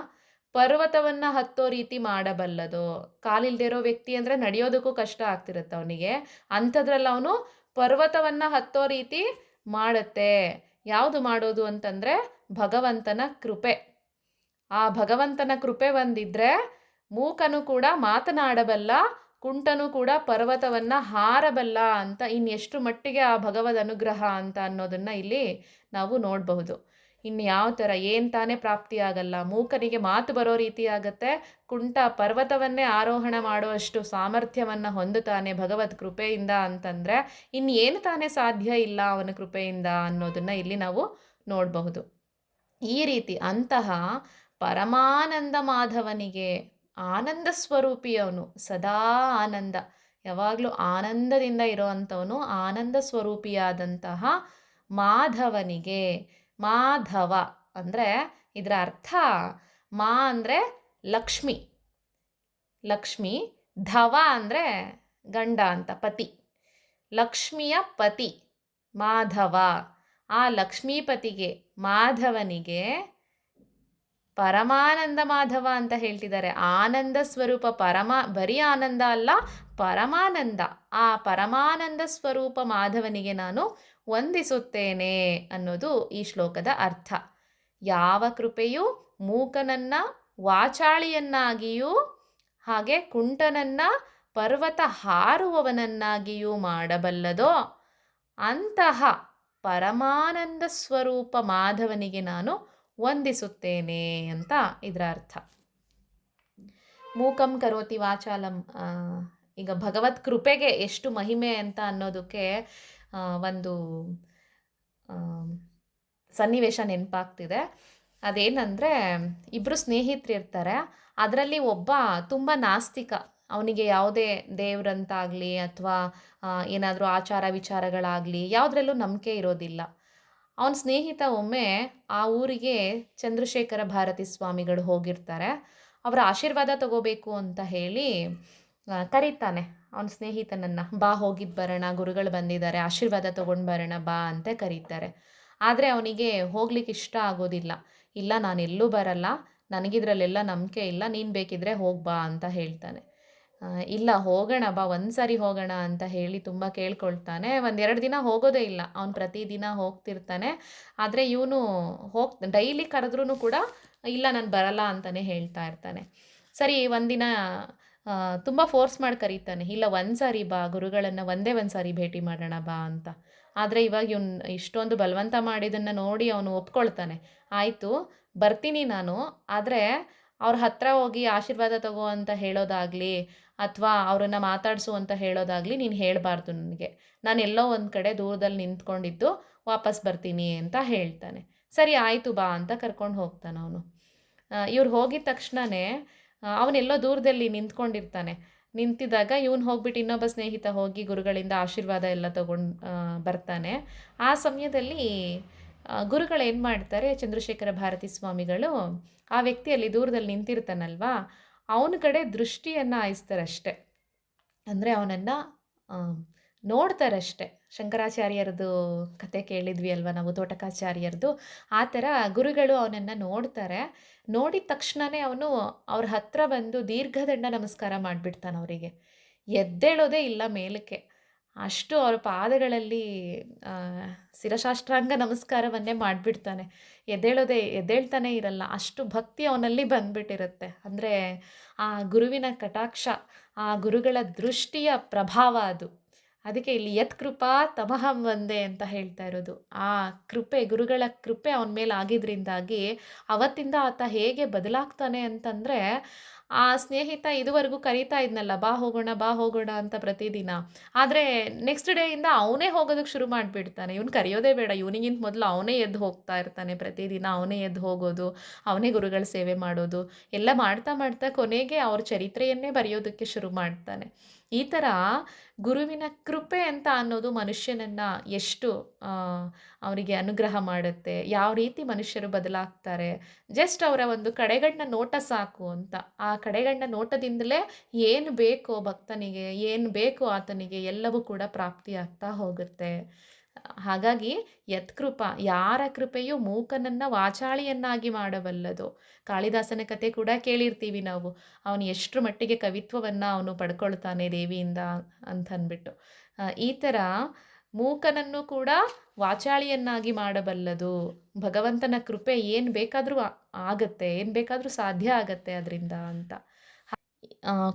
ಪರ್ವತವನ್ನು ಹತ್ತೋ ರೀತಿ ಮಾಡಬಲ್ಲದು. ಕಾಲಿಲ್ಲದೆ ಇರೋ ವ್ಯಕ್ತಿ ಅಂದರೆ ನಡೆಯೋದಕ್ಕೂ ಕಷ್ಟ ಆಗ್ತಿರುತ್ತೆ ಅವನಿಗೆ, ಅಂಥದ್ರಲ್ಲಿ ಅವನು ಪರ್ವತವನ್ನು ಹತ್ತೋ ರೀತಿ ಮಾಡುತ್ತೆ. ಯಾವುದು ಮಾಡೋದು ಅಂತಂದರೆ ಭಗವಂತನ ಕೃಪೆ. ಆ ಭಗವಂತನ ಕೃಪೆ ಒಂದಿದ್ರೆ ಮೂಕನು ಕೂಡ ಮಾತನಾಡಬಲ್ಲ, ಕುಂಟನು ಕೂಡ ಪರ್ವತವನ್ನು ಹಾರಬಲ್ಲ ಅಂತ ಇನ್ನೆಷ್ಟು ಮಟ್ಟಿಗೆ ಆ ಭಗವದ್ ಅನುಗ್ರಹ ಅಂತ ಅನ್ನೋದನ್ನು ಇಲ್ಲಿ ನಾವು ನೋಡಬಹುದು. ಇನ್ನು ಯಾವ ಥರ ಏನು ತಾನೇ ಪ್ರಾಪ್ತಿಯಾಗಲ್ಲ. ಮೂಕನಿಗೆ ಮಾತು ಬರೋ ರೀತಿ ಆಗತ್ತೆ. ಕುಂಟ ಪರ್ವತವನ್ನೇ ಆರೋಹಣ ಮಾಡುವಷ್ಟು ಸಾಮರ್ಥ್ಯವನ್ನು ಹೊಂದುತ್ತಾನೆ ಭಗವತ್ ಕೃಪೆಯಿಂದ ಅಂತಂದರೆ ಇನ್ನೇನು ತಾನೇ ಸಾಧ್ಯ ಇಲ್ಲ ಅವನ ಕೃಪೆಯಿಂದ ಅನ್ನೋದನ್ನು ಇಲ್ಲಿ ನಾವು ನೋಡಬಹುದು. ಈ ರೀತಿ ಅಂತಹ ಪರಮಾನಂದ ಮಾಧವನಿಗೆ ಆನಂದ ಸ್ವರೂಪಿಯವನು, ಸದಾ ಆನಂದ, ಯಾವಾಗಲೂ ಆನಂದದಿಂದ ಇರೋವಂಥವನು, ಆನಂದ ಸ್ವರೂಪಿಯಾದಂತಹ ಮಾಧವನಿಗೆ, ಮಾಧವ ಅಂದರೆ ಇದರ ಅರ್ಥ ಮಾ ಅಂದರೆ ಲಕ್ಷ್ಮಿ, ಲಕ್ಷ್ಮಿ, ಧವ ಅಂದರೆ ಗಂಡ ಅಂತ, ಪತಿ, ಲಕ್ಷ್ಮಿಯ ಪತಿ ಮಾಧವ. ಆ ಲಕ್ಷ್ಮೀಪತಿಗೆ ಮಾಧವನಿಗೆ ಪರಮಾನಂದ ಮಾಧವ ಅಂತ ಹೇಳ್ತಿದ್ದಾರೆ. ಆನಂದ ಸ್ವರೂಪ, ಬರೀ ಆನಂದ ಅಲ್ಲ, ಪರಮಾನಂದ. ಆ ಪರಮಾನಂದ ಸ್ವರೂಪ ಮಾಧವನಿಗೆ ನಾನು ವಂದಿಸುತ್ತೇನೆ ಅನ್ನೋದು ಈ ಶ್ಲೋಕದ ಅರ್ಥ. ಯಾವ ಕೃಪೆಯು ಮೂಕನನ್ನು ವಾಚಾಳಿಯನ್ನಾಗಿಯೂ ಹಾಗೆ ಕುಂಟನನ್ನು ಪರ್ವತ ಹಾರುವವನನ್ನಾಗಿಯೂ ಮಾಡಬಲ್ಲದೋ ಅಂತಹ ಪರಮಾನಂದ ಸ್ವರೂಪ ಮಾಧವನಿಗೆ ನಾನು ವಂದಿಸುತ್ತೇನೆ ಅಂತ ಇದರ ಅರ್ಥ. ಮೂಕಂ ಕರೋತಿ ವಾಚಾಲಂ, ಈಗ ಭಗವತ್ ಕೃಪೆಗೆ ಎಷ್ಟು ಮಹಿಮೆ ಅಂತ ಅನ್ನೋದಕ್ಕೆ ಒಂದು ಸನ್ನಿವೇಶ ನೆನಪಾಗ್ತಿದೆ. ಅದೇನಂದರೆ, ಇಬ್ಬರು ಸ್ನೇಹಿತರು ಇರ್ತಾರೆ. ಅದರಲ್ಲಿ ಒಬ್ಬ ತುಂಬ ನಾಸ್ತಿಕ. ಅವನಿಗೆ ಯಾವುದೇ ದೇವ್ರಂತಾಗಲಿ ಅಥವಾ ಏನಾದರೂ ಆಚಾರ ವಿಚಾರಗಳಾಗಲಿ ಯಾವುದ್ರಲ್ಲೂ ನಂಬಿಕೆ ಇರೋದಿಲ್ಲ. ಅವನ ಸ್ನೇಹಿತ ಒಮ್ಮೆ ಆ ಊರಿಗೆ ಚಂದ್ರಶೇಖರ ಭಾರತಿ ಸ್ವಾಮಿಗಳು ಹೋಗಿರ್ತಾರೆ. ಅವರ ಆಶೀರ್ವಾದ ತಗೋಬೇಕು ಅಂತ ಹೇಳಿ ಕರೀತಾನೆ ಅವನ ಸ್ನೇಹಿತನನ್ನು. ಬಾ ಹೋಗಿದ್ದು ಬರೋಣ, ಗುರುಗಳು ಬಂದಿದ್ದಾರೆ, ಆಶೀರ್ವಾದ ತೊಗೊಂಡು ಬರೋಣ ಬಾ ಅಂತ ಕರೀತಾರೆ. ಆದರೆ ಅವನಿಗೆ ಹೋಗ್ಲಿಕ್ಕೆ ಇಷ್ಟ ಆಗೋದಿಲ್ಲ. ಇಲ್ಲ, ನಾನೆಲ್ಲೂ ಬರಲ್ಲ, ನನಗಿದ್ರಲ್ಲೆಲ್ಲ ನಂಬಿಕೆ ಇಲ್ಲ, ನೀನು ಬೇಕಿದ್ರೆ ಹೋಗ್ಬಾ ಅಂತ ಹೇಳ್ತಾನೆ. ಇಲ್ಲ, ಹೋಗೋಣ ಬಾ, ಒಂದು ಸಾರಿ ಹೋಗೋಣ ಅಂತ ಹೇಳಿ ತುಂಬ ಕೇಳ್ಕೊಳ್ತಾನೆ. 1-2 ದಿನ ಹೋಗೋದೇ ಇಲ್ಲ. ಅವನು ಪ್ರತಿದಿನ ಹೋಗ್ತಿರ್ತಾನೆ. ಆದರೆ ಇವನು ಡೈಲಿ ಕರೆದ್ರೂ ಕೂಡ ಇಲ್ಲ, ನಾನು ಬರಲ್ಲ ಅಂತಲೇ ಹೇಳ್ತಾ ಇರ್ತಾನೆ. ಸರಿ, ಒಂದಿನ ತುಂಬ ಫೋರ್ಸ್ ಮಾಡಿ ಕರೀತಾನೆ. ಇಲ್ಲ, ಒಂದು ಸಾರಿ ಬಾ, ಗುರುಗಳನ್ನು ಒಂದೇ ಒಂದು ಸಾರಿ ಭೇಟಿ ಮಾಡೋಣ ಬಾ ಅಂತ. ಆದರೆ ಇವಾಗ ಇವನು ಇಷ್ಟೊಂದು ಬಲವಂತ ಮಾಡಿದ್ದನ್ನು ನೋಡಿ ಅವನು ಒಪ್ಕೊಳ್ತಾನೆ. ಆಯಿತು, ಬರ್ತೀನಿ ನಾನು, ಆದರೆ ಅವ್ರ ಹತ್ರ ಹೋಗಿ ಆಶೀರ್ವಾದ ತಗೋ ಅಂತ ಹೇಳೋದಾಗಲಿ ಅಥವಾ ಅವರನ್ನು ಮಾತಾಡಿಸು ಅಂತ ಹೇಳೋದಾಗಲಿ ನೀನು ಹೇಳಬಾರ್ದು ನನಗೆ. ನಾನು ಎಲ್ಲೋ ಒಂದು ಕಡೆ ದೂರದಲ್ಲಿ ನಿಂತ್ಕೊಂಡಿದ್ದು ವಾಪಸ್ ಬರ್ತೀನಿ ಅಂತ ಹೇಳ್ತಾನೆ. ಸರಿ ಆಯಿತು ಬಾ ಅಂತ ಕರ್ಕೊಂಡು ಹೋಗ್ತಾನೆ ಅವನು. ಇವ್ರು ಹೋಗಿದ ತಕ್ಷಣವೇ ಅವನೆಲ್ಲೋ ದೂರದಲ್ಲಿ ನಿಂತ್ಕೊಂಡಿರ್ತಾನೆ. ನಿಂತಿದ್ದಾಗ ಇವನು ಹೋಗ್ಬಿಟ್ಟು ಇನ್ನೊಬ್ಬ ಸ್ನೇಹಿತ ಹೋಗಿ ಗುರುಗಳಿಂದ ಆಶೀರ್ವಾದ ಎಲ್ಲ ತಗೊಂಡು ಬರ್ತಾನೆ. ಆ ಸಮಯದಲ್ಲಿ ಗುರುಗಳು ಏನು ಮಾಡ್ತಾರೆ, ಚಂದ್ರಶೇಖರ ಭಾರತಿ ಸ್ವಾಮಿಗಳು ಆ ವ್ಯಕ್ತಿಯಲ್ಲಿ ದೂರದಲ್ಲಿ ನಿಂತಿರ್ತಾನಲ್ವಾ, ಅವನ ಕಡೆ ದೃಷ್ಟಿಯನ್ನು ಹಾಯಿಸ್ತಾರಷ್ಟೆ. ಅಂದರೆ ಅವನನ್ನು ನೋಡ್ತಾರಷ್ಟೆ. ಶಂಕರಾಚಾರ್ಯರದು ಕತೆ ಕೇಳಿದ್ವಿ ಅಲ್ವಾ ನಾವು, ತೋಟಕಾಚಾರ್ಯರದು. ಆ ಥರ ಗುರುಗಳು ಅವನನ್ನು ನೋಡ್ತಾರೆ. ನೋಡಿದ ತಕ್ಷಣವೇ ಅವನು ಅವ್ರ ಹತ್ರ ಬಂದು ದೀರ್ಘದಂಡ ನಮಸ್ಕಾರ ಮಾಡಿಬಿಡ್ತಾನೆ. ಅವರಿಗೆ ಎದ್ದೇಳೋದೇ ಇಲ್ಲ ಮೇಲಕ್ಕೆ. ಅಷ್ಟು ಅವ್ರ ಪಾದಗಳಲ್ಲಿ ಶಿರಸಾಷ್ಟಾಂಗ ನಮಸ್ಕಾರವನ್ನೇ ಮಾಡಿಬಿಡ್ತಾನೆ. ಎದ್ದೇಳ್ತಾನೆ ಇರಲ್ಲ. ಅಷ್ಟು ಭಕ್ತಿ ಅವನಲ್ಲಿ ಬಂದ್ಬಿಟ್ಟಿರುತ್ತೆ. ಅಂದರೆ ಆ ಗುರುವಿನ ಕಟಾಕ್ಷ, ಆ ಗುರುಗಳ ದೃಷ್ಟಿಯ ಪ್ರಭಾವ ಅದು. ಅದಕ್ಕೆ ಇಲ್ಲಿ ಯತ್ ಕೃಪಾ ತಮಹಂ ವಂದೇ ಅಂತ ಹೇಳ್ತಾ ಇರೋದು. ಆ ಕೃಪೆ, ಗುರುಗಳ ಕೃಪೆ ಅವನ ಮೇಲೆ ಆಗಿದ್ದರಿಂದಾಗಿ ಅವತ್ತಿಂದ ಆತ ಹೇಗೆ ಬದಲಾಗ್ತಾನೆ ಅಂತಂದರೆ, ಆ ಸ್ನೇಹಿತ ಇದುವರೆಗೂ ಕರೀತಾ ಇದ್ನಲ್ಲ, ಬಾ ಹೋಗೋಣ ಬಾ ಹೋಗೋಣ ಅಂತ ಪ್ರತಿದಿನ. ಆದರೆ ನೆಕ್ಸ್ಟ್ ಡೇಯಿಂದ ಅವನೇ ಹೋಗೋದಕ್ಕೆ ಶುರು ಮಾಡಿಬಿಡ್ತಾನೆ. ಇವ್ನು ಕರೆಯೋದೇ ಬೇಡ, ಇವನಿಗಿಂತ ಮೊದಲು ಅವನೇ ಎದ್ದು ಹೋಗ್ತಾ ಇರ್ತಾನೆ. ಪ್ರತಿದಿನ ಅವನೇ ಎದ್ದು ಹೋಗೋದು, ಅವನೇ ಗುರುಗಳ ಸೇವೆ ಮಾಡೋದು ಎಲ್ಲ ಮಾಡ್ತಾ ಮಾಡ್ತಾ ಕೊನೆಗೆ ಅವ್ರ ಚರಿತ್ರೆಯನ್ನೇ ಬರೆಯೋದಕ್ಕೆ ಶುರು ಮಾಡ್ತಾನೆ. ಈ ಥರ ಗುರುವಿನ ಕೃಪೆ ಅಂತ ಅನ್ನೋದು ಮನುಷ್ಯನನ್ನು ಎಷ್ಟು ಅವರಿಗೆ ಅನುಗ್ರಹ ಮಾಡುತ್ತೆ, ಯಾವ ರೀತಿ ಮನುಷ್ಯರು ಬದಲಾಗ್ತಾರೆ. ಜಸ್ಟ್ ಅವರ ಒಂದು ಕಡೆಗಣ್ಣ ನೋಟ ಸಾಕು ಅಂತ. ಆ ಕಡೆಗಣ್ಣ ನೋಟದಿಂದಲೇ ಏನು ಬೇಕೋ ಭಕ್ತನಿಗೆ, ಏನು ಬೇಕೋ ಆತನಿಗೆ ಎಲ್ಲವೂ ಕೂಡ ಪ್ರಾಪ್ತಿಯಾಗ್ತಾ ಹೋಗುತ್ತೆ. ಹಾಗಾಗಿ ಯತ್ಕೃಪಾ, ಯಾರ ಕೃಪೆಯು ಮೂಕನನ್ನು ವಾಚಾಳಿಯನ್ನಾಗಿ ಮಾಡಬಲ್ಲದು. ಕಾಳಿದಾಸನ ಕತೆ ಕೂಡ ಕೇಳಿರ್ತೀವಿ ನಾವು. ಅವನು ಎಷ್ಟರ ಮಟ್ಟಿಗೆ ಕವಿತ್ವವನ್ನು ಅವನು ಪಡ್ಕೊಳ್ತಾನೆ ದೇವಿಯಿಂದ ಅಂತಂದ್ಬಿಟ್ಟು. ಈ ಥರ ಮೂಕನನ್ನು ಕೂಡ ವಾಚಾಳಿಯನ್ನಾಗಿ ಮಾಡಬಲ್ಲದು. ಭಗವಂತನ ಕೃಪೆ ಏನು ಬೇಕಾದರೂ ಆಗತ್ತೆ, ಏನು ಬೇಕಾದರೂ ಸಾಧ್ಯ ಆಗತ್ತೆ ಅದರಿಂದ ಅಂತ.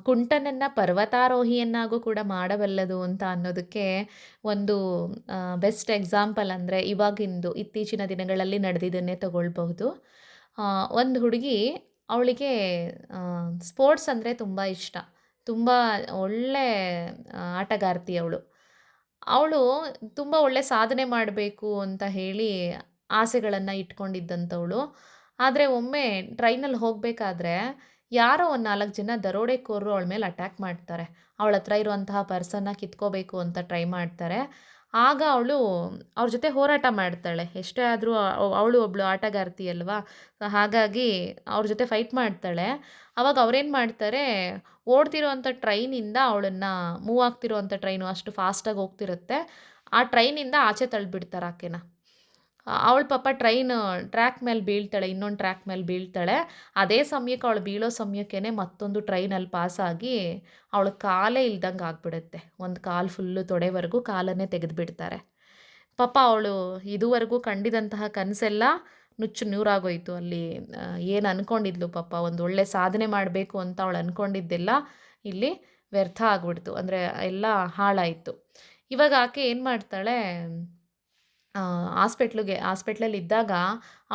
ಕುಂಟನನ್ನು ಪರ್ವತಾರೋಹಿಯನ್ನಾಗೂ ಕೂಡ ಮಾಡಬಲ್ಲದು ಅಂತ ಅನ್ನೋದಕ್ಕೆ ಒಂದು ಬೆಸ್ಟ್ ಎಕ್ಸಾಂಪಲ್ ಅಂದರೆ ಇವಾಗಿಂದು ಇತ್ತೀಚಿನ ದಿನಗಳಲ್ಲಿ ನಡೆದಿದ್ದನ್ನೇ ತಗೊಳ್ಬಹುದು. ಒಂದು ಹುಡುಗಿ, ಅವಳಿಗೆ ಸ್ಪೋರ್ಟ್ಸ್ ಅಂದರೆ ತುಂಬ ಇಷ್ಟ. ತುಂಬ ಒಳ್ಳೆ ಆಟಗಾರ್ತಿ ಅವಳು. ಅವಳು ತುಂಬ ಒಳ್ಳೆ ಸಾಧನೆ ಮಾಡಬೇಕು ಅಂತ ಹೇಳಿ ಆಸೆಗಳನ್ನು ಇಟ್ಕೊಂಡಿದ್ದಂಥವಳು. ಆದರೆ ಒಮ್ಮೆ ಟ್ರೈನಲ್ಲಿ ಹೋಗಬೇಕಾದ್ರೆ ಯಾರೋ ಒಂದು 4 ಜನ ದರೋಡೆಕೋರರು ಅವಳ ಮೇಲೆ ಅಟ್ಯಾಕ್ ಮಾಡ್ತಾರೆ. ಅವಳ ಹತ್ರ ಇರುವಂತಹ ಪರ್ಸನ್ನ ಕಿತ್ಕೋಬೇಕು ಅಂತ ಟ್ರೈ ಮಾಡ್ತಾರೆ. ಆಗ ಅವಳು ಅವ್ರ ಜೊತೆ ಹೋರಾಟ ಮಾಡ್ತಾಳೆ. ಎಷ್ಟೇ ಆದರೂ ಅವಳು ಒಬ್ಬಳು ಆಟಗಾರ್ತಿ ಅಲ್ವಾ? ಸೊ ಹಾಗಾಗಿ ಅವ್ರ ಜೊತೆ ಫೈಟ್ ಮಾಡ್ತಾಳೆ. ಆವಾಗ ಅವ್ರೇನು ಮಾಡ್ತಾರೆ, ಓಡ್ತಿರೋವಂಥ ಟ್ರೈನಿಂದ ಅವಳನ್ನು, ಮೂವ್ ಆಗ್ತಿರೋವಂಥ ಟ್ರೈನು ಅಷ್ಟು ಫಾಸ್ಟಾಗಿ ಹೋಗ್ತಿರುತ್ತೆ, ಆ ಟ್ರೈನಿಂದ ಆಚೆ ತಳ್ಳಿಬಿಡ್ತಾರೆ ಆಕೆನ. ಅವಳು ಪಾಪ ಟ್ರ್ಯಾಕ್ ಮೇಲೆ ಬೀಳ್ತಾಳೆ, ಇನ್ನೊಂದು ಟ್ರ್ಯಾಕ್ ಮೇಲೆ ಬೀಳ್ತಾಳೆ. ಅದೇ ಸಮಯಕ್ಕೆ ಅವಳು ಬೀಳೋ ಸಮಯಕ್ಕೇ ಮತ್ತೊಂದು ಟ್ರೈನಲ್ಲಿ ಪಾಸಾಗಿ ಅವಳ ಕಾಲೇ ಇಲ್ದಂಗೆ ಆಗ್ಬಿಡುತ್ತೆ. ಒಂದು ಕಾಲು ಫುಲ್ಲು ತೊಡೆವರೆಗೂ ಕಾಲನ್ನೇ ತೆಗೆದುಬಿಡ್ತಾರೆ. ಪಾಪ ಅವಳು ಇದುವರೆಗೂ ಕಂಡಿದ್ದಂತಹ ಕನಸೆಲ್ಲ ನುಚ್ಚು ನೂರಾಗೋಯಿತು. ಅಲ್ಲಿ ಏನು ಅಂದ್ಕೊಂಡಿದ್ಲು ಪಾಪ, ಒಂದು ಒಳ್ಳೆ ಸಾಧನೆ ಮಾಡಬೇಕು ಅಂತ ಅವಳು ಅಂದ್ಕೊಂಡಿದ್ದೆಲ್ಲ ಇಲ್ಲಿ ವ್ಯರ್ಥ ಆಗಿಬಿಡ್ತು. ಅಂದರೆ ಎಲ್ಲ ಹಾಳಾಯಿತು. ಇವಾಗ ಆಕೆ ಏನು ಮಾಡ್ತಾಳೆ, ಹಾಸ್ಪಿಟ್ಲಲ್ಲಿದ್ದಾಗ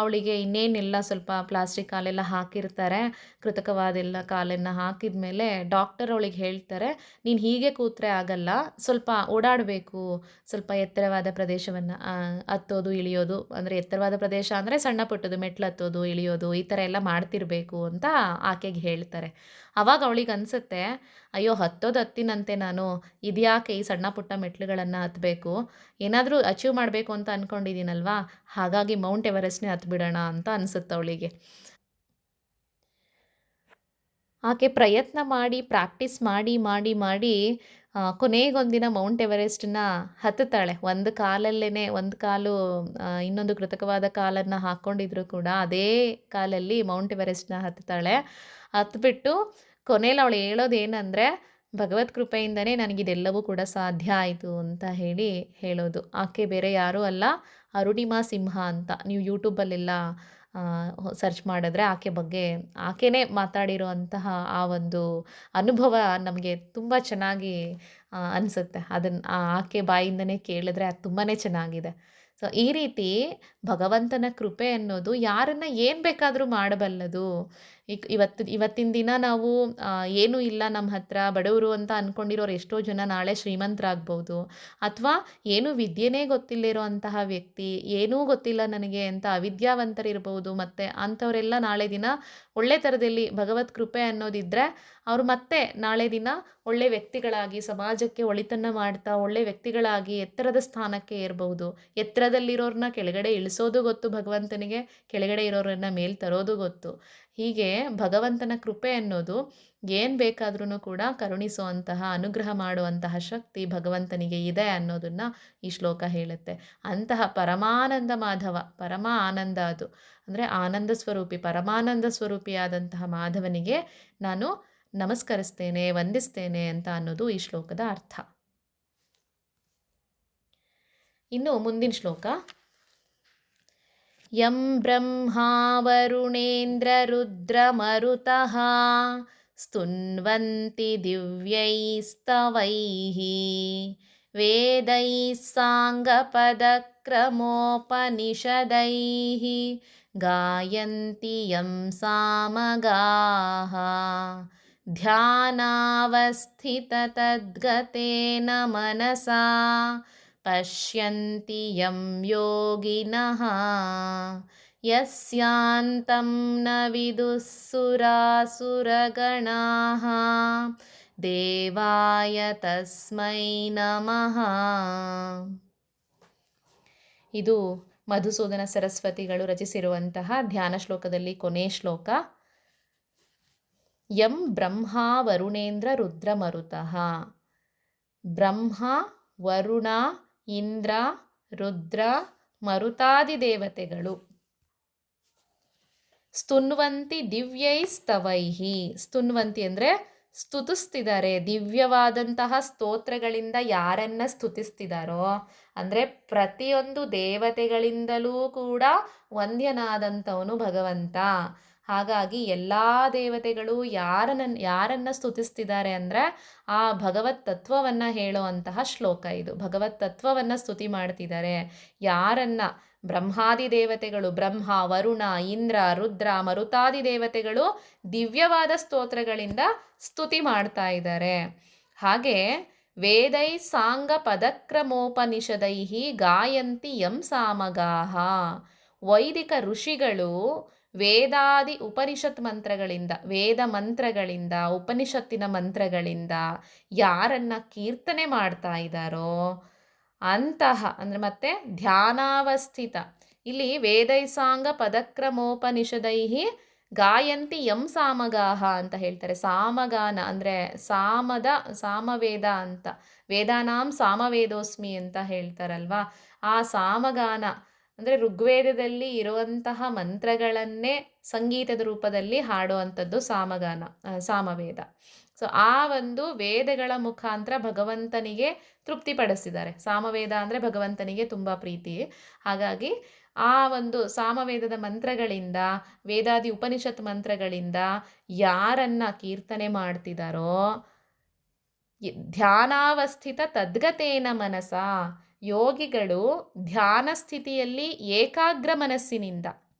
ಅವಳಿಗೆ ಇನ್ನೇನೆಲ್ಲ ಸ್ವಲ್ಪ ಪ್ಲಾಸ್ಟಿಕ್ ಕಾಲೆಲ್ಲ ಹಾಕಿರ್ತಾರೆ. ಕೃತಕವಾದೆಲ್ಲ ಕಾಲನ್ನು ಹಾಕಿದ ಮೇಲೆ ಡಾಕ್ಟರ್ ಅವಳಿಗೆ ಹೇಳ್ತಾರೆ, ನೀನು ಹೀಗೆ ಕೂತ್ರೆ ಆಗಲ್ಲ, ಸ್ವಲ್ಪ ಓಡಾಡಬೇಕು, ಸ್ವಲ್ಪ ಎತ್ತರವಾದ ಪ್ರದೇಶವನ್ನು ಹತ್ತೋದು ಇಳಿಯೋದು, ಅಂದರೆ ಎತ್ತರವಾದ ಪ್ರದೇಶ ಅಂದರೆ ಸಣ್ಣ ಪುಟ್ಟದು ಮೆಟ್ಲು ಹತ್ತೋದು ಇಳಿಯೋದು ಈ ಥರ ಎಲ್ಲ ಮಾಡ್ತಿರಬೇಕು ಅಂತ ಆಕೆಗೆ ಹೇಳ್ತಾರೆ. ಆವಾಗ ಅವಳಿಗೆ ಅನಿಸುತ್ತೆ, ಅಯ್ಯೋ ಹತ್ತೋದು ಹತ್ತಿನಂತೆ ನಾನು, ಇದ್ಯಾಕೆ ಈ ಸಣ್ಣ ಪುಟ್ಟ ಮೆಟ್ಲುಗಳನ್ನು ಹತ್ತಬೇಕು, ಏನಾದರೂ ಅಚೀವ್ ಮಾಡಬೇಕು ಅಂತ ಅಂದ್ಕೊಂಡಿದ್ದೀನಲ್ವಾ, ಹಾಗಾಗಿ ಮೌಂಟ್ ಎವರೆಸ್ಟ್ನೇ ಹತ್ಬಿಡೋಣ ಅಂತ ಅನಿಸುತ್ತೆ ಅವಳಿಗೆ. ಆಕೆ ಪ್ರಯತ್ನ ಮಾಡಿ, ಪ್ರಾಕ್ಟೀಸ್ ಮಾಡಿ ಮಾಡಿ ಮಾಡಿ ಕೊನೆಗೊಂದಿನ ಮೌಂಟ್ ಎವರೆಸ್ಟನ್ನ ಹತ್ತುತ್ತಾಳೆ. ಒಂದು ಕಾಲಲ್ಲೇ, ಒಂದು ಕಾಲು ಇನ್ನೊಂದು ಕೃತಕವಾದ ಕಾಲನ್ನು ಹಾಕ್ಕೊಂಡಿದ್ರು ಕೂಡ ಅದೇ ಕಾಲಲ್ಲಿ ಮೌಂಟ್ ಎವರೆಸ್ಟ್ನ ಹತ್ತುತ್ತಾಳೆ. ಹತ್ಬಿಟ್ಟು ಕೊನೆಯಲ್ಲಿ ಅವಳು ಹೇಳೋದೇನೆಂದರೆ, ಭಗವತ್ ಕೃಪೆಯಿಂದನೇ ನನಗಿದೆಲ್ಲವೂ ಕೂಡ ಸಾಧ್ಯ ಆಯಿತು ಅಂತ ಹೇಳೋದು. ಆಕೆ ಬೇರೆ ಯಾರೂ ಅಲ್ಲ, ಅರುಣಿಮಾ ಸಿಂಹ ಅಂತ. ನೀವು ಯೂಟ್ಯೂಬಲ್ಲೆಲ್ಲ ಸರ್ಚ್ ಮಾಡಿದ್ರೆ ಆಕೆ ಬಗ್ಗೆ, ಆಕೆನೇ ಮಾತಾಡಿರುವಂತಹ ಆ ಒಂದು ಅನುಭವ ನಮಗೆ ತುಂಬ ಚೆನ್ನಾಗಿ ಅನಿಸುತ್ತೆ. ಅದನ್ನು ಆಕೆ ಬಾಯಿಂದನೇ ಕೇಳಿದ್ರೆ ಅದು ತುಂಬಾ ಚೆನ್ನಾಗಿದೆ. ಸೊ ಈ ರೀತಿ ಭಗವಂತನ ಕೃಪೆ ಅನ್ನೋದು ಯಾರನ್ನು ಏನು ಬೇಕಾದರೂ ಮಾಡಬಲ್ಲದು. ಇವತ್ತಿನ ದಿನ ನಾವು ಏನೂ ಇಲ್ಲ ನಮ್ಮ ಹತ್ರ, ಬಡವರು ಅಂತ ಅಂದ್ಕೊಂಡಿರೋರು ಎಷ್ಟೋ ಜನ ನಾಳೆ ಶ್ರೀಮಂತರಾಗ್ಬೋದು. ಅಥವಾ ಏನೂ ವಿದ್ಯೆನೇ ಗೊತ್ತಿಲ್ಲದಿರೋ ಅಂತಹ ವ್ಯಕ್ತಿ, ಏನೂ ಗೊತ್ತಿಲ್ಲ ನನಗೆ ಅಂತ ಅವಿದ್ಯಾವಂತರಿರ್ಬೋದು. ಮತ್ತು ಅಂಥವರೆಲ್ಲ ನಾಳೆ ದಿನ ಒಳ್ಳೆ ಥರದಲ್ಲಿ ಭಗವತ್ ಕೃಪೆ ಅನ್ನೋದಿದ್ದರೆ ಅವರು ಮತ್ತೆ ನಾಳೆ ದಿನ ಒಳ್ಳೆ ವ್ಯಕ್ತಿಗಳಾಗಿ ಸಮಾಜಕ್ಕೆ ಒಳಿತನ್ನ ಮಾಡ್ತಾ ಒಳ್ಳೆ ವ್ಯಕ್ತಿಗಳಾಗಿ ಎತ್ತರದ ಸ್ಥಾನಕ್ಕೆ ಏರಬಹುದು. ಎತ್ತರದಲ್ಲಿರೋರನ್ನ ಕೆಳಗಡೆ ಇಳಿಸೋದು ಗೊತ್ತು ಭಗವಂತನಿಗೆ, ಕೆಳಗಡೆ ಇರೋರನ್ನ ಮೇಲೆ ತರೋದು ಗೊತ್ತು. ಹೀಗೆ ಭಗವಂತನ ಕೃಪೆ ಅನ್ನೋದು ಏನು ಬೇಕಾದ್ರೂ ಕೂಡ ಕರುಣಿಸುವಂತಹ, ಅನುಗ್ರಹ ಮಾಡುವಂತಹ ಶಕ್ತಿ ಭಗವಂತನಿಗೆ ಇದೆ ಅನ್ನೋದನ್ನು ಈ ಶ್ಲೋಕ ಹೇಳುತ್ತೆ. ಅಂತಹ ಪರಮಾನಂದ ಮಾಧವ, ಪರಮ ಆನಂದ ಅದು, ಅಂದರೆ ಆನಂದ ಸ್ವರೂಪಿ, ಪರಮಾನಂದ ಸ್ವರೂಪಿಯಾದಂತಹ ಮಾಧವನಿಗೆ ನಾನು ನಮಸ್ಕರಿಸ್ತೇನೆ, ವಂದಿಸ್ತೇನೆ ಅಂತ ಅನ್ನೋದು ಈ ಶ್ಲೋಕದ ಅರ್ಥ. ಇನ್ನು ಮುಂದಿನ ಶ್ಲೋಕ. ಯಂ ಬ್ರಹ್ಮಾ ವರುಣೇಂದ್ರ ರುದ್ರಮರುತಃ ಸ್ತುನ್ವಂತಿ ದಿವ್ಯೈಸ್ತವೈಃ ವೇದೈಃ ಸಾಂಗಪದಕ್ರಮೋಪನಿಷದೈಃ ಗಾಯಂತಿ ಯಂ ಸಾಮಗಾಃ ಧ್ಯಾನಾವಸ್ಥಿತತದ್ಗತೇನ ಮನಸಾ ಪಶ್ಯಂತಿ ಯಂ ಯೋಗಿನಃ ಯಸ್ಯಾಂತಂ ನ ವಿದುಃ ಸುರಾಸುರಗಣಾಃ ದೇವಾಯ ತಸ್ಮೈ ನಮಃ. ಇದು ಮಧುಸೂದನ ಸರಸ್ವತಿಗಳು ರಚಿಸಿರುವಂತಹ ಧ್ಯಾನ ಶ್ಲೋಕದಲ್ಲಿ ಕೊನೆ ಶ್ಲೋಕ. ಯಂ ಬ್ರಹ್ಮ ವರುಣೇಂದ್ರ ರುದ್ರಮರುತಃ. ಬ್ರಹ್ಮ, ವರುಣ, ಇಂದ್ರ, ರುದ್ರ, ಮರುತಾದಿ ದೇವತೆಗಳು ಸ್ತುನ್ವಂತಿ ದಿವ್ಯೈಸ್ತವೈಹಿ. ಸ್ತುನ್ವಂತಿ ಅಂದರೆ ಸ್ತುತಿಸ್ತಿದ್ದಾರೆ, ದಿವ್ಯವಾದಂತಹ ಸ್ತೋತ್ರಗಳಿಂದ ಯಾರನ್ನ ಸ್ತುತಿಸ್ತಿದ್ದಾರೋ, ಅಂದರೆ ಪ್ರತಿಯೊಂದು ದೇವತೆಗಳಿಂದಲೂ ಕೂಡ ವಂದ್ಯನಾದಂಥವನು ಭಗವಂತ. ಹಾಗಾಗಿ ಎಲ್ಲ ದೇವತೆಗಳು ಯಾರನ್ನ ಸ್ತುತಿಸ್ತಿದ್ದಾರೆ ಅಂದರೆ ಆ ಭಗವತ್ ತತ್ವವನ್ನು ಹೇಳುವಂತಹ ಶ್ಲೋಕ ಇದು. ಭಗವತ್ ತತ್ವವನ್ನು ಸ್ತುತಿ ಮಾಡ್ತಿದ್ದಾರೆ. ಯಾರನ್ನ? ಬ್ರಹ್ಮಾದಿ ದೇವತೆಗಳು, ಬ್ರಹ್ಮ, ವರುಣ, ಇಂದ್ರ, ರುದ್ರ, ಮರುತಾದಿ ದೇವತೆಗಳು ದಿವ್ಯವಾದ ಸ್ತೋತ್ರಗಳಿಂದ ಸ್ತುತಿ ಮಾಡ್ತಾ ಇದ್ದಾರೆ. ಹಾಗೆ ವೇದೈ ಸಾಂಗ ಪದಕ್ರಮೋಪನಿಷದೈ ಗಾಯಂತಿ ಯಂ ಸಾಮಗಾಹ. ವೈದಿಕ ಋಷಿಗಳು ವೇದಾದಿ ಉಪನಿಷತ್ ಮಂತ್ರಗಳಿಂದ, ವೇದ ಮಂತ್ರಗಳಿಂದ, ಉಪನಿಷತ್ತಿನ ಮಂತ್ರಗಳಿಂದ ಯಾರನ್ನ ಕೀರ್ತನೆ ಮಾಡ್ತಾ ಇದ್ದಾರೋ ಅಂತಹ ಅಂದರೆ ಮತ್ತೆ ಧ್ಯಾನಾವಸ್ಥಿತ. ಇಲ್ಲಿ ವೇದೈಸಾಂಗ ಪದಕ್ರಮೋಪನಿಷದೈ ಗಾಯಂತಿ ಯಂ ಸಾಮಗಾಹ ಅಂತ ಹೇಳ್ತಾರೆ. ಸಾಮಗಾನ ಅಂದರೆ ಸಾಮವೇದ ಅಂತ, ವೇದಾನಾಂ ಸಾಮವೇದೋಸ್ಮಿ ಅಂತ ಹೇಳ್ತಾರಲ್ವಾ. ಆ ಸಾಮಗಾನ ಅಂದರೆ ಋಗ್ವೇದದಲ್ಲಿ ಇರುವಂತಹ ಮಂತ್ರಗಳನ್ನೇ ಸಂಗೀತದ ರೂಪದಲ್ಲಿ ಹಾಡುವಂಥದ್ದು ಸಾಮವೇದ. ಸೊ ಆ ಒಂದು ವೇದಗಳ ಮುಖಾಂತರ ಭಗವಂತನಿಗೆ ತೃಪ್ತಿಪಡಿಸಿದ್ದಾರೆ. ಸಾಮವೇದ ಅಂದರೆ ಭಗವಂತನಿಗೆ ತುಂಬ ಪ್ರೀತಿ. ಹಾಗಾಗಿ ಆ ಒಂದು ಸಾಮವೇದದ ಮಂತ್ರಗಳಿಂದ, ವೇದಾದಿ ಉಪನಿಷತ್ ಮಂತ್ರಗಳಿಂದ ಯಾರನ್ನ ಕೀರ್ತನೆ ಮಾಡ್ತಿದ್ದಾರೋ ಧ್ಯಾನಾವಸ್ಥಿತ ತದ್ಗತೇನ ಮನಸ, ಯೋಗಿಗಳು ಧ್ಯಾನ ಸ್ಥಿತಿಯಲ್ಲಿ ಏಕಾಗ್ರ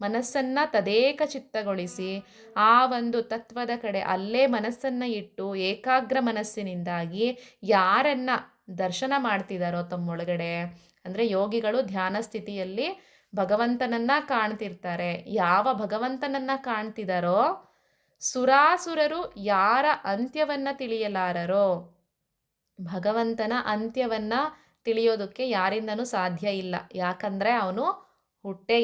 ಮನಸ್ಸನ್ನು ತದೇಕ ಚಿತ್ತಗೊಳಿಸಿ ಆ ಒಂದು ತತ್ವದ ಕಡೆ ಅಲ್ಲೇ ಮನಸ್ಸನ್ನು ಇಟ್ಟು ಏಕಾಗ್ರ ಮನಸ್ಸಿನಿಂದಾಗಿ ಯಾರನ್ನ ದರ್ಶನ ಮಾಡ್ತಿದ್ದಾರೋ ತಮ್ಮೊಳಗಡೆ, ಅಂದರೆ ಯೋಗಿಗಳು ಧ್ಯಾನ ಸ್ಥಿತಿಯಲ್ಲಿ ಭಗವಂತನನ್ನ ಕಾಣ್ತಿರ್ತಾರೆ. ಯಾವ ಭಗವಂತನನ್ನ ಕಾಣ್ತಿದ್ದಾರೋ ಸುರಾಸುರರು ಯಾರ ಅಂತ್ಯವನ್ನು ತಿಳಿಯಲಾರರೋ, ಭಗವಂತನ ಅಂತ್ಯವನ್ನು ತಿಳಿಯೋದಕ್ಕೆ ಯಾರಿಂದನೂ ಸಾಧ್ಯ ಇಲ್ಲ. ಯಾಕಂದರೆ ಅವನು ಹುಟ್ಟೇ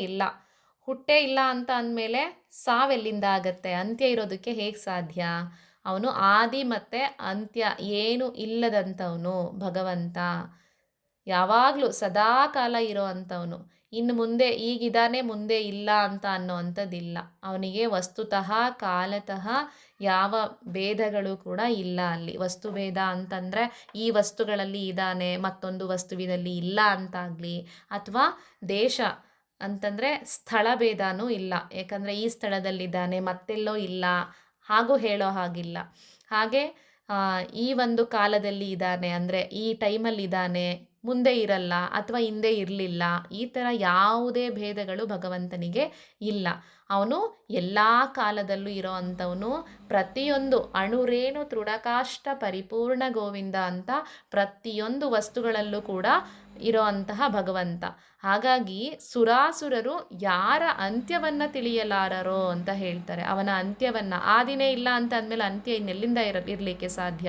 ಇಲ್ಲ ಅಂತ ಅಂದಮೇಲೆ ಸಾವೆಲ್ಲಿಂದ ಆಗತ್ತೆ? ಅಂತ್ಯ ಇರೋದಕ್ಕೆ ಹೇಗೆ ಸಾಧ್ಯ? ಅವನು ಆದಿ ಮತ್ತು ಅಂತ್ಯ ಏನು ಇಲ್ಲದಂಥವನು ಭಗವಂತ. ಯಾವಾಗಲೂ ಸದಾ ಕಾಲ ಇರೋ ಅಂಥವನು. ಇನ್ನು ಮುಂದೆ ಈಗಿದ್ದಾನೆ ಮುಂದೆ ಇಲ್ಲ ಅಂತ ಅನ್ನೋ ಅಂಥದ್ದಿಲ್ಲ. ಅವನಿಗೆ ವಸ್ತುತಃ ಕಾಲತಃ ಯಾವ ಭೇದಗಳು ಕೂಡ ಇಲ್ಲ. ಅಲ್ಲಿ ವಸ್ತು ಭೇದ ಅಂತಂದರೆ ಈ ವಸ್ತುಗಳಲ್ಲಿ ಇದ್ದಾನೆ ಮತ್ತೊಂದು ವಸ್ತುವಿನಲ್ಲಿ ಇಲ್ಲ ಅಂತಾಗಲಿ, ಅಥವಾ ದೇಶ ಅಂತಂದರೆ ಸ್ಥಳ ಭೇದನೂ ಇಲ್ಲ. ಯಾಕಂದರೆ ಈ ಸ್ಥಳದಲ್ಲಿದ್ದಾನೆ ಮತ್ತೆಲ್ಲೋ ಇಲ್ಲ ಹಾಗೂ ಹೇಳೋ ಹಾಗಿಲ್ಲ. ಹಾಗೆ ಈ ಒಂದು ಕಾಲದಲ್ಲಿ ಇದ್ದಾನೆ ಅಂದರೆ ಈ ಟೈಮಲ್ಲಿ ಇದ್ದಾನೆ, ಮುಂದೆ ಇರಲ್ಲ ಅಥವಾ ಹಿಂದೆ ಇರಲಿಲ್ಲ, ಈ ಥರ ಯಾವುದೇ ಭೇದಗಳು ಭಗವಂತನಿಗೆ ಇಲ್ಲ. ಅವನು ಎಲ್ಲ ಕಾಲದಲ್ಲೂ ಇರೋ ಅಂಥವನು. ಪ್ರತಿಯೊಂದು ಅಣುರೇಣು ತೃಣಕಾಷ್ಟ ಪರಿಪೂರ್ಣ ಗೋವಿಂದ ಅಂತ ಪ್ರತಿಯೊಂದು ವಸ್ತುಗಳಲ್ಲೂ ಕೂಡ ಇರೋ ಅಂತಹ ಭಗವಂತ. ಹಾಗಾಗಿ ಸುರಾಸುರರು ಯಾರ ಅಂತ್ಯವನ್ನು ತಿಳಿಯಲಾರರೋ ಅಂತ ಹೇಳ್ತಾರೆ. ಅವನ ಅಂತ್ಯವನ್ನು, ಆದಿನೇ ಇಲ್ಲ ಅಂತ ಅಂದಮೇಲೆ ಅಂತ್ಯ ಇನ್ನೆಲ್ಲಿಂದ ಇರಲಿಕ್ಕೆ ಸಾಧ್ಯ?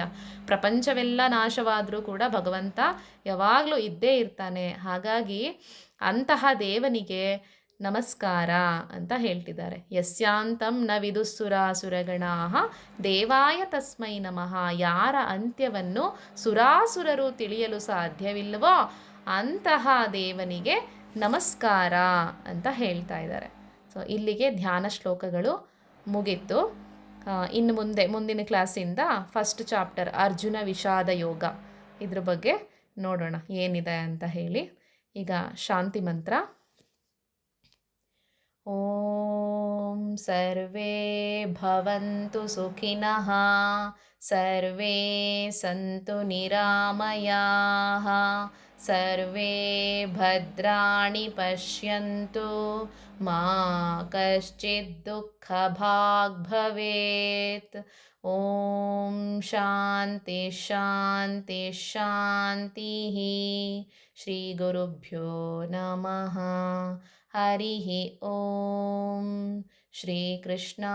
ಪ್ರಪಂಚವೆಲ್ಲ ನಾಶವಾದರೂ ಕೂಡ ಭಗವಂತ ಯಾವಾಗಲೂ ಇದ್ದೇ ಇರ್ತಾನೆ. ಹಾಗಾಗಿ ಅಂತಹ ದೇವನಿಗೆ ನಮಸ್ಕಾರ ಅಂತ ಹೇಳ್ತಿದ್ದಾರೆ. ಯಸ್ಯಾಂತಂ ನ ವಿದುಸುರಾಸುರಗಣಾಃ ದೇವಾಯ ತಸ್ಮೈ ನಮಃ. ಯಾರ ಅಂತ್ಯವನ್ನು ಸುರಾಸುರರು ತಿಳಿಯಲು ಸಾಧ್ಯವಿಲ್ಲವೋ ಅಂತಹ ದೇವನಿಗೆ ನಮಸ್ಕಾರ ಅಂತ ಹೇಳ್ತಾ ಇದ್ದಾರೆ. ಸೊ ಇಲ್ಲಿಗೆ ಧ್ಯಾನ ಶ್ಲೋಕಗಳು ಮುಗಿತು. ಇನ್ನು ಮುಂದಿನ ಕ್ಲಾಸಿಂದ ಫಸ್ಟ್ ಚಾಪ್ಟರ್ ಅರ್ಜುನ ವಿಷಾದ ಯೋಗ ಇದ್ರ ಬಗ್ಗೆ ನೋಡೋಣ ಏನಿದೆ ಅಂತ ಹೇಳಿ. ಈಗ ಶಾಂತಿ ಮಂತ್ರ. ಓಂ ಸರ್ವೇ ಭವಂತು ಸುಖಿನಃ, ಸರ್ವೇ ಸಂತು ನಿರಾಮಯಾಃ, ಸರ್ವೇ ಭದ್ರಾಣಿ ಪಶ್ಯಂತು, ಮಾ ಕಶ್ಚಿತ್ ದುಃಖಭಾಗ್ ಭವೇತ್. ಓಂ ಶಾಂತಿ ಶಾಂತಿ ಶಾಂತಿ. ಶ್ರೀ ಗುರುಭ್ಯೋ ನಮಃ. ಹರಿ ಓಂ. ಶ್ರೀಕೃಷ್ಣಾರ್ಪಣಮಸ್ತು.